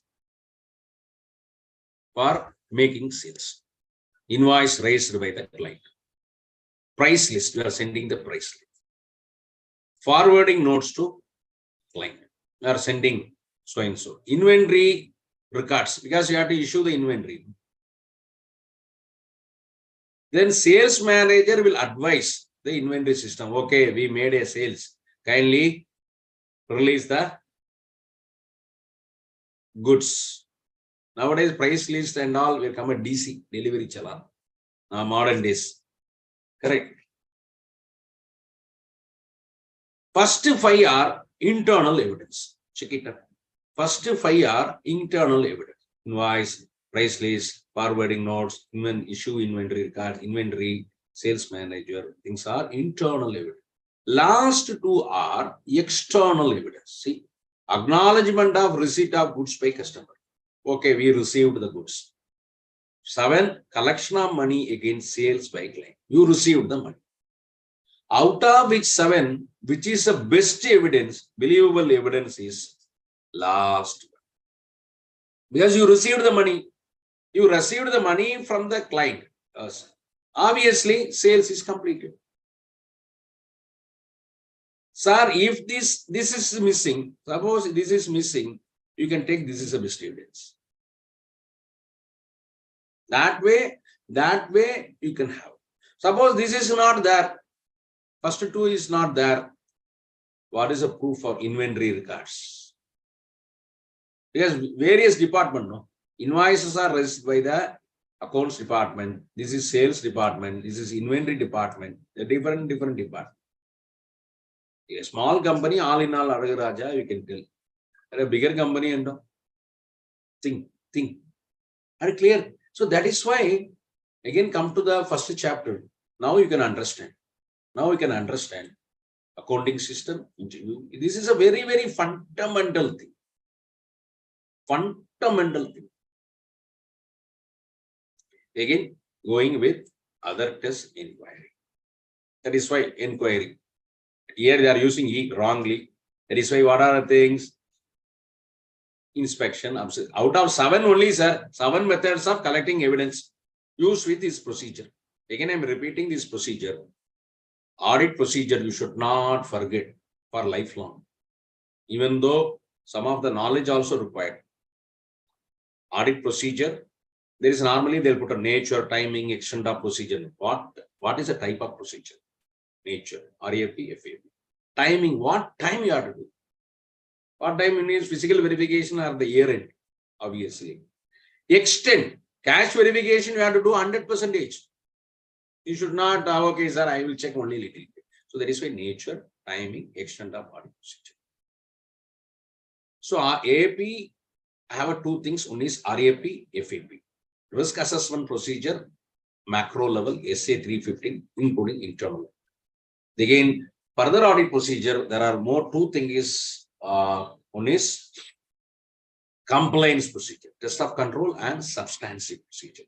for making sales. Invoice raised by the client. Price list, we are sending the price list. Forwarding notes to client. We are sending so and so. Inventory records, because you have to issue the inventory. Then sales manager will advise the inventory system. Okay, we made a sales. Kindly release the goods. Nowadays, price list and all will come at DC, delivery challan. Modern days. Correct. First 5 are internal evidence. Check it out. First 5 are internal evidence. Invoice, price list, forwarding notes, issue inventory records, inventory, sales manager. Things are internal evidence. Last 2 are external evidence. See, acknowledgement of receipt of goods by customer. Okay, we received the goods. 7, collection of money against sales by client. You received the money. Out of which 7, which is the best evidence, believable evidence is last one. Because you received the money. You received the money from the client. Obviously, sales is completed. Sir, if this is missing, suppose this is missing, you can take this is a best evidence. That way you can have. Suppose this is not there, first 2 is not there. What is the proof of inventory records? Because various departments, no? Invoices are raised by the accounts department. This is sales department. This is inventory department. The different departments. A small company, all in all, Raja, you can tell. A bigger company, and think. Are you clear? So that is why, again, come to the first chapter. Now you can understand. Accounting system. This is a very, very fundamental thing. Again, going with other test inquiry. That is why inquiry. Here they are using E wrongly. That is why what are the things? Inspection. Out of 7 only, sir, 7 methods of collecting evidence used with this procedure. Again, I am repeating this procedure. Audit procedure, you should not forget for lifelong. Even though some of the knowledge also required. Audit procedure, there is normally they'll put a nature, timing, extent of procedure. What is the type of procedure? Nature, RAP, FAP. Timing, what time you have to do? What time means physical verification or the year end, obviously. Extent, cash verification, you have to do 100%. You should not, okay, sir, I will check only little bit. So that is why nature, timing, extent of audit procedure. So AP, I have 2 things. One is RAP, FAP. Risk assessment procedure, macro level, SA 315, including internal. Again, further audit procedure, there are more 2 things. One is compliance procedure, test of control, and substantive procedure.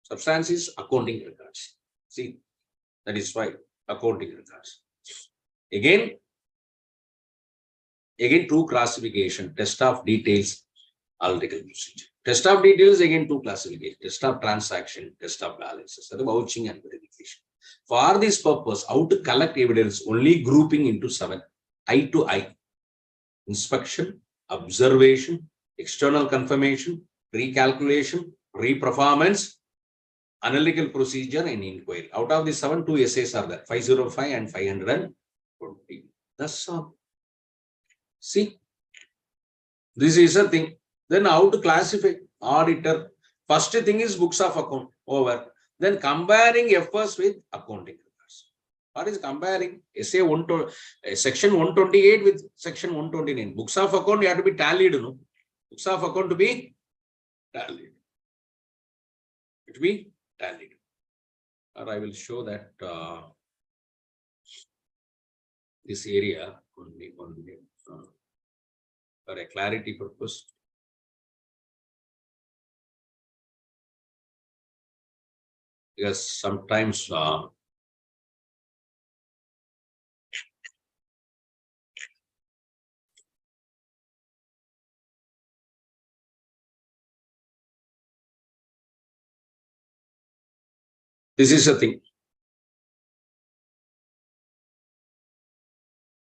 Substance is accounting records. See, that is why accounting records. Again 2 classification, test of details, analytical procedure. Test of details, again 2 classification, test of transaction, test of balances, vouching and verification. For this purpose, how to collect evidence, only grouping into 7, I to I. Inspection, observation, external confirmation, recalculation, reperformance, analytical procedure, and inquiry. Out of the 7, 2 essays are there, 505 and 520. That's all. See, this is a thing. Then how to classify auditor? First thing is books of account, over. Then comparing FS with accounting records. What is comparing? Essay section 128 with section 129. Books of account, you have to be tallied. No? Books of account to be tallied. It will be tallied. Or I will show that this area only for a clarity purpose. Because sometimes this is a thing.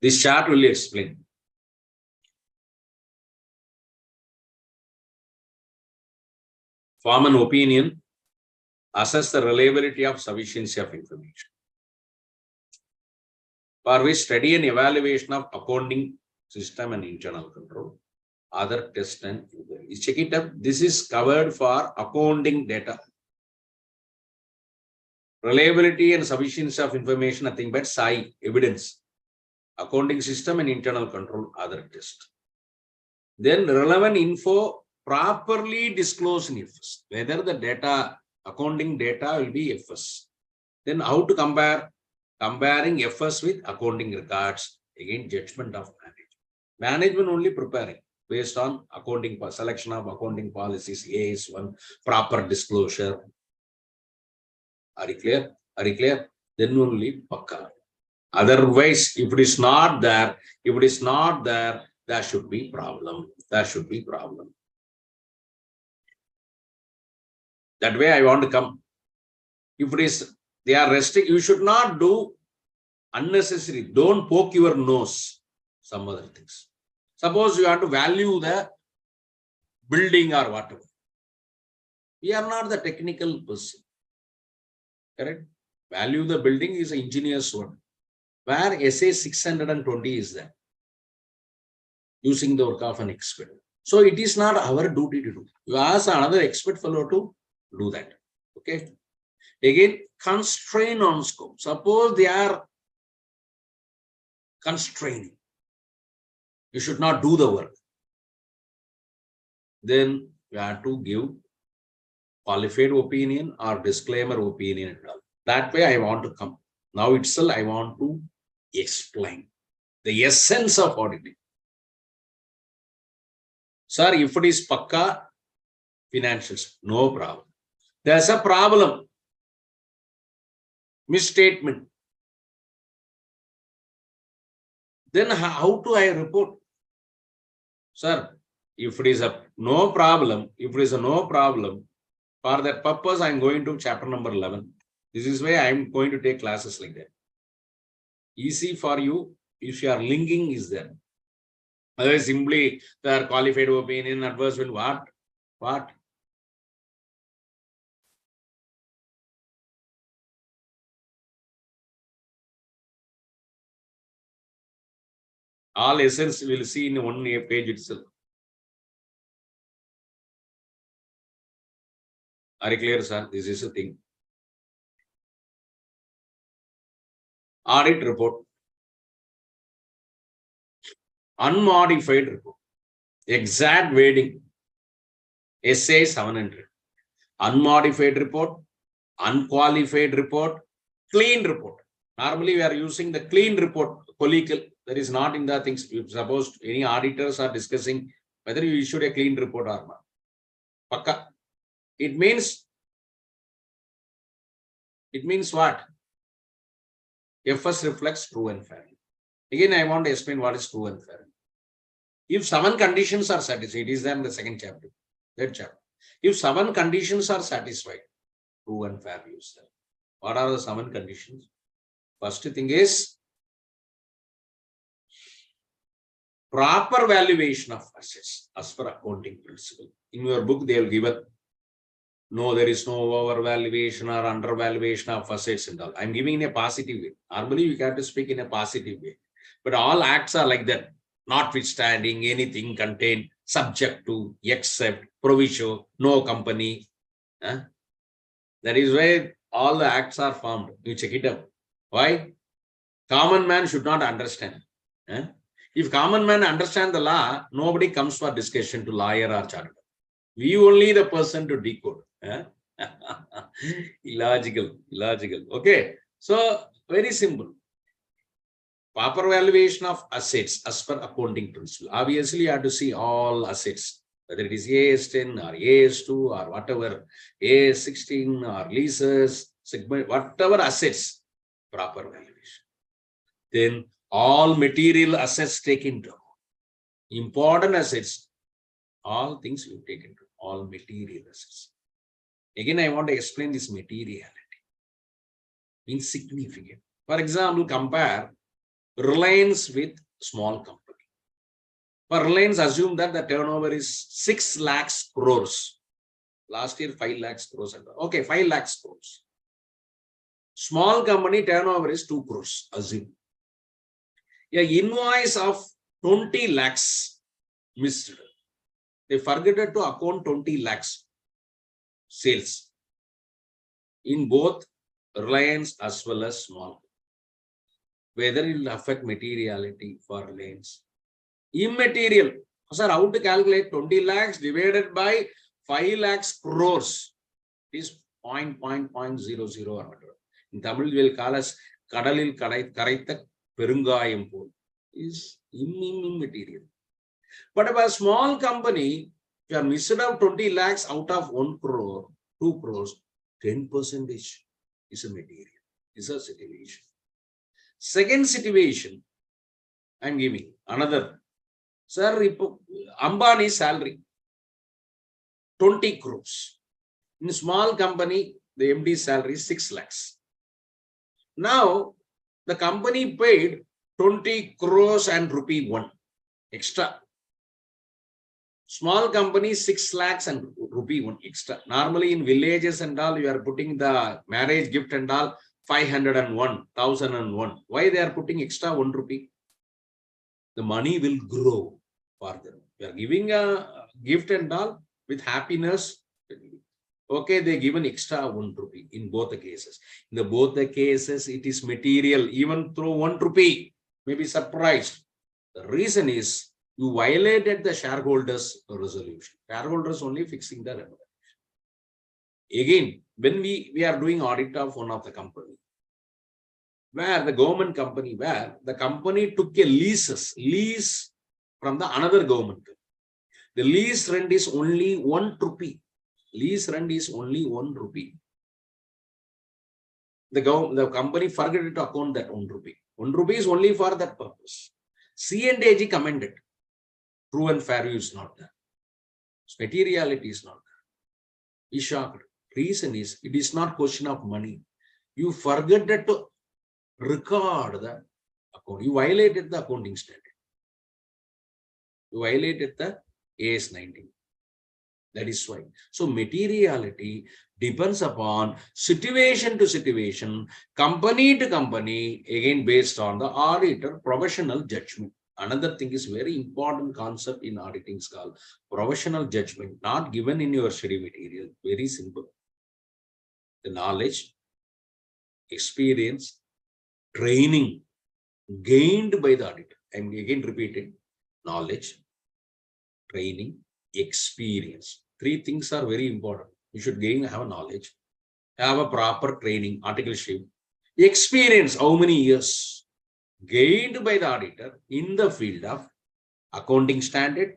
This chart will explain. Form an opinion, assess the reliability of sufficiency of information. For which study and evaluation of accounting system and internal control, other test and inquiry. Check it up. This is covered for accounting data. Reliability and sufficiency of information, nothing but SI, evidence. Accounting system and internal control, other test. Then relevant info properly disclosed in FS. Whether the data, accounting data will be FS. Then how to compare? Comparing FS with accounting records. Again, judgment of management. Management only preparing based on accounting selection of accounting policies, AS1, proper disclosure. Are you clear? Are you clear? Then only pakka. Otherwise, if it is not there, there should be problem. There should be problem. That way I want to come. If it is, they are restricted, you should not do unnecessary. Don't poke your nose. Some other things. Suppose you have to value the building or whatever. We are not the technical person. Correct? Value the building is an engineer's work. Where SA 620 is there. Using the work of an expert. So it is not our duty to do. You ask another expert fellow to do that. Okay. Again, constraint on scope. Suppose they are constraining. You should not do the work. Then you have to give qualified opinion or disclaimer opinion. That way I want to come. Now itself I want to explain the essence of auditing. Sir, if it is pakka financials, no problem. There's a problem. Misstatement. Then how do I report? Sir, if it is a no problem, for that purpose, I'm going to chapter number 11. This is why I'm going to take classes like that. Easy for you if your linking is there. Otherwise, simply the qualified opinion, adverse will what? All essence will see in one page itself. Are you clear, sir? This is the thing. Audit report. Unmodified report. Exact wording. SA 700. Unmodified report. Unqualified report. Clean report. Normally, we are using the clean report, collegial. That is not in the things. Suppose any auditors are discussing whether you issued a clean report or not. Pakka. It means what? FS reflects true and fair. Again, I want to explain what is true and fair. If 7 conditions are satisfied, it is there in the second chapter, third chapter. If 7 conditions are satisfied, true and fair use them. What are the 7 conditions? First thing is proper valuation of assets as per accounting principle. In your book, they will give a no, there is no overvaluation or undervaluation of assets and all. I'm giving in a positive way. Normally, you have to speak in a positive way. But all acts are like that, notwithstanding anything contained, subject to, except, proviso, no company. That is where all the acts are formed. You check it out. Why? Common man should not understand. If common man understand the law, nobody comes for discussion to lawyer or chartered. We only the person to decode. Illogical. Okay. So very simple. Proper valuation of assets as per accounting principle. Obviously, you have to see all assets, whether it is AS10 or AS2 or whatever, AS16 or leases, whatever assets, proper valuation. Then all material assets taken into important assets, all things you take into all material assets. Again, I want to explain this materiality. Insignificant. For example, compare Reliance with small company. For Reliance, assume that the turnover is 6 lakhs crores. Last year, 5 lakhs crores. Okay, 5 lakhs crores. Small company turnover is 2 crores. Assume. An invoice of 20 lakhs missed. They forgot to account 20 lakhs sales in both Reliance as well as small. Whether it will affect materiality for Reliance. Immaterial. Sir, how to calculate 20 lakhs divided by 5 lakhs crores? It is 0.00 or whatever. In Tamil, we will call as Kadalil Karaitha Perungayam Pol. Is immaterial. But if a small company, you are missed out 20 lakhs out of 1 crore, 2 crores, 10% is a material. Is a situation. Second situation, I'm giving another. Sir, Ambani's salary, 20 crores. In a small company, the MD's salary is 6 lakhs. Now, the company paid 20 crores and rupee 1 extra. Small company, 6 lakhs and rupee 1 extra. Normally in villages and all, you are putting the marriage gift and all, 501, 1001. Why they are putting extra 1 rupee? The money will grow further. You are giving a gift and all with happiness. Okay, they give an extra 1 rupee in both the cases. In both the cases, it is material. Even through 1 rupee, may be surprised. The reason is you violated the shareholders' resolution. Shareholders only fixing the remuneration. Again, when we are doing audit of one of the company, where the government company, where the company took a lease from the another government. The lease rent is only 1 rupee. Lease rent is only 1 rupee. The company forgot to account that 1 rupee. 1 rupee is only for that purpose. C&AG commended. True and fair view is not there. Materiality is not there. He's shocked. Reason is, it is not question of money. You forget that to record the account. You violated the accounting standard. You violated the AS 19. That is why. So materiality depends upon situation to situation, company to company, again based on the auditor professional judgment. Another thing is very important concept in auditing is called professional judgment, not given in your study material. Very simple. The knowledge, experience, training gained by the auditor. I'm again repeating: knowledge, training, experience. Three things are very important. You should have a knowledge, have a proper training, articleship, experience, how many years gained by the auditor in the field of accounting standard,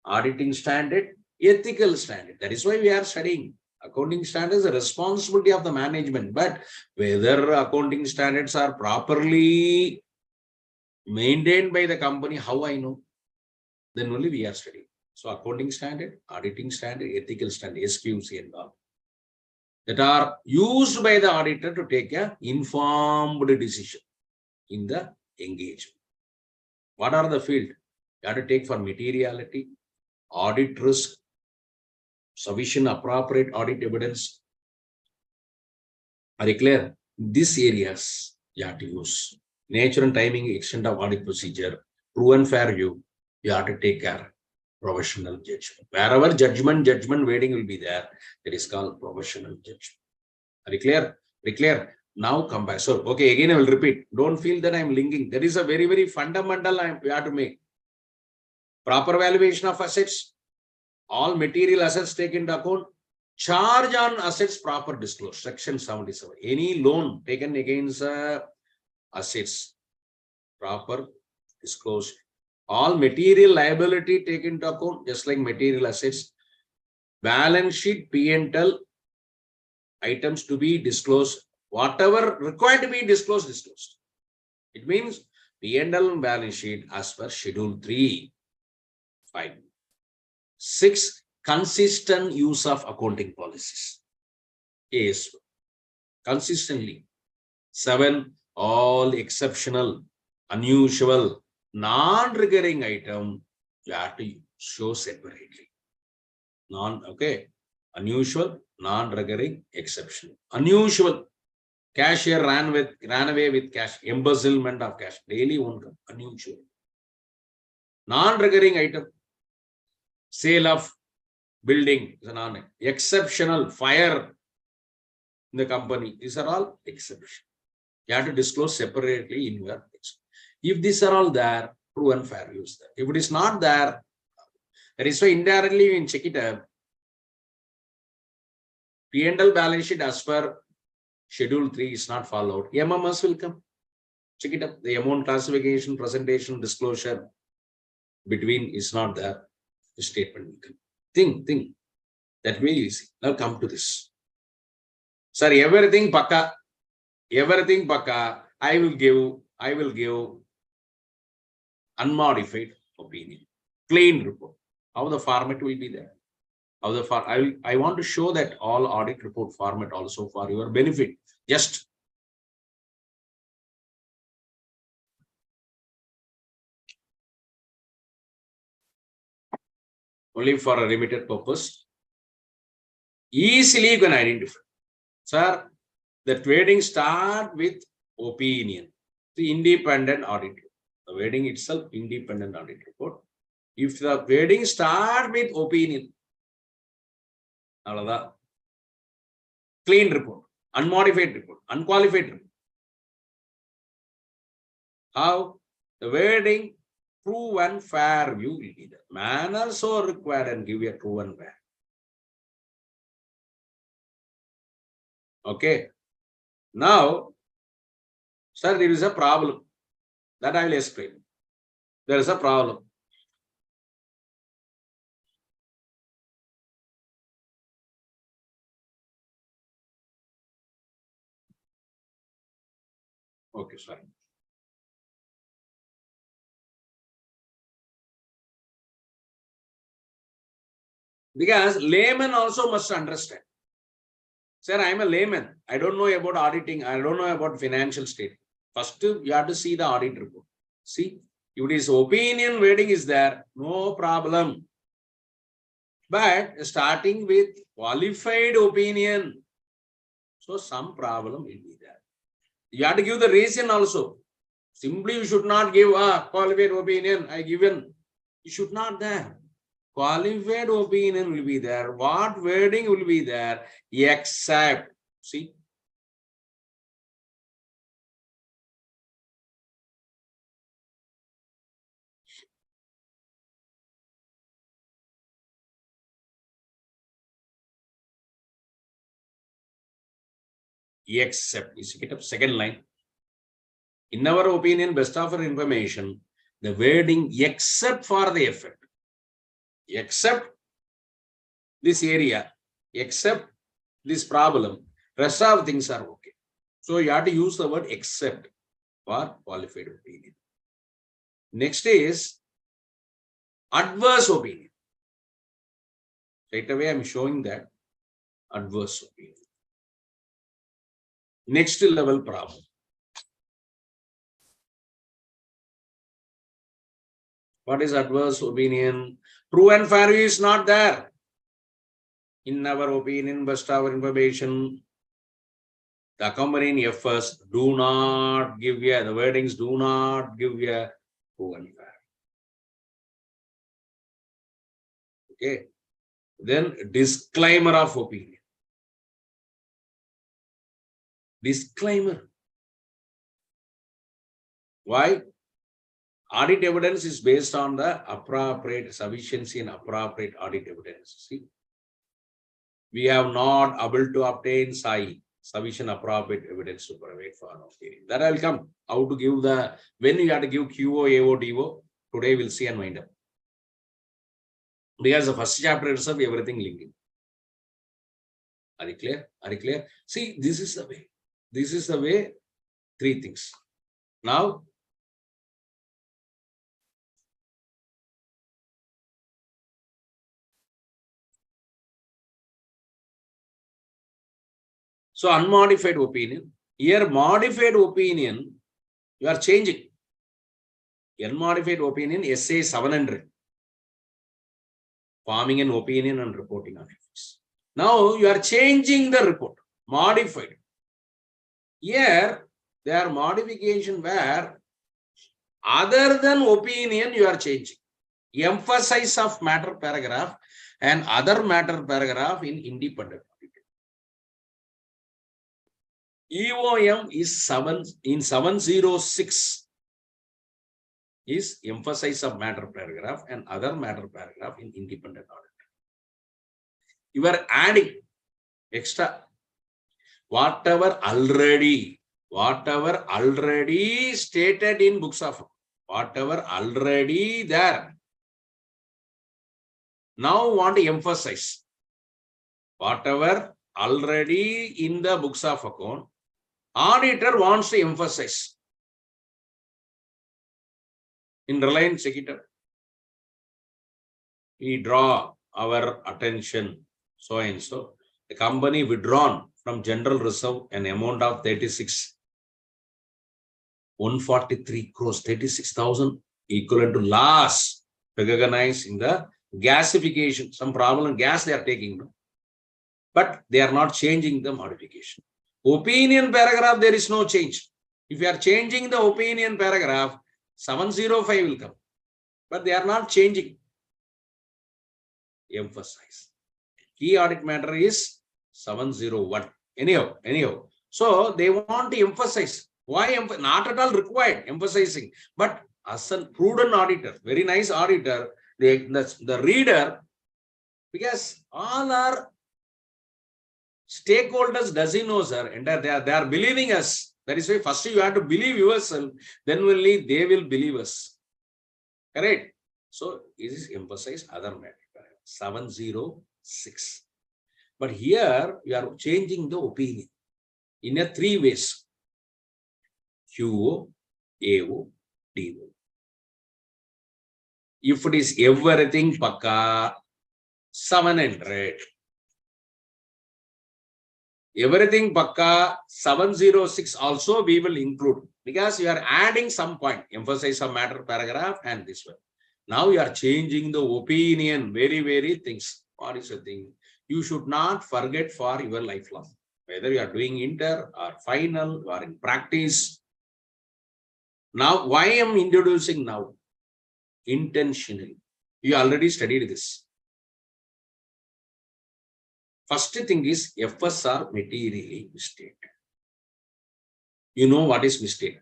auditing standard, ethical standard. That is why we are studying. Accounting standards is a responsibility of the management, but whether accounting standards are properly maintained by the company, how I know? Then only we are studying. So accounting standard, auditing standard, ethical standard, SQC and all, that are used by the auditor to take an informed decision in the engagement. What are the field? You have to take for materiality, audit risk, sufficient appropriate audit evidence. Are you clear? These areas you have to use. Nature and timing, extent of audit procedure, true and fair view, you have to take care. Professional judgment. Wherever judgment waiting will be there, that is called professional judgment. Are you clear? Very clear. Now come back. So, okay, again I will repeat. Don't feel that I am linking. That is a very, very fundamental we have to make. Proper valuation of assets, all material assets taken into account, charge on assets proper disclosure. Section 77. Any loan taken against assets, proper disclosure. All material liability taken into account, just like material assets. Balance sheet, P&L items to be disclosed. Whatever required to be disclosed, disclosed. It means P&L and balance sheet as per Schedule 3. 5. 6. Consistent use of accounting policies. Yes. Consistently. 7. All exceptional, unusual, non-recurring item you have to show separately. Unusual, non-recurring, exceptional. Unusual, cashier ran away with cash, embezzlement of cash, daily income. Unusual. Non-recurring item, sale of building is an exceptional, fire in the company. These are all exceptions. You have to disclose separately in your text. If these are all there, true and fair use there. If it is not there, that is why indirectly you can check it out. P&L balance sheet as per Schedule 3 is not followed. MMS will come. Check it up. The amount classification, presentation, disclosure between is not there. The statement will come. Think. That way you see. Now come to this. Sir, everything pakka. Everything pakka. I will give unmodified opinion. Clean report. How the format will be there. I want to show that all audit report format also for your benefit. Just only for a limited purpose. Easily you can identify. Sir, the trading start with opinion. The independent audit. The wording itself, independent audit report. If the wording start with opinion, clean report, unmodified report, unqualified report. How? The wording, true and fair view will be there. Manner so required and give you a true and fair. Okay. Now, sir, there is a problem. That I will explain. There is a problem. Okay, sorry. Because layman also must understand. Sir, I am a layman. I don't know about auditing. I don't know about financial statement. First, you have to see the audit report. See, if it is opinion wording is there, no problem. But starting with qualified opinion, so some problem will be there. You have to give the reason also. Simply you should not give a qualified opinion. I given. You should not there. Qualified opinion will be there. What wording will be there? Except. See. Except. You see, get up second line. In our opinion, best offer information, the wording except for the effect. Except this area, except this problem, rest of things are okay. So you have to use the word except for qualified opinion. Next is adverse opinion. Right away, I'm showing that adverse opinion. Next level problem. What is adverse opinion? True and fair is not there. In our opinion, best our information, the accompanying FS do not give you, the wordings do not give you true and fair. Okay. Then disclaimer of opinion. Disclaimer. Why? Audit evidence is based on the appropriate sufficiency and appropriate audit evidence. See, we have not able to obtain sufficient appropriate evidence to provide for our opinion. That I will come. How to give the, when you have to give QO, AO, DO, today we'll see and wind up. Because the first chapter itself, everything linking. Are you clear? Are you clear? See, this is the way. This is the way, three things. Now, so unmodified opinion. Here, modified opinion, you are changing. Unmodified opinion, SA 700. Forming an opinion and reporting on efforts. Now you are changing the report, modified. Here, there are modification where other than opinion you are changing. Emphasize of matter paragraph and other matter paragraph in independent. EOM is 706 is emphasize of matter paragraph and other matter paragraph in independent audit. You are adding extra whatever already stated in books of, whatever already there. Now want to emphasize whatever already in the books of account, auditor wants to emphasize. In Reliance Sector, we draw our attention, so and so. The company withdrawn from general reserve an amount of 143 crores, 36,000 equivalent to loss recognized in the gasification. Some problem gas they are taking, but they are not changing the modification. Opinion paragraph, there is no change. If you are changing the opinion paragraph, 705 will come, but they are not changing. Emphasize. Key audit matter is 701. Anyhow. So they want to emphasize. Why? Not at all required emphasizing, but as a prudent auditor, very nice auditor, the reader, because all our stakeholders doesn't know, sir, and they are believing us. That is why first you have to believe yourself, then only they will believe us. Correct? So this is emphasize other matter. 706. But here you are changing the opinion in a three ways. QO, AO, DO. If it is everything pakka, 700. Everything pakka 706 also we will include because you are adding some point, emphasize some matter paragraph and this one. Now you are changing the opinion, very things. What is the thing? You should not forget for your lifelong. Whether you are doing inter or final or in practice. Now, why I am introducing now? Intentionally. You already studied this. First thing is FSR materially misstated. You know what is mistake?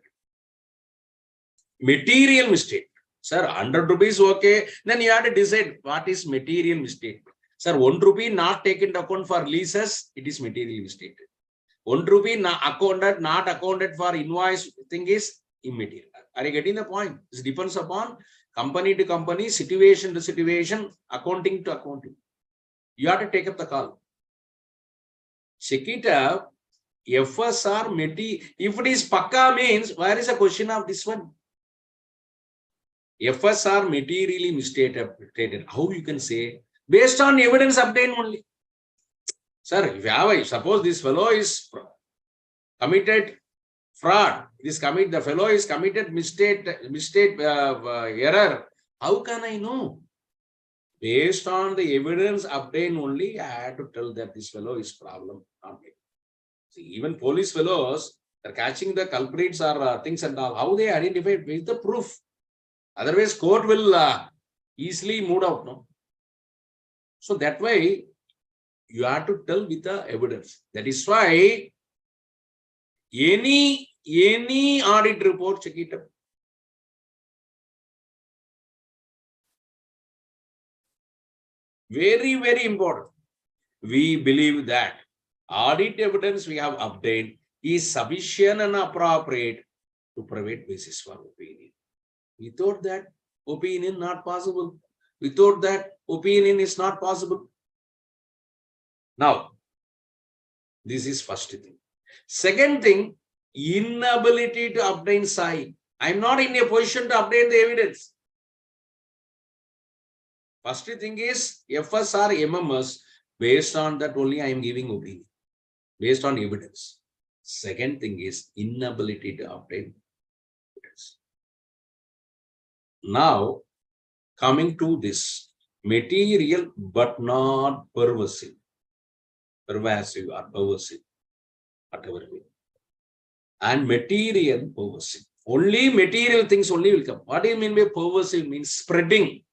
Material mistake. Sir, 100 rupees okay. Then you have to decide what is material mistake. Sir, 1 rupee not taken into account for leases, it is materially misstated. 1 rupee not accounted for invoice thing is immaterial. Are you getting the point? This depends upon company to company, situation to situation, accounting to accounting. You have to take up the call. Check it up. FSR material. If it is pakka means, where is the question of this one? FSR materially misstated. How you can say? Based on evidence obtained only. Sir, if you have, suppose this fellow is committed fraud, the fellow is committed mistake error. How can I know? Based on the evidence obtained only, I had to tell that this fellow is problem. See, even police fellows are catching the culprits or things and all. How they identify with the proof? Otherwise, court will easily move out. No. So that way, you have to tell with the evidence. That is why any audit report, check it up. Very important. We believe that audit evidence we have obtained is sufficient and appropriate to provide basis for opinion. Without that, opinion not possible. Without that, opinion is not possible. Now, this is first thing. Second thing, inability to obtain SI. I'm not in a position to obtain the evidence. First thing is FSR MMS. Based on that only I am giving opinion. Based on evidence. Second thing is inability to obtain evidence. Now, coming to this, material but not pervasive. Pervasive or pervasive, whatever it is. And material pervasive. Only material things only will come. What do you mean by pervasive? Means spreading.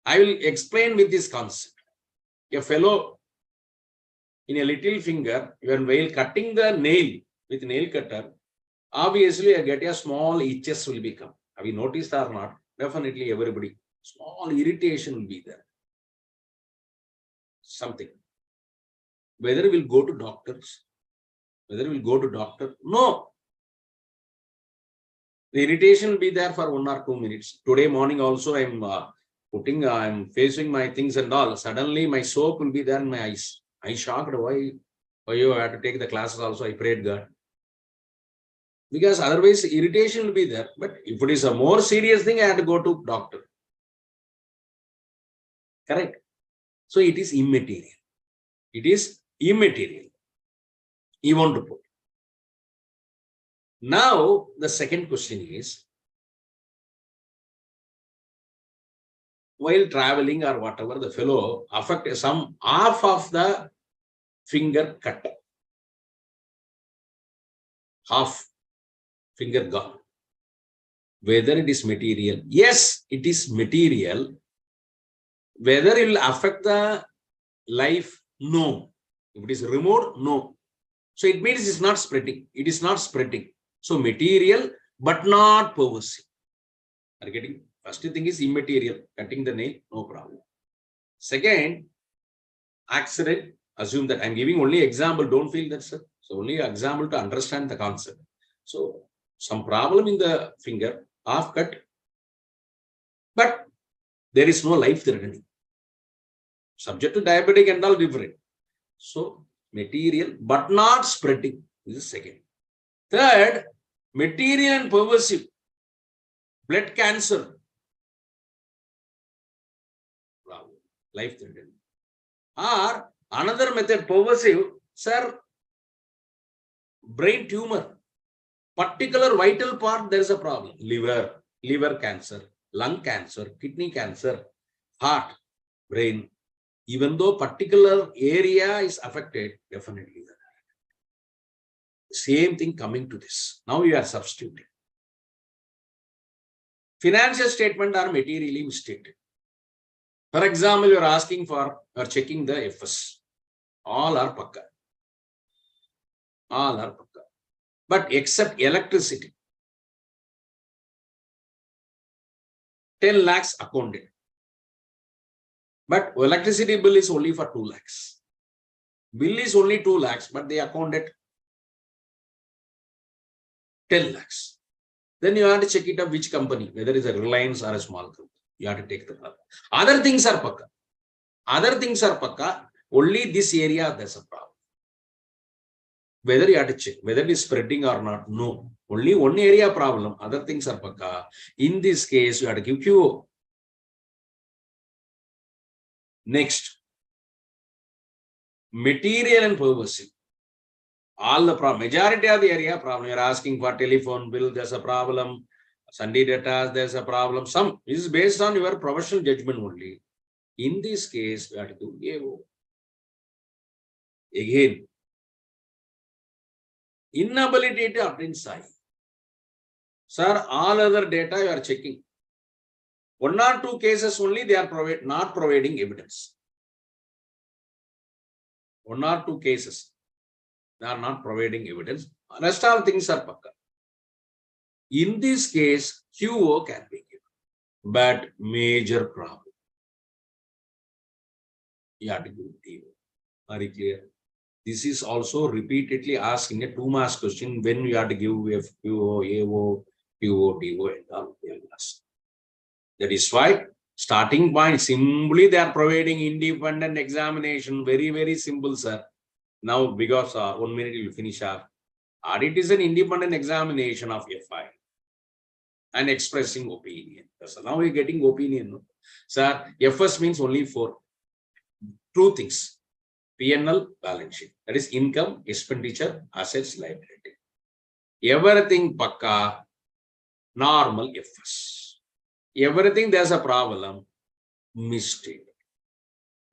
I will explain with this concept. A fellow in a little finger, while cutting the nail with nail cutter, obviously I get a small itches will become. Have you noticed or not? Definitely everybody. Small irritation will be there. Something. Whether we'll go to doctors, no. The irritation will be there for 1 or 2 minutes. Today morning also I'm facing my things and all. Suddenly my soap will be there in my eyes. I shocked. Why you had to take the classes also? I prayed God. Because otherwise irritation will be there. But if it is a more serious thing, I have to go to doctor. Correct? So it is immaterial. It is immaterial. You want to put. Now, the second question is, while traveling or whatever, the fellow affected some half of the finger cut. Half finger gone. Whether it is material. Yes, it is material. Whether it will affect the life, no. If it is removed, no. So it means it's not spreading. It is not spreading. So material, but not pervasive. Are you getting? First thing is immaterial. Cutting the nail, no problem. Second, accident. Assume that I'm giving only example. Don't feel that, sir. So only example to understand the concept. So some problem in the finger, half cut, but there is no life threatening. Subject to diabetic and all different. So material, but not spreading. This is second. Third, material and pervasive. Blood cancer. life-threatening. Or another method, pervasive, sir, brain tumor, particular vital part, there is a problem. Liver cancer, lung cancer, kidney cancer, heart, brain. Even though particular area is affected, definitely. Same thing coming to this. Now you are substituting. Financial statement are materially misstated. For example, you are asking for or checking the FS. All are pakka. All are pakka. But except electricity, 10 lakhs accounted. But electricity bill is only for 2 lakhs. Bill is only 2 lakhs, but they accounted 10 lakhs. Then you have to check it up which company, whether it's a Reliance or a small company. You have to take the problem. Other things are pakka. Other things are pakka. Only this area there's a problem. Whether you have to check, whether it is spreading or not, no. Only one area problem. Other things are pakka. In this case, you have to give QO. Next, material and pervasive. All the problem, majority of the area problem. You're asking for telephone bill, there's a problem. Sunday data, there's a problem. Some is based on your professional judgment only. In this case, you have to do AO. Again, inability to obtain SI. Sir, all other data you are checking. 1 or 2 cases only they are not providing evidence. 1 or 2 cases. They are not providing evidence. Rest all things are pakka. In this case, QO can be given. But major problem. You have to do TO. Very clear. This is also repeatedly asked in a 2 marks question when you have to give FQO, AO, QO, DO, and all. That is why starting point simply they are providing independent examination. Very, very simple, sir. Now, because 1 minute you will finish up. Audit is an independent examination of FI and expressing opinion. So now we're getting opinion. No? Sir, FS means only for 2 things. P&L, balance sheet. That is income, expenditure, assets, liability. Everything pakka, normal FS. Everything there's a problem, misstatement.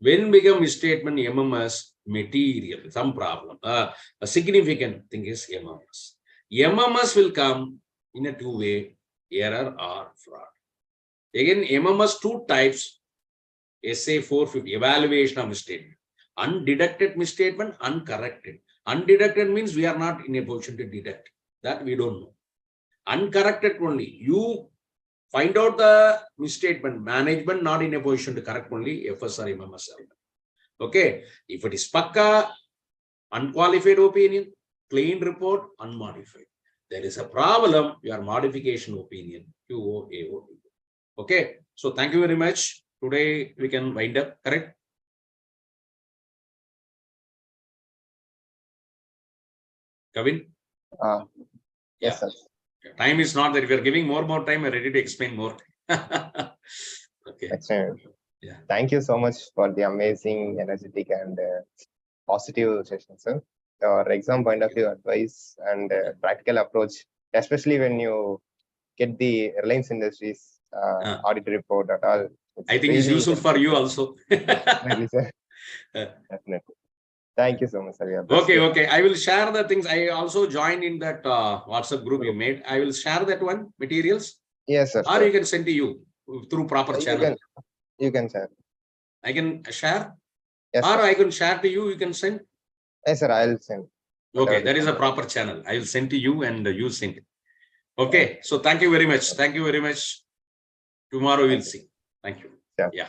When become misstatement, MMS, material, some problem. A significant thing is MMS. MMS will come in a 2-way, error or fraud. Again, MMS 2 types, SA 450, evaluation of misstatement. Undeducted misstatement, uncorrected. Undeducted means we are not in a position to deduct. That we don't know. Uncorrected only. You find out the misstatement, management not in a position to correct only FS or MMS. Okay. If it is pakka, unqualified opinion, clean report, unmodified. There is a problem, your modification opinion, QO, AO. Okay. So thank you very much. Today we can wind up, correct? Kavin? Yes, sir. Time is not that if you're giving more time, we're ready to explain more. Okay. Excellent. Yeah. Thank you so much for the amazing, energetic, and positive session, sir. Your exam point of view advice and practical approach, especially when you get the Reliance Industries audit report at all. I think it's useful for you also. Definitely, sir. Definitely. Thank you so much, sir. Okay. I will share the things. I also joined in that WhatsApp group you made. I will share that one, materials. Yes, sir. Or you can send to you through proper channel. You can share. I can share? Yes, or sir. I can share to you, you can send? Yes, sir, I'll send. Okay, that is a proper channel. I will send to you and you send. Okay, so thank you very much. Thank you very much. Tomorrow we'll see. Thank you. Yeah. Yeah.